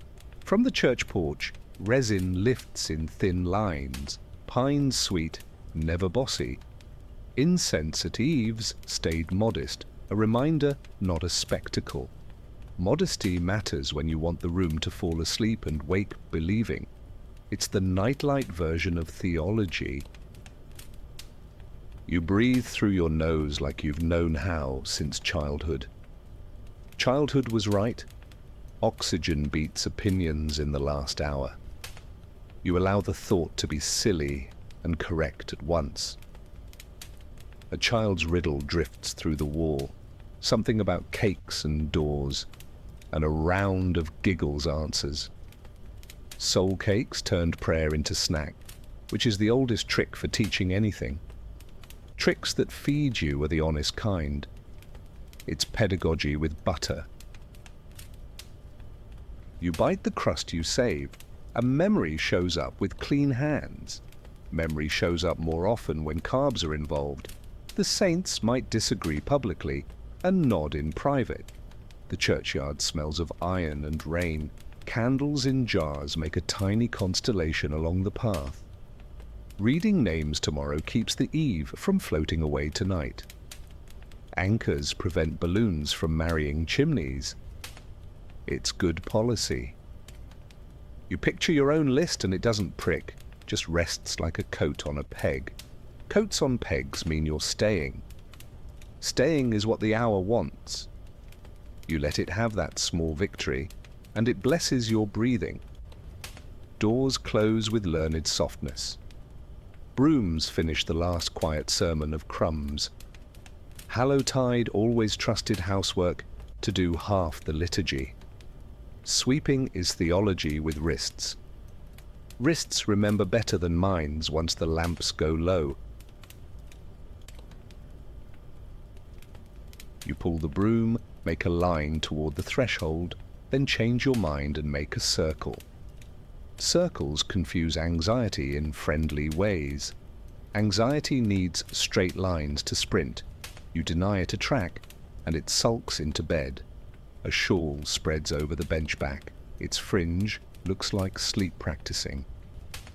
From the church porch, resin lifts in thin lines. Pine sweet, never bossy. Incense at eaves stayed modest, a reminder, not a spectacle. Modesty matters when you want the room to fall asleep and wake believing. It's the nightlight version of theology. You breathe through your nose like you've known how since childhood. Childhood was right. Oxygen beats opinions in the last hour. You allow the thought to be silly and correct at once. A child's riddle drifts through the wall, something about cakes and doors, and a round of giggles answers. Soul cakes turned prayer into snack, which is the oldest trick for teaching anything. Tricks that feed you are the honest kind. It's pedagogy with butter. You bite the crust you saved, and memory shows up with clean hands. Memory shows up more often when carbs are involved. The saints might disagree publicly and nod in private. The churchyard smells of iron and rain. Candles in jars make a tiny constellation along the path. Reading names tomorrow keeps the eve from floating away tonight. Anchors prevent balloons from marrying chimneys. It's good policy. You picture your own list and it doesn't prick, just rests like a coat on a peg. Coats on pegs mean you're staying. Staying is what the hour wants. You let it have that small victory, and it blesses your breathing. Doors close with learned softness. Brooms finish the last quiet sermon of crumbs. Hallowtide always trusted housework to do half the liturgy. Sweeping is theology with wrists. Wrists remember better than minds once the lamps go low. You pull the broom, make a line toward the threshold, then change your mind and make a circle. Circles confuse anxiety in friendly ways. Anxiety needs straight lines to sprint. You deny it a track, and it sulks into bed. A shawl spreads over the bench back. Its fringe looks like sleep practicing.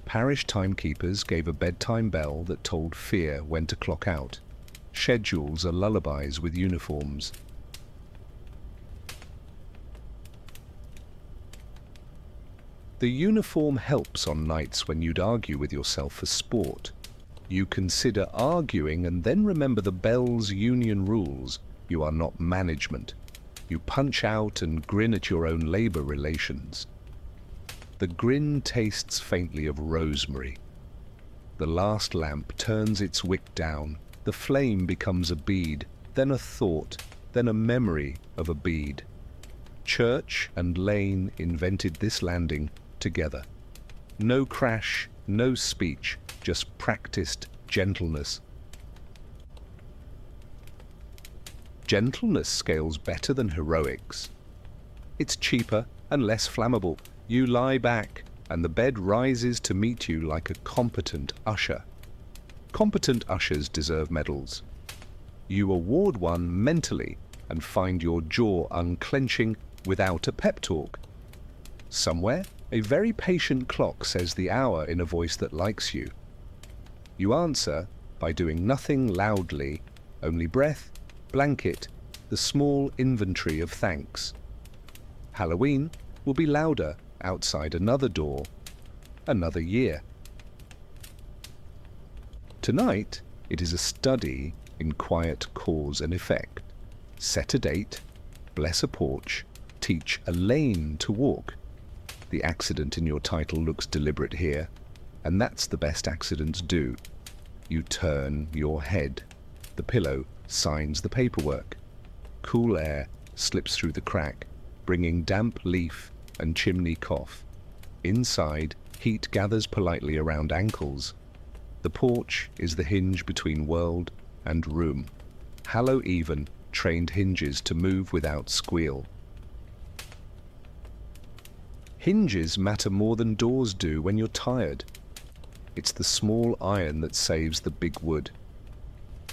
Parish timekeepers gave a bedtime bell that told fear when to clock out. Schedules are lullabies with uniforms. The uniform helps on nights when you'd argue with yourself for sport. You consider arguing and then remember the bell's union rules. You are not management. You punch out and grin at your own labor relations. The grin tastes faintly of rosemary. The last lamp turns its wick down. The flame becomes a bead, then a thought, then a memory of a bead. Church and lane invented this landing together. No crash, no speech, just practiced gentleness. Gentleness scales better than heroics. It's cheaper and less flammable. You lie back, and the bed rises to meet you like a competent usher. Competent ushers deserve medals. You award one mentally and find your jaw unclenching without a pep talk. Somewhere, a very patient clock says the hour in a voice that likes you. You answer by doing nothing loudly, only breath, blanket, the small inventory of thanks. Halloween will be louder outside another door, another year. Tonight, it is a study in quiet cause and effect. Set a date, bless a porch, teach a lane to walk. The accident in your title looks deliberate here, and that's the best accidents do. You turn your head. The pillow signs the paperwork. Cool air slips through the crack, bringing damp leaf and chimney cough. Inside, heat gathers politely around ankles. The porch is the hinge between world and room. Hallow even trained hinges to move without squeal. Hinges matter more than doors do when you're tired. It's the small iron that saves the big wood.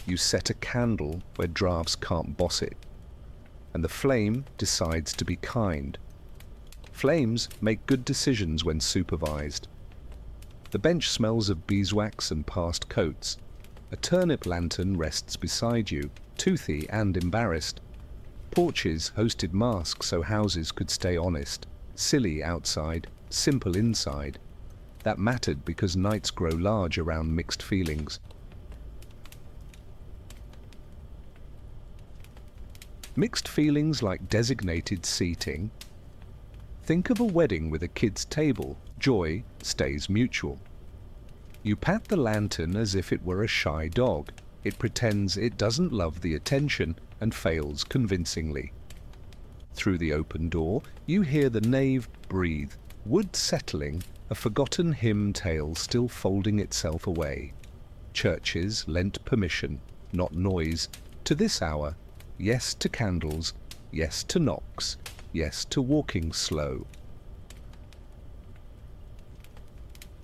You set a candle where drafts can't boss it, and the flame decides to be kind. Flames make good decisions when supervised. The bench smells of beeswax and past coats. A turnip lantern rests beside you, toothy and embarrassed. Porches hosted masks so houses could stay honest. Silly outside, simple inside. That mattered because nights grow large around mixed feelings. Mixed feelings like designated seating, Think of a wedding with a kid's table. Joy stays mutual. You pat the lantern as if it were a shy dog. It pretends it doesn't love the attention and fails convincingly. Through the open door, you hear the nave breathe, wood settling, a forgotten hymn tale still folding itself away. Churches lent permission, not noise, to this hour. Yes to candles, yes to knocks, yes to walking slow.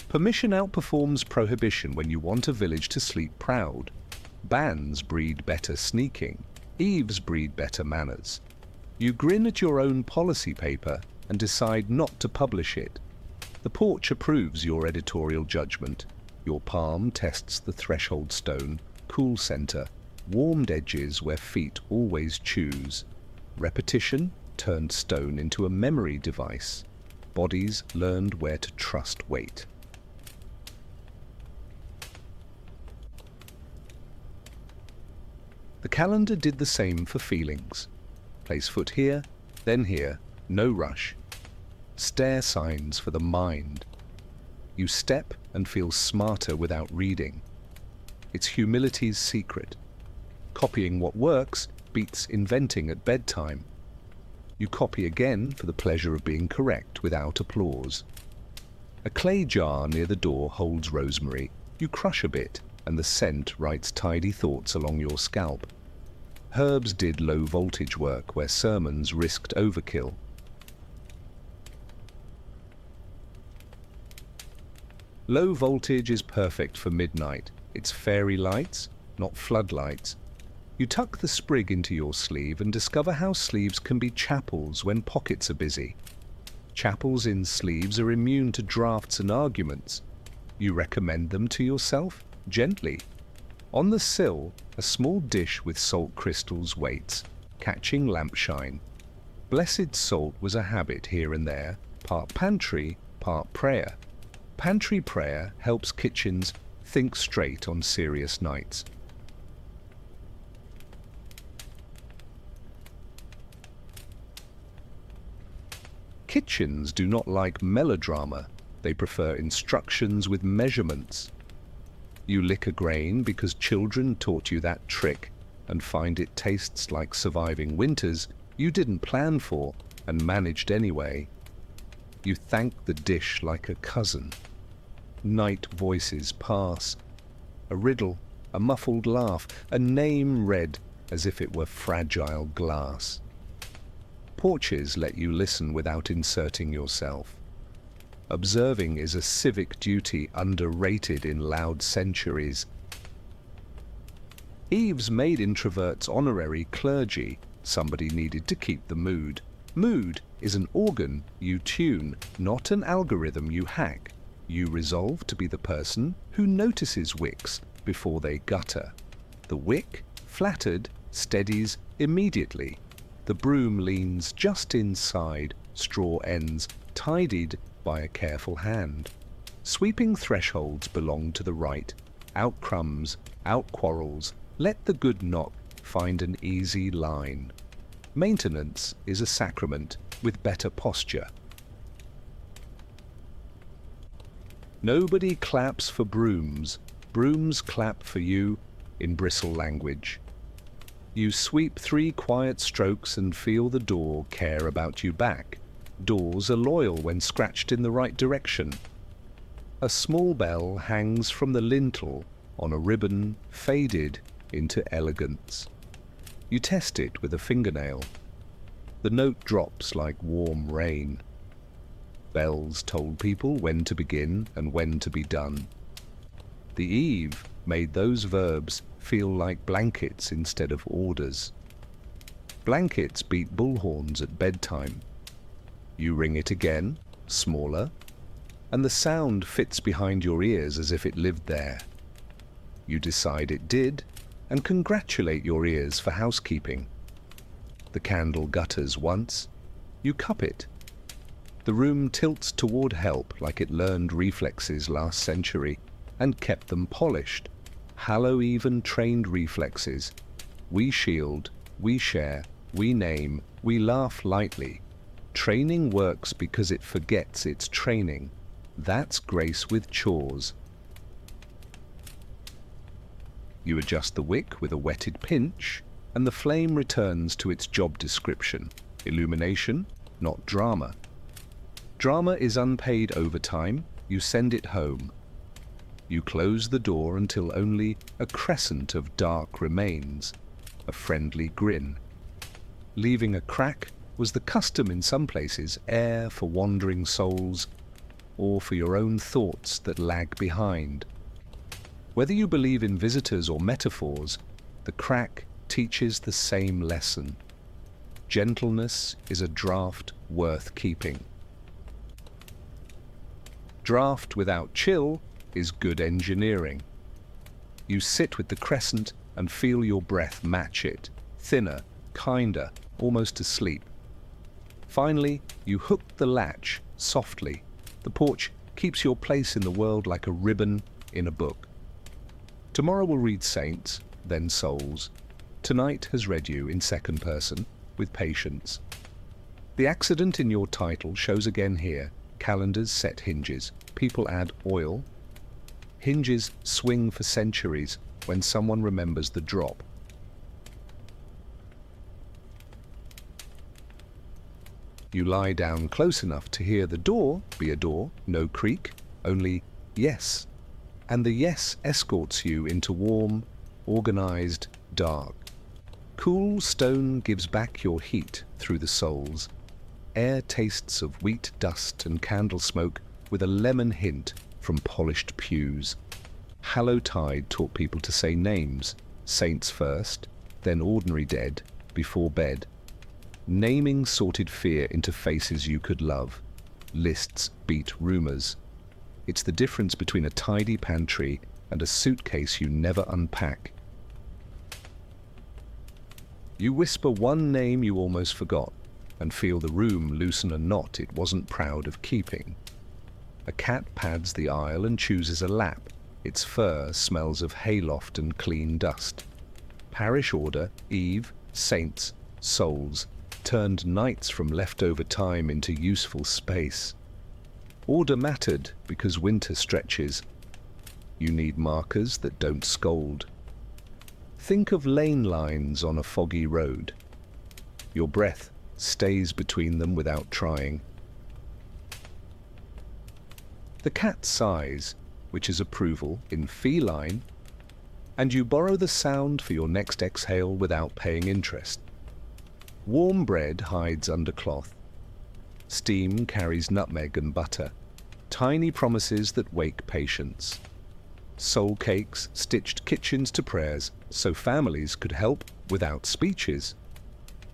Permission outperforms prohibition when you want a village to sleep proud. Bans breed better sneaking, eaves breed better manners. You grin at your own policy paper and decide not to publish it. The porch approves your editorial judgment. Your palm tests the threshold stone, cool center, warmed edges where feet always choose. Repetition turned stone into a memory device. Bodies learned where to trust weight. The calendar did the same for feelings. Place foot here, then here, no rush. Stair signs for the mind. You step and feel smarter without reading. It's humility's secret. Copying what works beats inventing at bedtime. You copy again for the pleasure of being correct without applause. A clay jar near the door holds rosemary. You crush a bit, and the scent writes tidy thoughts along your scalp. Herbs did low-voltage work where sermons risked overkill. Low voltage is perfect for midnight. It's fairy lights, not floodlights. You tuck the sprig into your sleeve and discover how sleeves can be chapels when pockets are busy. Chapels in sleeves are immune to drafts and arguments. You recommend them to yourself gently. On the sill, a small dish with salt crystals waits, catching lampshine. Blessed salt was a habit here and there, part pantry, part prayer. Pantry prayer helps kitchens think straight on serious nights. Kitchens do not like melodrama. They prefer instructions with measurements. You lick a grain because children taught you that trick and find it tastes like surviving winters you didn't plan for and managed anyway. You thank the dish like a cousin. Night voices pass. A riddle, a muffled laugh, a name read as if it were fragile glass. Porches let you listen without inserting yourself. Observing is a civic duty underrated in loud centuries. Eves made introverts honorary clergy. Somebody needed to keep the mood. Mood is an organ you tune, not an algorithm you hack. You resolve to be the person who notices wicks before they gutter. The wick, flattered, steadies immediately. The broom leans just inside, straw ends tidied by a careful hand. Sweeping thresholds belong to the right. Out crumbs, out quarrels. Let the good knock find an easy line. Maintenance is a sacrament with better posture. Nobody claps for brooms. Brooms clap for you in bristle language. You sweep 3 quiet strokes and feel the door care about you back. Doors are loyal when scratched in the right direction. A small bell hangs from the lintel on a ribbon faded into elegance. You test it with a fingernail. The note drops like warm rain. Bells told people when to begin and when to be done. The eve made those verbs feel like blankets instead of orders. Blankets beat bullhorns at bedtime. You ring it again, smaller, and the sound fits behind your ears as if it lived there. You decide it did, and congratulate your ears for housekeeping. The candle gutters once. You cup it. The room tilts toward help like it learned reflexes last century and kept them polished. Hallow-even trained reflexes. We shield, we share, we name, we laugh lightly. Training works because it forgets its training. That's grace with chores. You adjust the wick with a wetted pinch, and the flame returns to its job description. Illumination, not drama. Drama is unpaid overtime. You send it home. You close the door until only a crescent of dark remains, a friendly grin. Leaving a crack was the custom in some places, air for wandering souls, or for your own thoughts that lag behind. Whether you believe in visitors or metaphors, the crack teaches the same lesson. Gentleness is a draft worth keeping. Draft without chill is good engineering. You sit with the crescent and feel your breath match it, thinner, kinder, almost asleep. Finally, you hook the latch softly. The porch keeps your place in the world like a ribbon in a book. Tomorrow we'll read saints, then souls. Tonight has read you in second person, with patience. The accident in your title shows again here. Calendars set hinges. People add oil. Hinges swing for centuries when someone remembers the drop. You lie down close enough to hear the door be a door, no creak, only yes. And the yes escorts you into warm, organized, dark. Cool stone gives back your heat through the soles. Air tastes of wheat dust and candle smoke with a lemon hint from polished pews. Hallowtide taught people to say names, saints first, then ordinary dead, before bed. Naming sorted fear into faces you could love. Lists beat rumors. It's the difference between a tidy pantry and a suitcase you never unpack. You whisper one name you almost forgot, and feel the room loosen a knot it wasn't proud of keeping. A cat pads the aisle and chooses a lap. Its fur smells of hayloft and clean dust. Parish order, eve, saints, souls, turned nights from leftover time into useful space. Order mattered because winter stretches. You need markers that don't scold. Think of lane lines on a foggy road. Your breath stays between them without trying. The cat sighs, which is approval in feline, and you borrow the sound for your next exhale without paying interest. Warm bread hides under cloth. Steam carries nutmeg and butter, tiny promises that wake patience. Soul cakes stitched kitchens to prayers so families could help without speeches.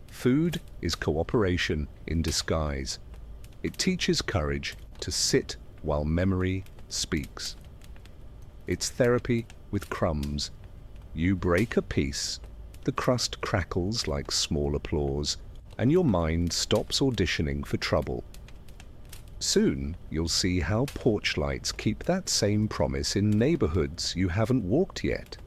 Food is cooperation in disguise. It teaches courage to sit while memory speaks. It's therapy with crumbs. You break a piece, the crust crackles like small applause, and your mind stops auditioning for trouble. Soon you'll see how porch lights keep that same promise in neighborhoods you haven't walked yet.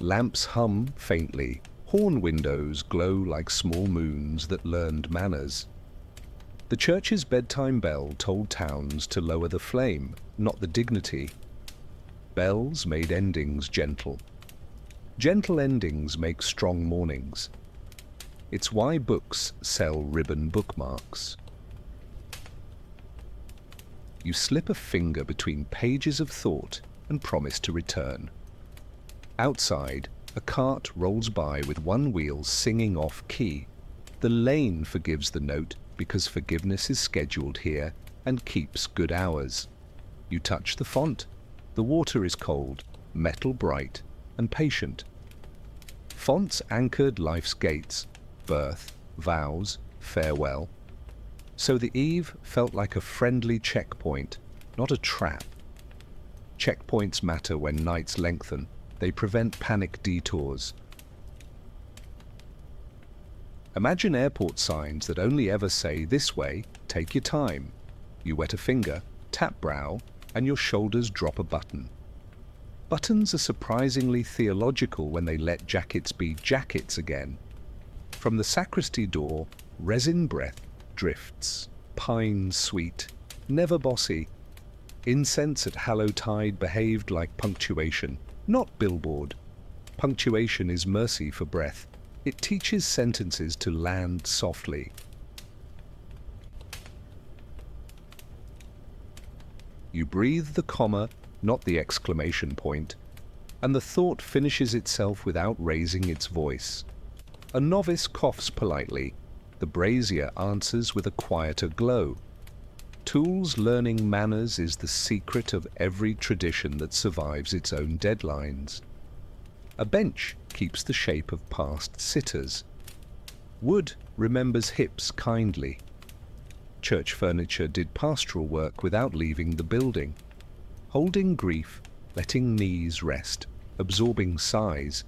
Lamps hum faintly, horn windows glow like small moons that learned manners. The church's bedtime bell told towns to lower the flame, not the dignity. Bells made endings gentle. Gentle endings make strong mornings. It's why books sell ribbon bookmarks. You slip a finger between pages of thought and promise to return. Outside, a cart rolls by with one wheel singing off key. The lane forgives the note because forgiveness is scheduled here and keeps good hours. You touch the font. The water is cold, metal bright, and patient. Fonts anchored life's gates, birth, vows, farewell. So the eve felt like a friendly checkpoint, not a trap. Checkpoints matter when nights lengthen. They prevent panic detours. Imagine airport signs that only ever say, "This way, take your time." You wet a finger, tap brow, and your shoulders drop a button. Buttons are surprisingly theological when they let jackets be jackets again. From the sacristy door, resin breath drifts, pine sweet, never bossy. Incense at Hallowtide behaved like punctuation, not billboard. Punctuation is mercy for breath. It teaches sentences to land softly. You breathe the comma, not the exclamation point, and the thought finishes itself without raising its voice. A novice coughs politely. The brazier answers with a quieter glow. Tools learning manners is the secret of every tradition that survives its own deadlines. A bench keeps the shape of past sitters. Wood remembers hips kindly. Church furniture did pastoral work without leaving the building. Holding grief, letting knees rest, absorbing sighs.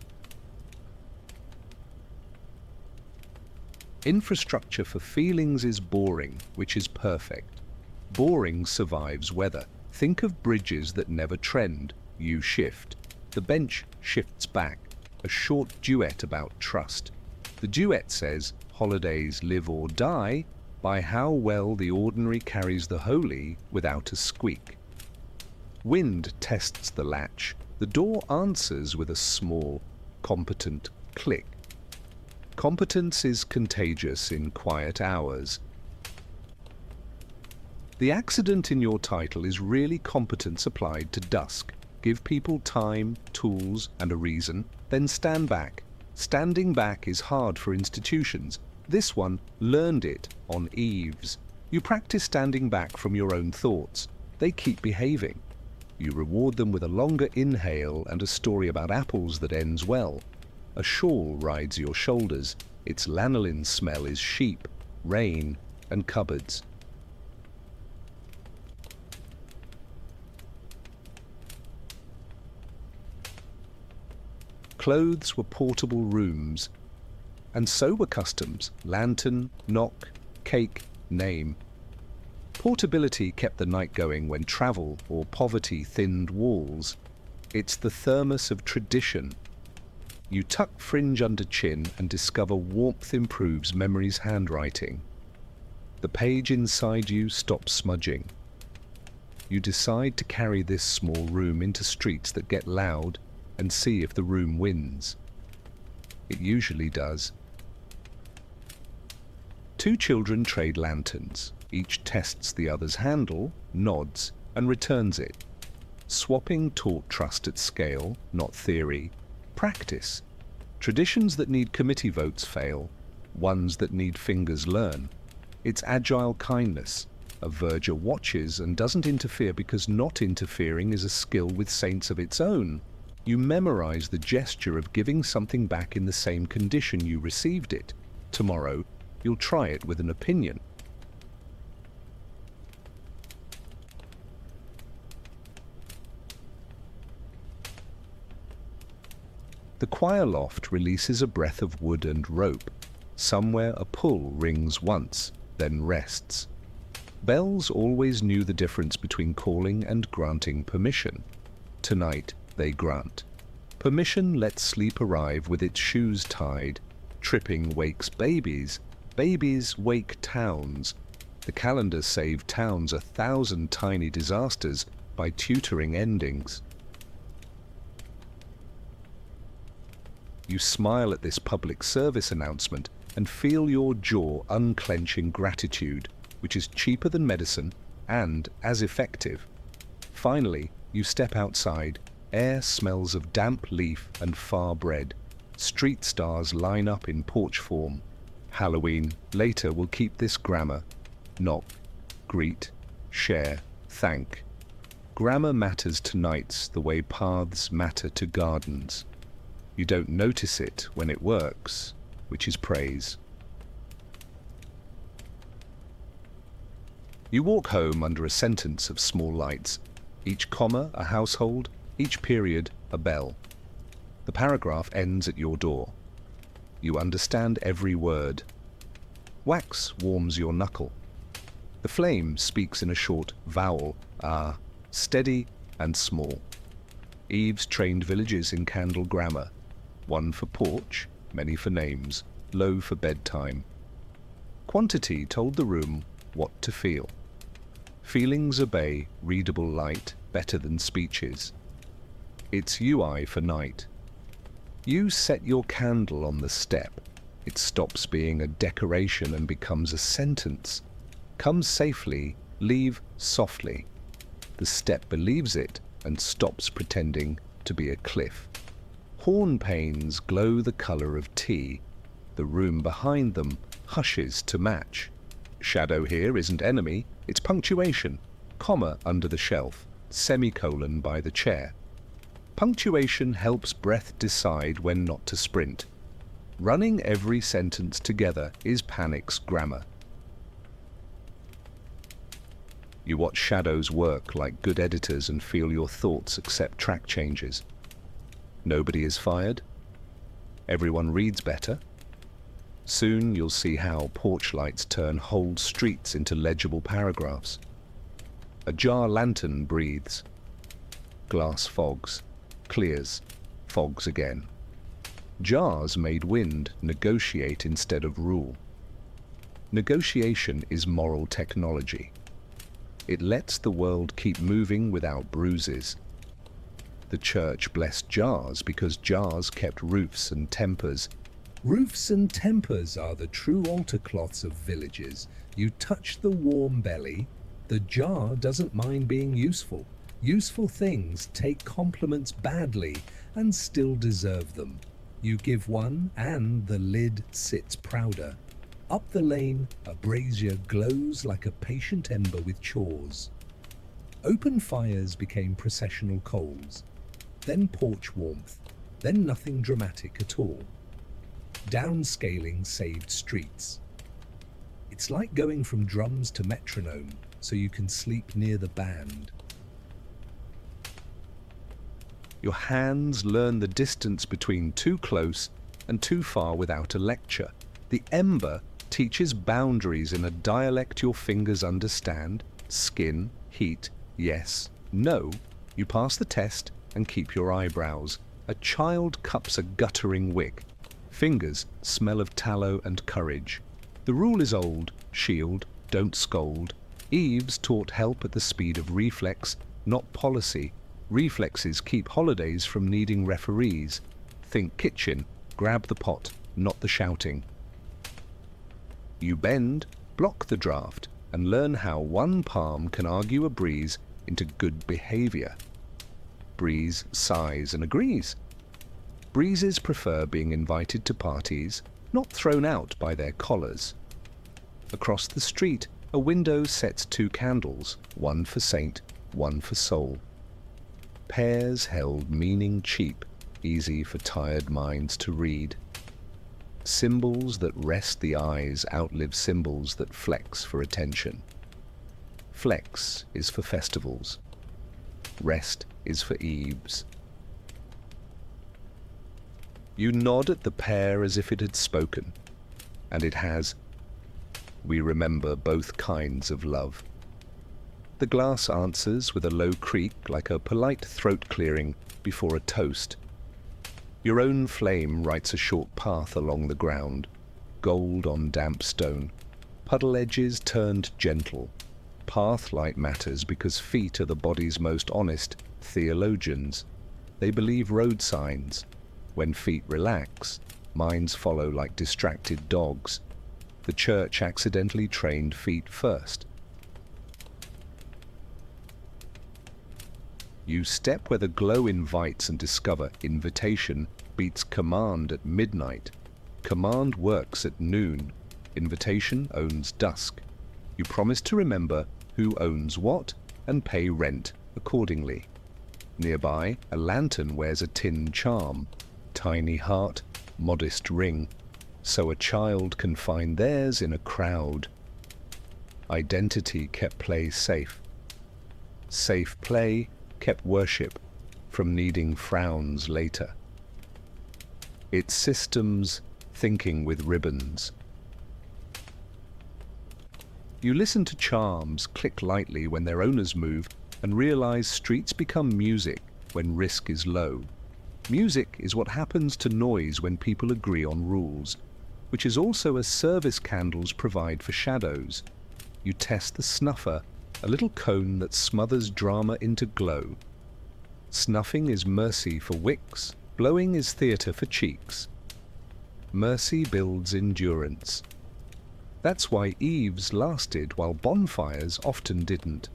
Infrastructure for feelings is boring, which is perfect. Boring survives weather. Think of bridges that never trend. You shift. The bench shifts back. A short duet about trust. The duet says, holidays live or die by how well the ordinary carries the holy without a squeak. Wind tests the latch. The door answers with a small, competent click. Competence is contagious in quiet hours. The accident in your title is really competence applied to dusk. Give people time, tools, and a reason, then stand back. Standing back is hard for institutions. This one learned it on eaves. You practice standing back from your own thoughts. They keep behaving. You reward them with a longer inhale and a story about apples that ends well. A shawl rides your shoulders. Its lanolin smell is sheep, rain, and cupboards. Clothes were portable rooms, and so were customs: lantern, knock, cake, name. Portability kept the night going when travel or poverty thinned walls. It's the thermos of tradition. You tuck fringe under chin and discover warmth improves memory's handwriting. The page inside you stops smudging. You decide to carry this small room into streets that get loud and see if the room wins. It usually does. Two children trade lanterns. Each tests the other's handle, nods, and returns it. Swapping taught trust at scale, not theory. Practice. Traditions that need committee votes fail. Ones that need fingers learn. It's agile kindness. A verger watches and doesn't interfere because not interfering is a skill with saints of its own. You memorize the gesture of giving something back in the same condition you received it. Tomorrow, you'll try it with an opinion. The choir loft releases a breath of wood and rope. Somewhere a pull rings once, then rests. Bells always knew the difference between calling and granting permission. Tonight, they grant. Permission lets sleep arrive with its shoes tied. Tripping wakes babies. Babies wake towns. The calendar saved towns 1,000 tiny disasters by tutoring endings. You smile at this public service announcement and feel your jaw unclench in gratitude, which is cheaper than medicine and as effective. Finally, you step outside. Air smells of damp leaf and far bread. Street stars line up in porch form. Halloween later will keep this grammar. Knock, greet, share, thank. Grammar matters to nights the way paths matter to gardens. You don't notice it when it works, which is praise. You walk home under a sentence of small lights. Each comma a household, each period a bell. The paragraph ends at your door. You understand every word. Wax warms your knuckle. The flame speaks in a short vowel, ah, steady and small. Eve's trained villages in candle grammar. One for porch, many for names, low for bedtime. Quantity told the room what to feel. Feelings obey readable light better than speeches. It's UI for night. You set your candle on the step. It stops being a decoration and becomes a sentence. Come safely, leave softly. The step believes it and stops pretending to be a cliff. Horn panes glow the color of tea. The room behind them hushes to match. Shadow here isn't enemy, it's punctuation. Comma under the shelf, semicolon by the chair. Punctuation helps breath decide when not to sprint. Running every sentence together is panic's grammar. You watch shadows work like good editors and feel your thoughts accept track changes. Nobody is fired. Everyone reads better. Soon you'll see how porch lights turn whole streets into legible paragraphs. A jar lantern breathes. Glass fogs, clears, fogs again. Jars made wind negotiate instead of rule. Negotiation is moral technology. It lets the world keep moving without bruises. The church blessed jars because jars kept roofs and tempers. Roofs and tempers are the true altar cloths of villages. You touch the warm belly, the jar doesn't mind being useful. Useful things take compliments badly and still deserve them. You give one and the lid sits prouder. Up the lane, a brazier glows like a patient ember with chores. Open fires became processional coals, then porch warmth, then nothing dramatic at all. Downscaling saved streets. It's like going from drums to metronome so you can sleep near the band. Your hands learn the distance between too close and too far without a lecture. The ember teaches boundaries in a dialect your fingers understand. Skin, heat, yes, no. You pass the test and keep your eyebrows. A child cups a guttering wick. Fingers smell of tallow and courage. The rule is old, shield, don't scold. Eves taught help at the speed of reflex, not policy. Reflexes keep holidays from needing referees. Think kitchen, grab the pot, not the shouting. You bend, block the draft, and learn how one palm can argue a breeze into good behavior. Breeze sighs and agrees. Breezes prefer being invited to parties, not thrown out by their collars. Across the street, a window sets 2 candles, one for saint, one for soul. Pairs held meaning cheap, easy for tired minds to read. Symbols that rest the eyes outlive symbols that flex for attention. Flex is for festivals. Rest is for eves. You nod at the pair as if it had spoken, and it has. We remember both kinds of love. The glass answers with a low creak like a polite throat clearing before a toast. Your own flame writes a short path along the ground, gold on damp stone, puddle edges turned gentle. Path light matters because feet are the body's most honest theologians. They believe road signs. When feet relax, minds follow like distracted dogs. The church accidentally trained feet first. You step where the glow invites and discover invitation beats command at midnight. Command works at noon. Invitation owns dusk. You promise to remember who owns what and pay rent accordingly. Nearby, a lantern wears a tin charm. Tiny heart, modest ring. So a child can find theirs in a crowd. Identity kept play safe. Safe play kept worship from needing frowns later. Its systems thinking with ribbons. You listen to charms click lightly when their owners move and realize streets become music when risk is low. Music is what happens to noise when people agree on rules. which is also a service candles provide for shadows. You test the snuffer, a little cone that smothers drama into glow. Snuffing is mercy for wicks, blowing is theatre for cheeks. Mercy builds endurance. That's why eves lasted while bonfires often didn't.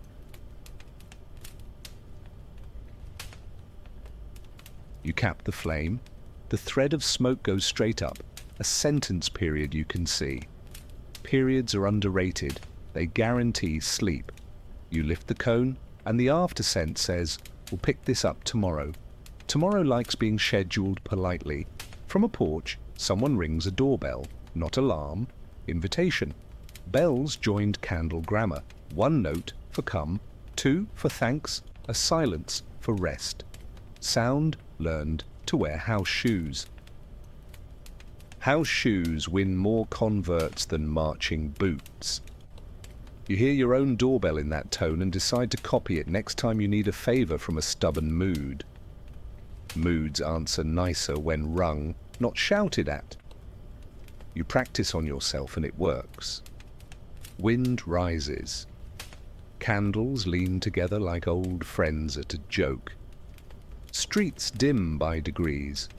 You cap the flame. The thread of smoke goes straight up, a sentence period you can see. Periods are underrated. They guarantee sleep. You lift the cone, and the after scent says, "We'll pick this up tomorrow." Tomorrow likes being scheduled politely. From a porch, someone rings a doorbell, not alarm, invitation. Bells joined candle grammar. 1 note for come, 2 for thanks, a silence for rest. Sound learned to wear house shoes. House shoes win more converts than marching boots. You hear your own doorbell in that tone and decide to copy it next time you need a favor from a stubborn mood. Moods answer nicer when rung, not shouted at. You practice on yourself and it works. Wind rises. Candles lean together like old friends at a joke. Streets dim by degrees,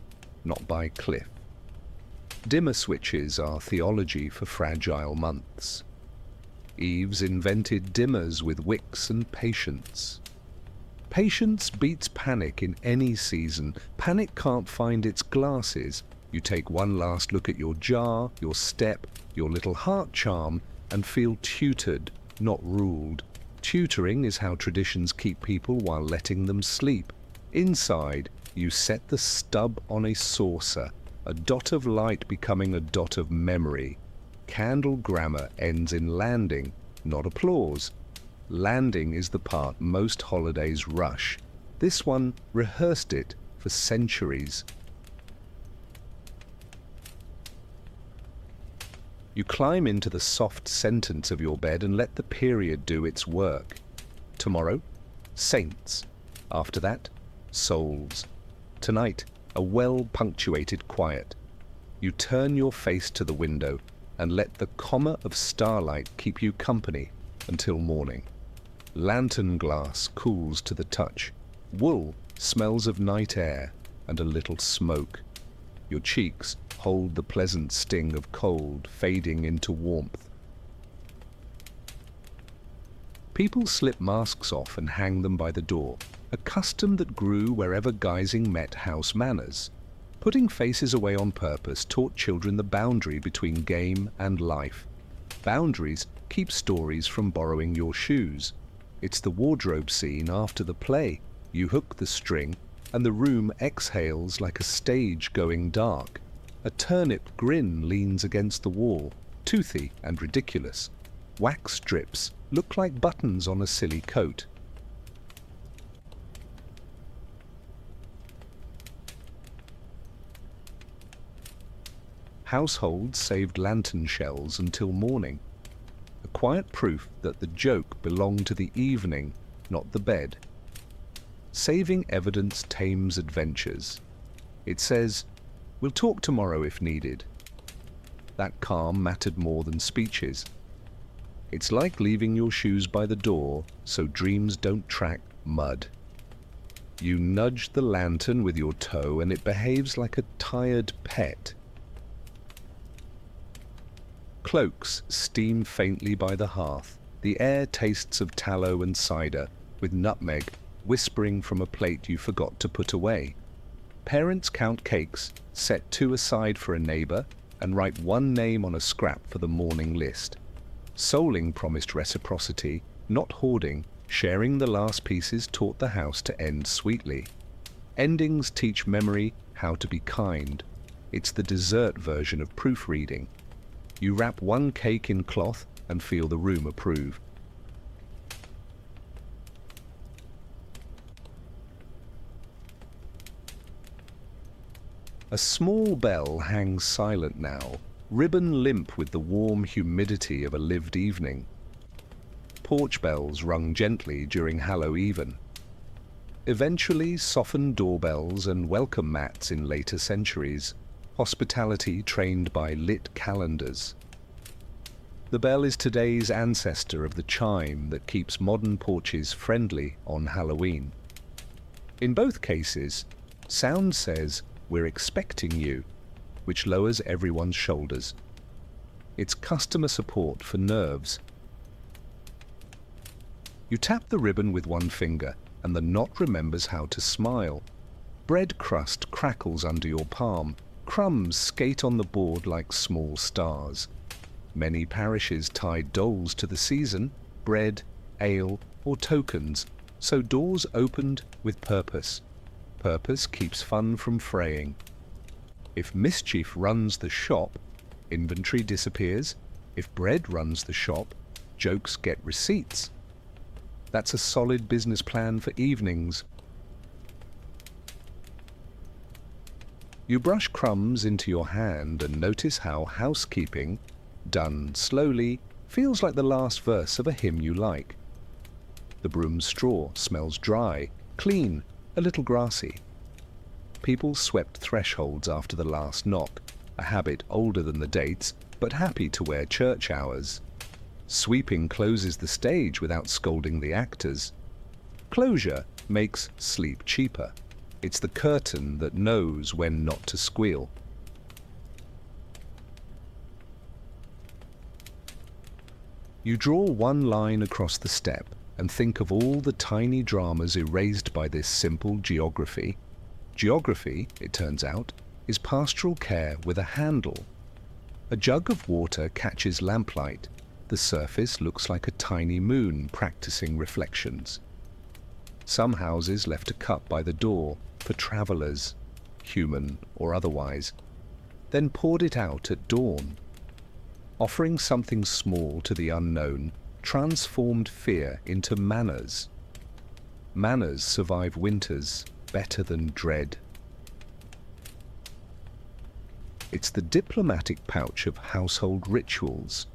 not by cliff. Dimmer switches are theology for fragile months. Eves invented dimmers with wicks and patience. Patience beats panic in any season. Panic can't find its glasses. You take one last look at your jar, your step, your little heart charm, and feel tutored, not ruled. Tutoring is how traditions keep people while letting them sleep. Inside, you set the stub on a saucer, a dot of light becoming a dot of memory. Candle grammar ends in landing, not applause. Landing is the part most holidays rush. This one rehearsed it for centuries. You climb into the soft sentence of your bed and let the period do its work. Tomorrow, saints. After that, souls. Tonight, a well-punctuated quiet. You turn your face to the window and let the comma of starlight keep you company until morning. Lantern glass cools to the touch. Wool smells of night air and a little smoke. Your cheeks hold the pleasant sting of cold fading into warmth. People slip masks off and hang them by the door, a custom that grew wherever guising met house manners. Putting faces away on purpose taught children the boundary between game and life. Boundaries keep stories from borrowing your shoes. It's the wardrobe scene after the play. You hook the string, and the room exhales like a stage going dark. A turnip grin leans against the wall, toothy and ridiculous. Wax strips look like buttons on a silly coat. Households saved lantern shells until morning, a quiet proof that the joke belonged to the evening, not the bed. Saving evidence tames adventures. It says, "We'll talk tomorrow if needed." That calm mattered more than speeches. It's like leaving your shoes by the door so dreams don't track mud. You nudge the lantern with your toe and it behaves like a tired pet. Cloaks steam faintly by the hearth. The air tastes of tallow and cider, with nutmeg whispering from a plate you forgot to put away. Parents count cakes, set 2 aside for a neighbor, and write 1 name on a scrap for the morning list. Souling promised reciprocity, not hoarding. Sharing the last pieces taught the house to end sweetly. Endings teach memory how to be kind. It's the dessert version of proofreading. You wrap 1 cake in cloth and feel the room approve. A small bell hangs silent now, ribbon limp with the warm humidity of a lived evening. Porch bells rung gently during Hallow Even. Eventually, softened doorbells and welcome mats in later centuries. hospitality trained by lit calendars. The bell is today's ancestor of the chime that keeps modern porches friendly on Halloween. In both cases, sound says, "We're expecting you," which lowers everyone's shoulders. It's customer support for nerves. You tap the ribbon with one finger, and the knot remembers how to smile. Bread crust crackles under your palm. Crumbs skate on the board like small stars. Many parishes tie doles to the season, bread, ale, or tokens, so doors opened with purpose. Purpose keeps fun from fraying. If mischief runs the shop, inventory disappears. If bread runs the shop, jokes get receipts. That's a solid business plan for evenings. You brush crumbs into your hand and notice how housekeeping, done slowly, feels like the last verse of a hymn you like. The broom's straw smells dry, clean, a little grassy. People swept thresholds after the last knock, a habit older than the dates, but happy to wear church hours. Sweeping closes the stage without scolding the actors. Closure makes sleep cheaper. It's the curtain that knows when not to squeal. You draw one line across the step and think of all the tiny dramas erased by this simple geography. Geography, it turns out, is pastoral care with a handle. A jug of water catches lamplight. The surface looks like a tiny moon practicing reflections. Some houses left a cup by the door for travellers, human or otherwise, then poured it out at dawn. Offering something small to the unknown transformed fear into manners. Manners survive winters better than dread. It's the diplomatic pouch of household rituals.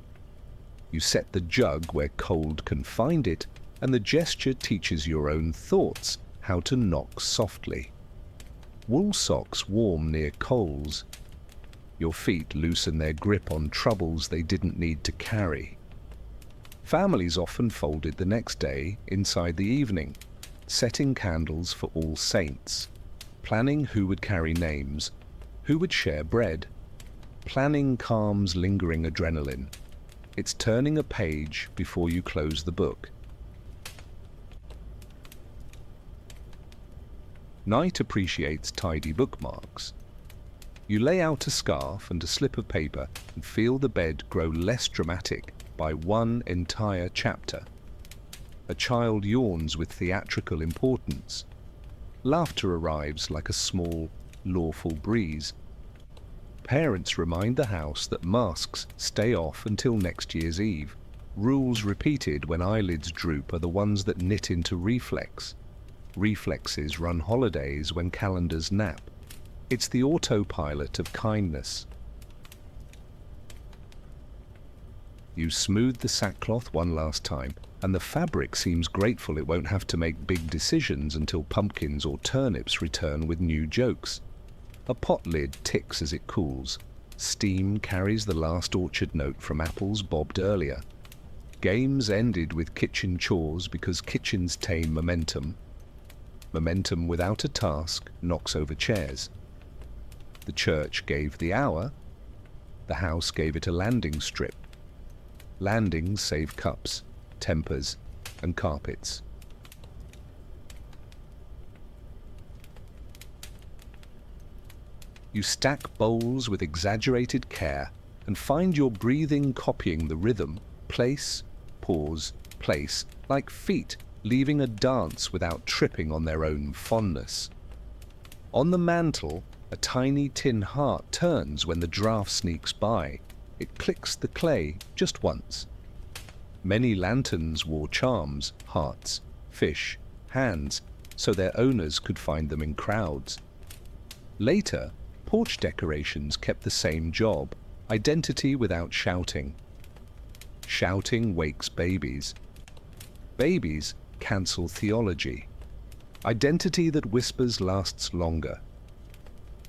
You set the jug where cold can find it, and the gesture teaches your own thoughts how to knock softly. Wool socks warm near coals. Your feet loosen their grip on troubles they didn't need to carry. Families often folded the next day inside the evening, setting candles for All Saints, planning who would carry names, who would share bread. Planning calms lingering adrenaline. It's turning a page before you close the book. Night appreciates tidy bookmarks. You lay out a scarf and a slip of paper and feel the bed grow less dramatic by one entire chapter. A child yawns with theatrical importance. Laughter arrives like a small, lawful breeze. Parents remind the house that masks stay off until next year's Eve. Rules repeated when eyelids droop are the ones that knit into reflex. Reflexes run holidays when calendars nap. It's the autopilot of kindness. You smooth the sackcloth one last time, and the fabric seems grateful it won't have to make big decisions until pumpkins or turnips return with new jokes. A pot lid ticks as it cools. Steam carries the last orchard note from apples bobbed earlier. Games ended with kitchen chores because kitchens tame momentum. Momentum without a task knocks over chairs. The church gave the hour. The house gave it a landing strip. Landings save cups, tempers, and carpets. You stack bowls with exaggerated care and find your breathing copying the rhythm, place, pause, place, like feet leaving a dance without tripping on their own fondness. On the mantel, a tiny tin heart turns when the draft sneaks by. It clicks the clay just once. Many lanterns wore charms, hearts, fish, hands, so their owners could find them in crowds. Later, porch decorations kept the same job, identity without shouting. Shouting wakes babies. Babies cancel theology. Identity that whispers lasts longer.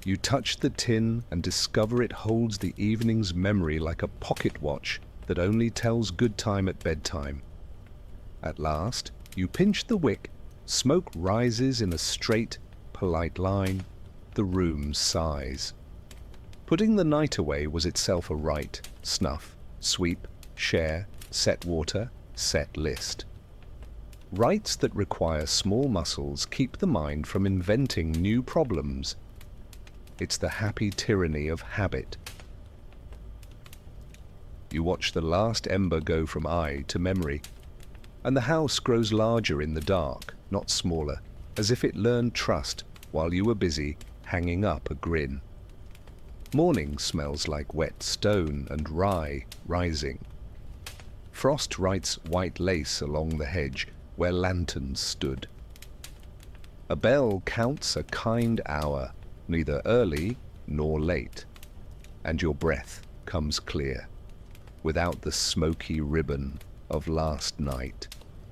You touch the tin and discover it holds the evening's memory like a pocket watch that only tells good time at bedtime. At last, you pinch the wick, smoke rises in a straight, polite line, the room sighs. Putting the night away was itself a rite: snuff, sweep, share, set water, set list. Rites that require small muscles keep the mind from inventing new problems. It's the happy tyranny of habit. You watch the last ember go from eye to memory, and the house grows larger in the dark, not smaller, as if it learned trust while you were busy hanging up a grin. Morning smells like wet stone and rye rising. Frost writes white lace along the hedge where lanterns stood. A bell counts a kind hour, neither early nor late, and your breath comes clear, without the smoky ribbon of last night.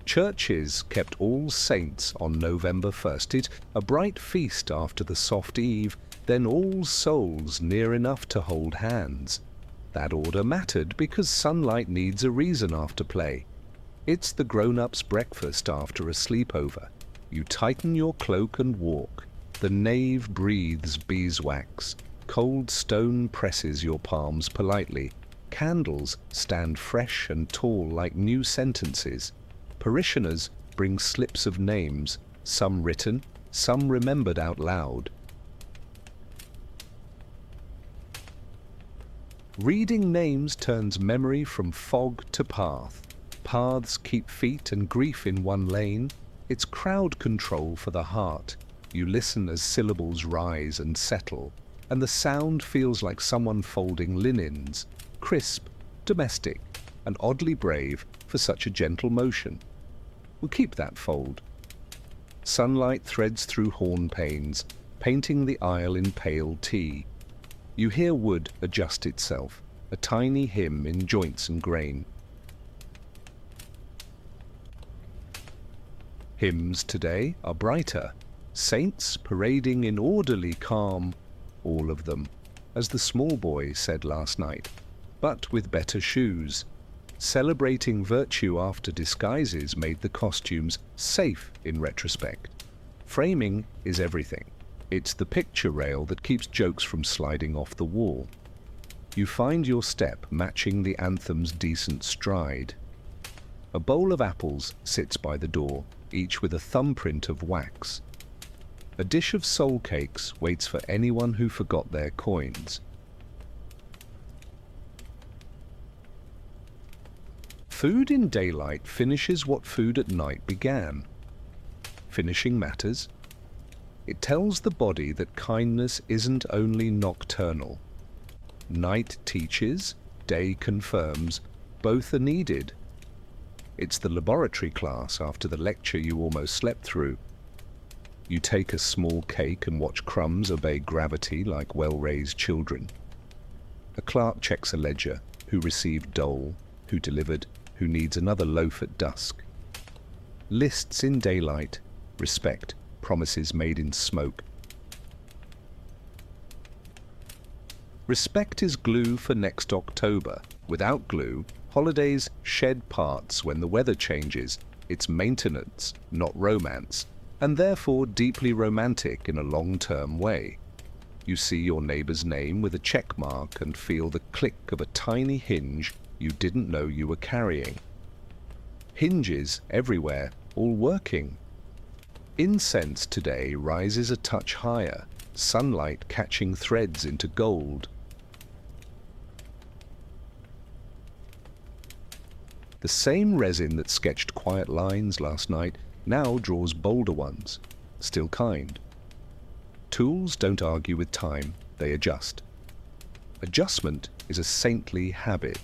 Churches kept All Saints on November 1st. It's a bright feast after the soft eve, then All Souls near enough to hold hands. That order mattered because sunlight needs a reason after play. It's the grown-up's breakfast after a sleepover. You tighten your cloak and walk. The nave breathes beeswax. Cold stone presses your palms politely. Candles stand fresh and tall like new sentences. Parishioners bring slips of names, some written, some remembered out loud. Reading names turns memory from fog to path. Paths keep feet and grief in one lane. It's crowd control for the heart. You listen as syllables rise and settle, and the sound feels like someone folding linens, crisp, domestic, and oddly brave for such a gentle motion. We'll keep that fold. Sunlight threads through horn panes, painting the aisle in pale tea. You hear wood adjust itself, a tiny hymn in joints and grain. Hymns today are brighter, saints parading in orderly calm, all of them, as the small boy said last night, but with better shoes. Celebrating virtue after disguises made the costumes safe in retrospect. Framing is everything. It's the picture rail that keeps jokes from sliding off the wall. You find your step matching the anthem's decent stride. A bowl of apples sits by the door, each with a thumbprint of wax. A dish of soul cakes waits for anyone who forgot their coins. Food in daylight finishes what food at night began. Finishing matters. It tells the body that kindness isn't only nocturnal. Night teaches, day confirms, both are needed. It's the laboratory class after the lecture you almost slept through. You take a small cake and watch crumbs obey gravity like well-raised children. A clerk checks a ledger, who received dole, who delivered, who needs another loaf at dusk. Lists in daylight, respect, promises made in smoke. Respect is glue for next October. Without glue, holidays shed parts when the weather changes. It's maintenance, not romance, and therefore deeply romantic in a long-term way. You see your neighbor's name with a check mark and feel the click of a tiny hinge you didn't know you were carrying. Hinges everywhere, all working. Incense today rises a touch higher, sunlight catching threads into gold. The same resin that sketched quiet lines last night now draws bolder ones, still kind. Tools don't argue with time, they adjust. Adjustment is a saintly habit.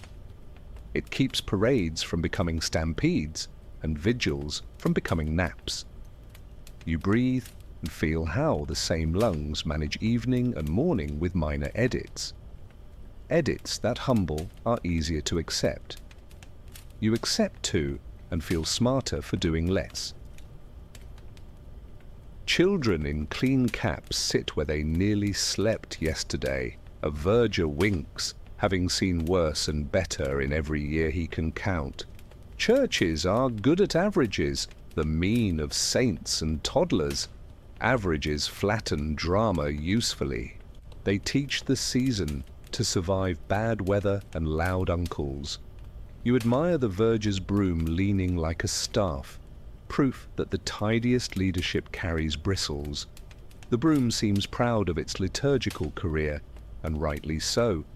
It keeps parades from becoming stampedes and vigils from becoming naps. You breathe and feel how the same lungs manage evening and morning with minor edits. Edits that humble are easier to accept. You accept too and feel smarter for doing less. Children in clean caps sit where they nearly slept yesterday. A verger winks, having seen worse and better in every year he can count. Churches are good at averages, the mean of saints and toddlers. Averages flatten drama usefully. They teach the season to survive bad weather and loud uncles. You admire the verger's broom leaning like a staff, proof that the tidiest leadership carries bristles. The broom seems proud of its liturgical career, and rightly so.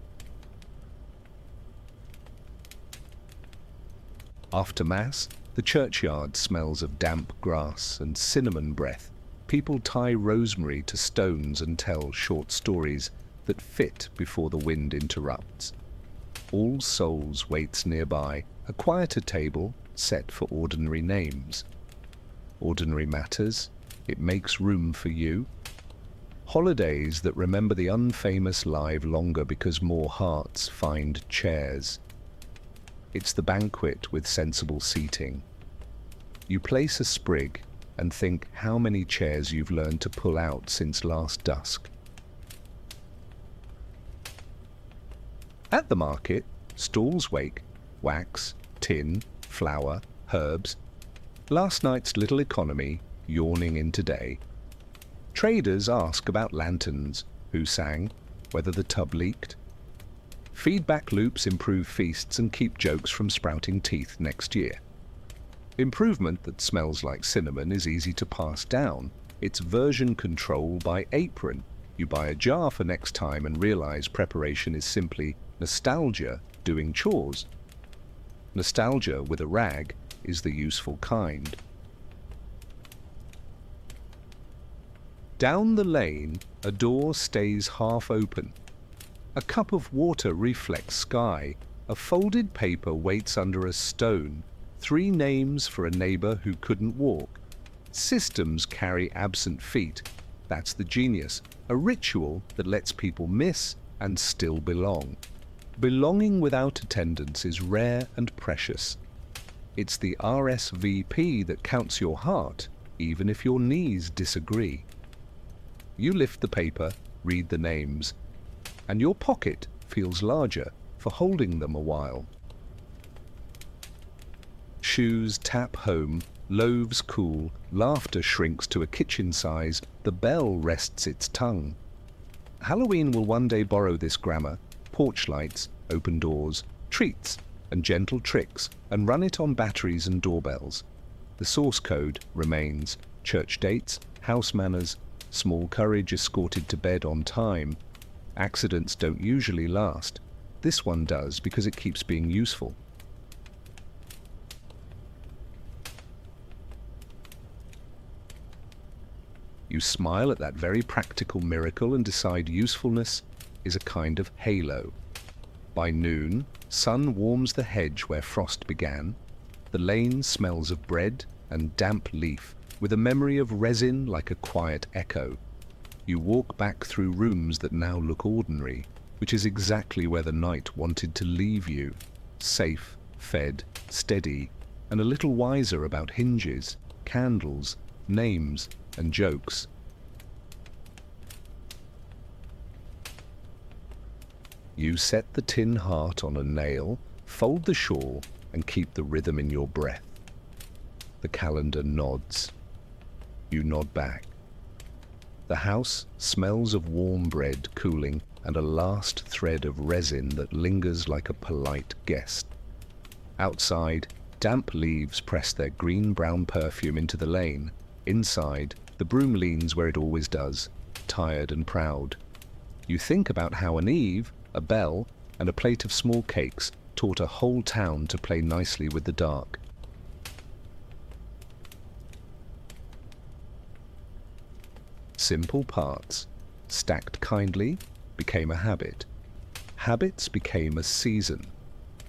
After Mass, the churchyard smells of damp grass and cinnamon breath. People tie rosemary to stones and tell short stories that fit before the wind interrupts. All Souls waits nearby, a quieter table set for ordinary names. Ordinary matters, it makes room for you. Holidays that remember the unfamous live longer because more hearts find chairs. It's the banquet with sensible seating. You place a sprig and think how many chairs you've learned to pull out since last dusk. At the market, stalls wake, wax, tin, flour, herbs. Last night's little economy yawning in today. Traders ask about lanterns, who sang, whether the tub leaked. Feedback loops improve feasts and keep jokes from sprouting teeth next year. Improvement that smells like cinnamon is easy to pass down. It's version control by apron. You buy a jar for next time and realize preparation is simply nostalgia doing chores. Nostalgia with a rag is the useful kind. Down the lane, a door stays half open. A cup of water reflects sky. A folded paper waits under a stone. 3 names for a neighbor who couldn't walk. Systems carry absent feet. That's the genius. A ritual that lets people miss and still belong. Belonging without attendance is rare and precious. It's the RSVP that counts your heart, even if your knees disagree. You lift the paper, read the names, and your pocket feels larger for holding them a while. Shoes tap home, loaves cool, laughter shrinks to a kitchen size, the bell rests its tongue. Halloween will one day borrow this grammar, porch lights, open doors, treats, and gentle tricks, and run it on batteries and doorbells. The source code remains church dates, house manners, small courage escorted to bed on time. Accidents don't usually last. This one does because it keeps being useful. You smile at that very practical miracle and decide usefulness is a kind of halo. By noon, sun warms the hedge where frost began. The lane smells of bread and damp leaf, with a memory of resin like a quiet echo. You walk back through rooms that now look ordinary, which is exactly where the night wanted to leave you. Safe, fed, steady, and a little wiser about hinges, candles, names, and jokes. You set the tin heart on a nail, fold the shawl, and keep the rhythm in your breath. The calendar nods. You nod back. The house smells of warm bread cooling and a last thread of resin that lingers like a polite guest. Outside, damp leaves press their green-brown perfume into the lane. Inside, the broom leans where it always does, tired and proud. You think about how an Eve, a bell, and a plate of small cakes taught a whole town to play nicely with the dark. Simple parts, stacked kindly, became a habit. Habits became a season.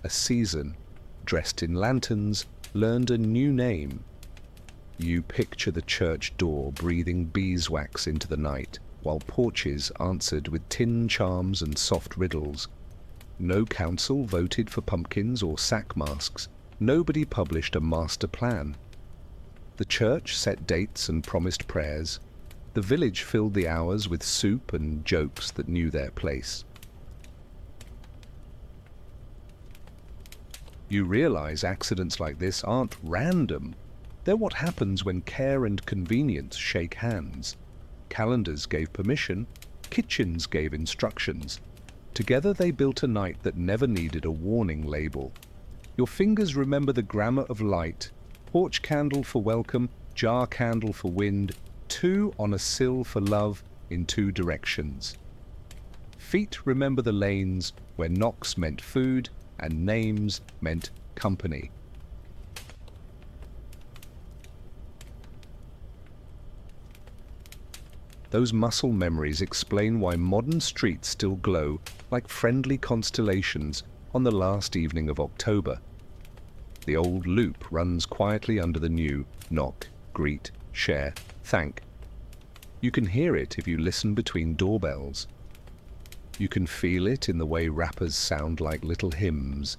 A season, dressed in lanterns, learned a new name. You picture the church door breathing beeswax into the night, while porches answered with tin charms and soft riddles. No council voted for pumpkins or sack masks. Nobody published a master plan. The church set dates and promised prayers. The village filled the hours with soup and jokes that knew their place. You realize accidents like this aren't random. They're what happens when care and convenience shake hands. Calendars gave permission, kitchens gave instructions. Together they built a night that never needed a warning label. Your fingers remember the grammar of light, porch candle for welcome, jar candle for wind, two on a sill for love in two directions. Feet remember the lanes where knocks meant food and names meant company. Those muscle memories explain why modern streets still glow like friendly constellations on the last evening of October. The old loop runs quietly under the new: knock, greet, share, thank. You can hear it if you listen between doorbells. You can feel it in the way rappers sound like little hymns.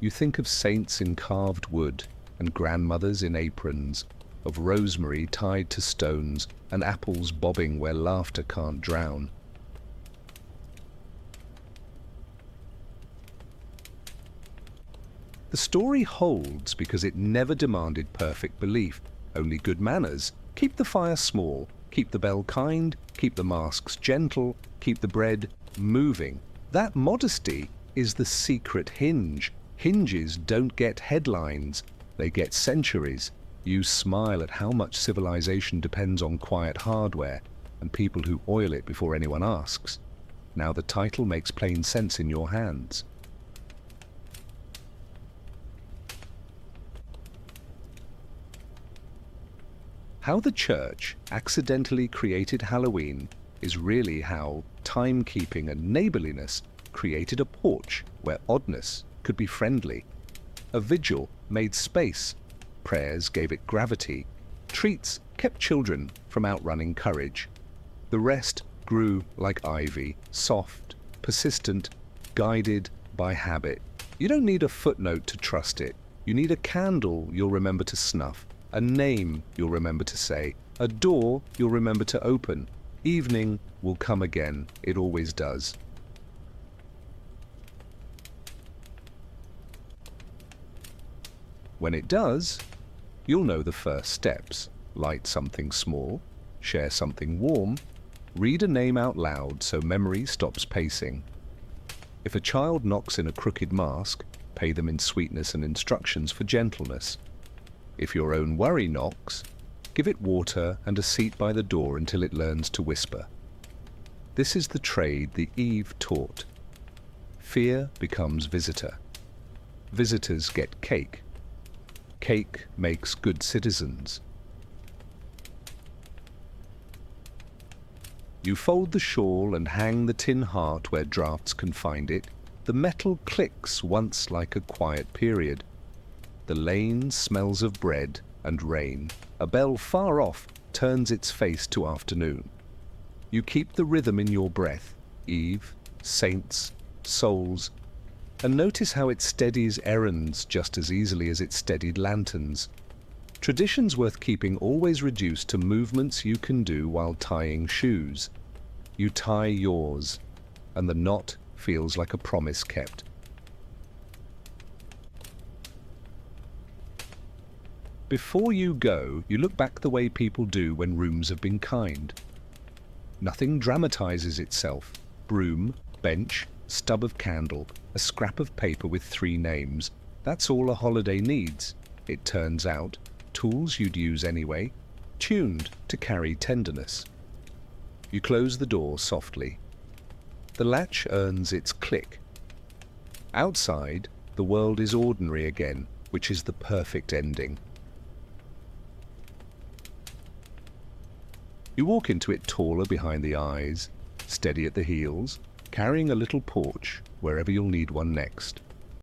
You think of saints in carved wood and grandmothers in aprons, of rosemary tied to stones and apples bobbing where laughter can't drown. The story holds because it never demanded perfect belief, only good manners. Keep the fire small, keep the bell kind, keep the masks gentle, keep the bread moving. That modesty is the secret hinge. Hinges don't get headlines, they get centuries. You smile at how much civilization depends on quiet hardware and people who oil it before anyone asks. Now the title makes plain sense in your hands. How the church accidentally created Halloween is really how timekeeping and neighborliness created a porch where oddness could be friendly. A vigil made space. Prayers gave it gravity. Treats kept children from outrunning courage. The rest grew like ivy, soft, persistent, guided by habit. You don't need a footnote to trust it. You need a candle you'll remember to snuff, a name you'll remember to say, a door you'll remember to open. Evening will come again. It always does. When it does, you'll know the first steps. Light something small, share something warm, read a name out loud so memory stops pacing. If a child knocks in a crooked mask, pay them in sweetness and instructions for gentleness. If your own worry knocks, give it water and a seat by the door until it learns to whisper. This is the trade the Eve taught. Fear becomes visitor. Visitors get cake. Cake makes good citizens. You fold the shawl and hang the tin heart where draughts can find it. The metal clicks once like a quiet period. The lane smells of bread and rain. A bell far off turns its face to afternoon. You keep the rhythm in your breath, Eve, saints, souls, and notice how it steadies errands just as easily as it steadied lanterns. Traditions worth keeping always reduce to movements you can do while tying shoes. You tie yours, and the knot feels like a promise kept. Before you go, you look back the way people do when rooms have been kind. Nothing dramatizes itself. Broom, bench, stub of candle, a scrap of paper with 3 names. That's all a holiday needs. It turns out, tools you'd use anyway, tuned to carry tenderness. You close the door softly. The latch earns its click. Outside, the world is ordinary again, which is the perfect ending. You walk into it taller behind the eyes, steady at the heels, carrying a little porch wherever you'll need one next.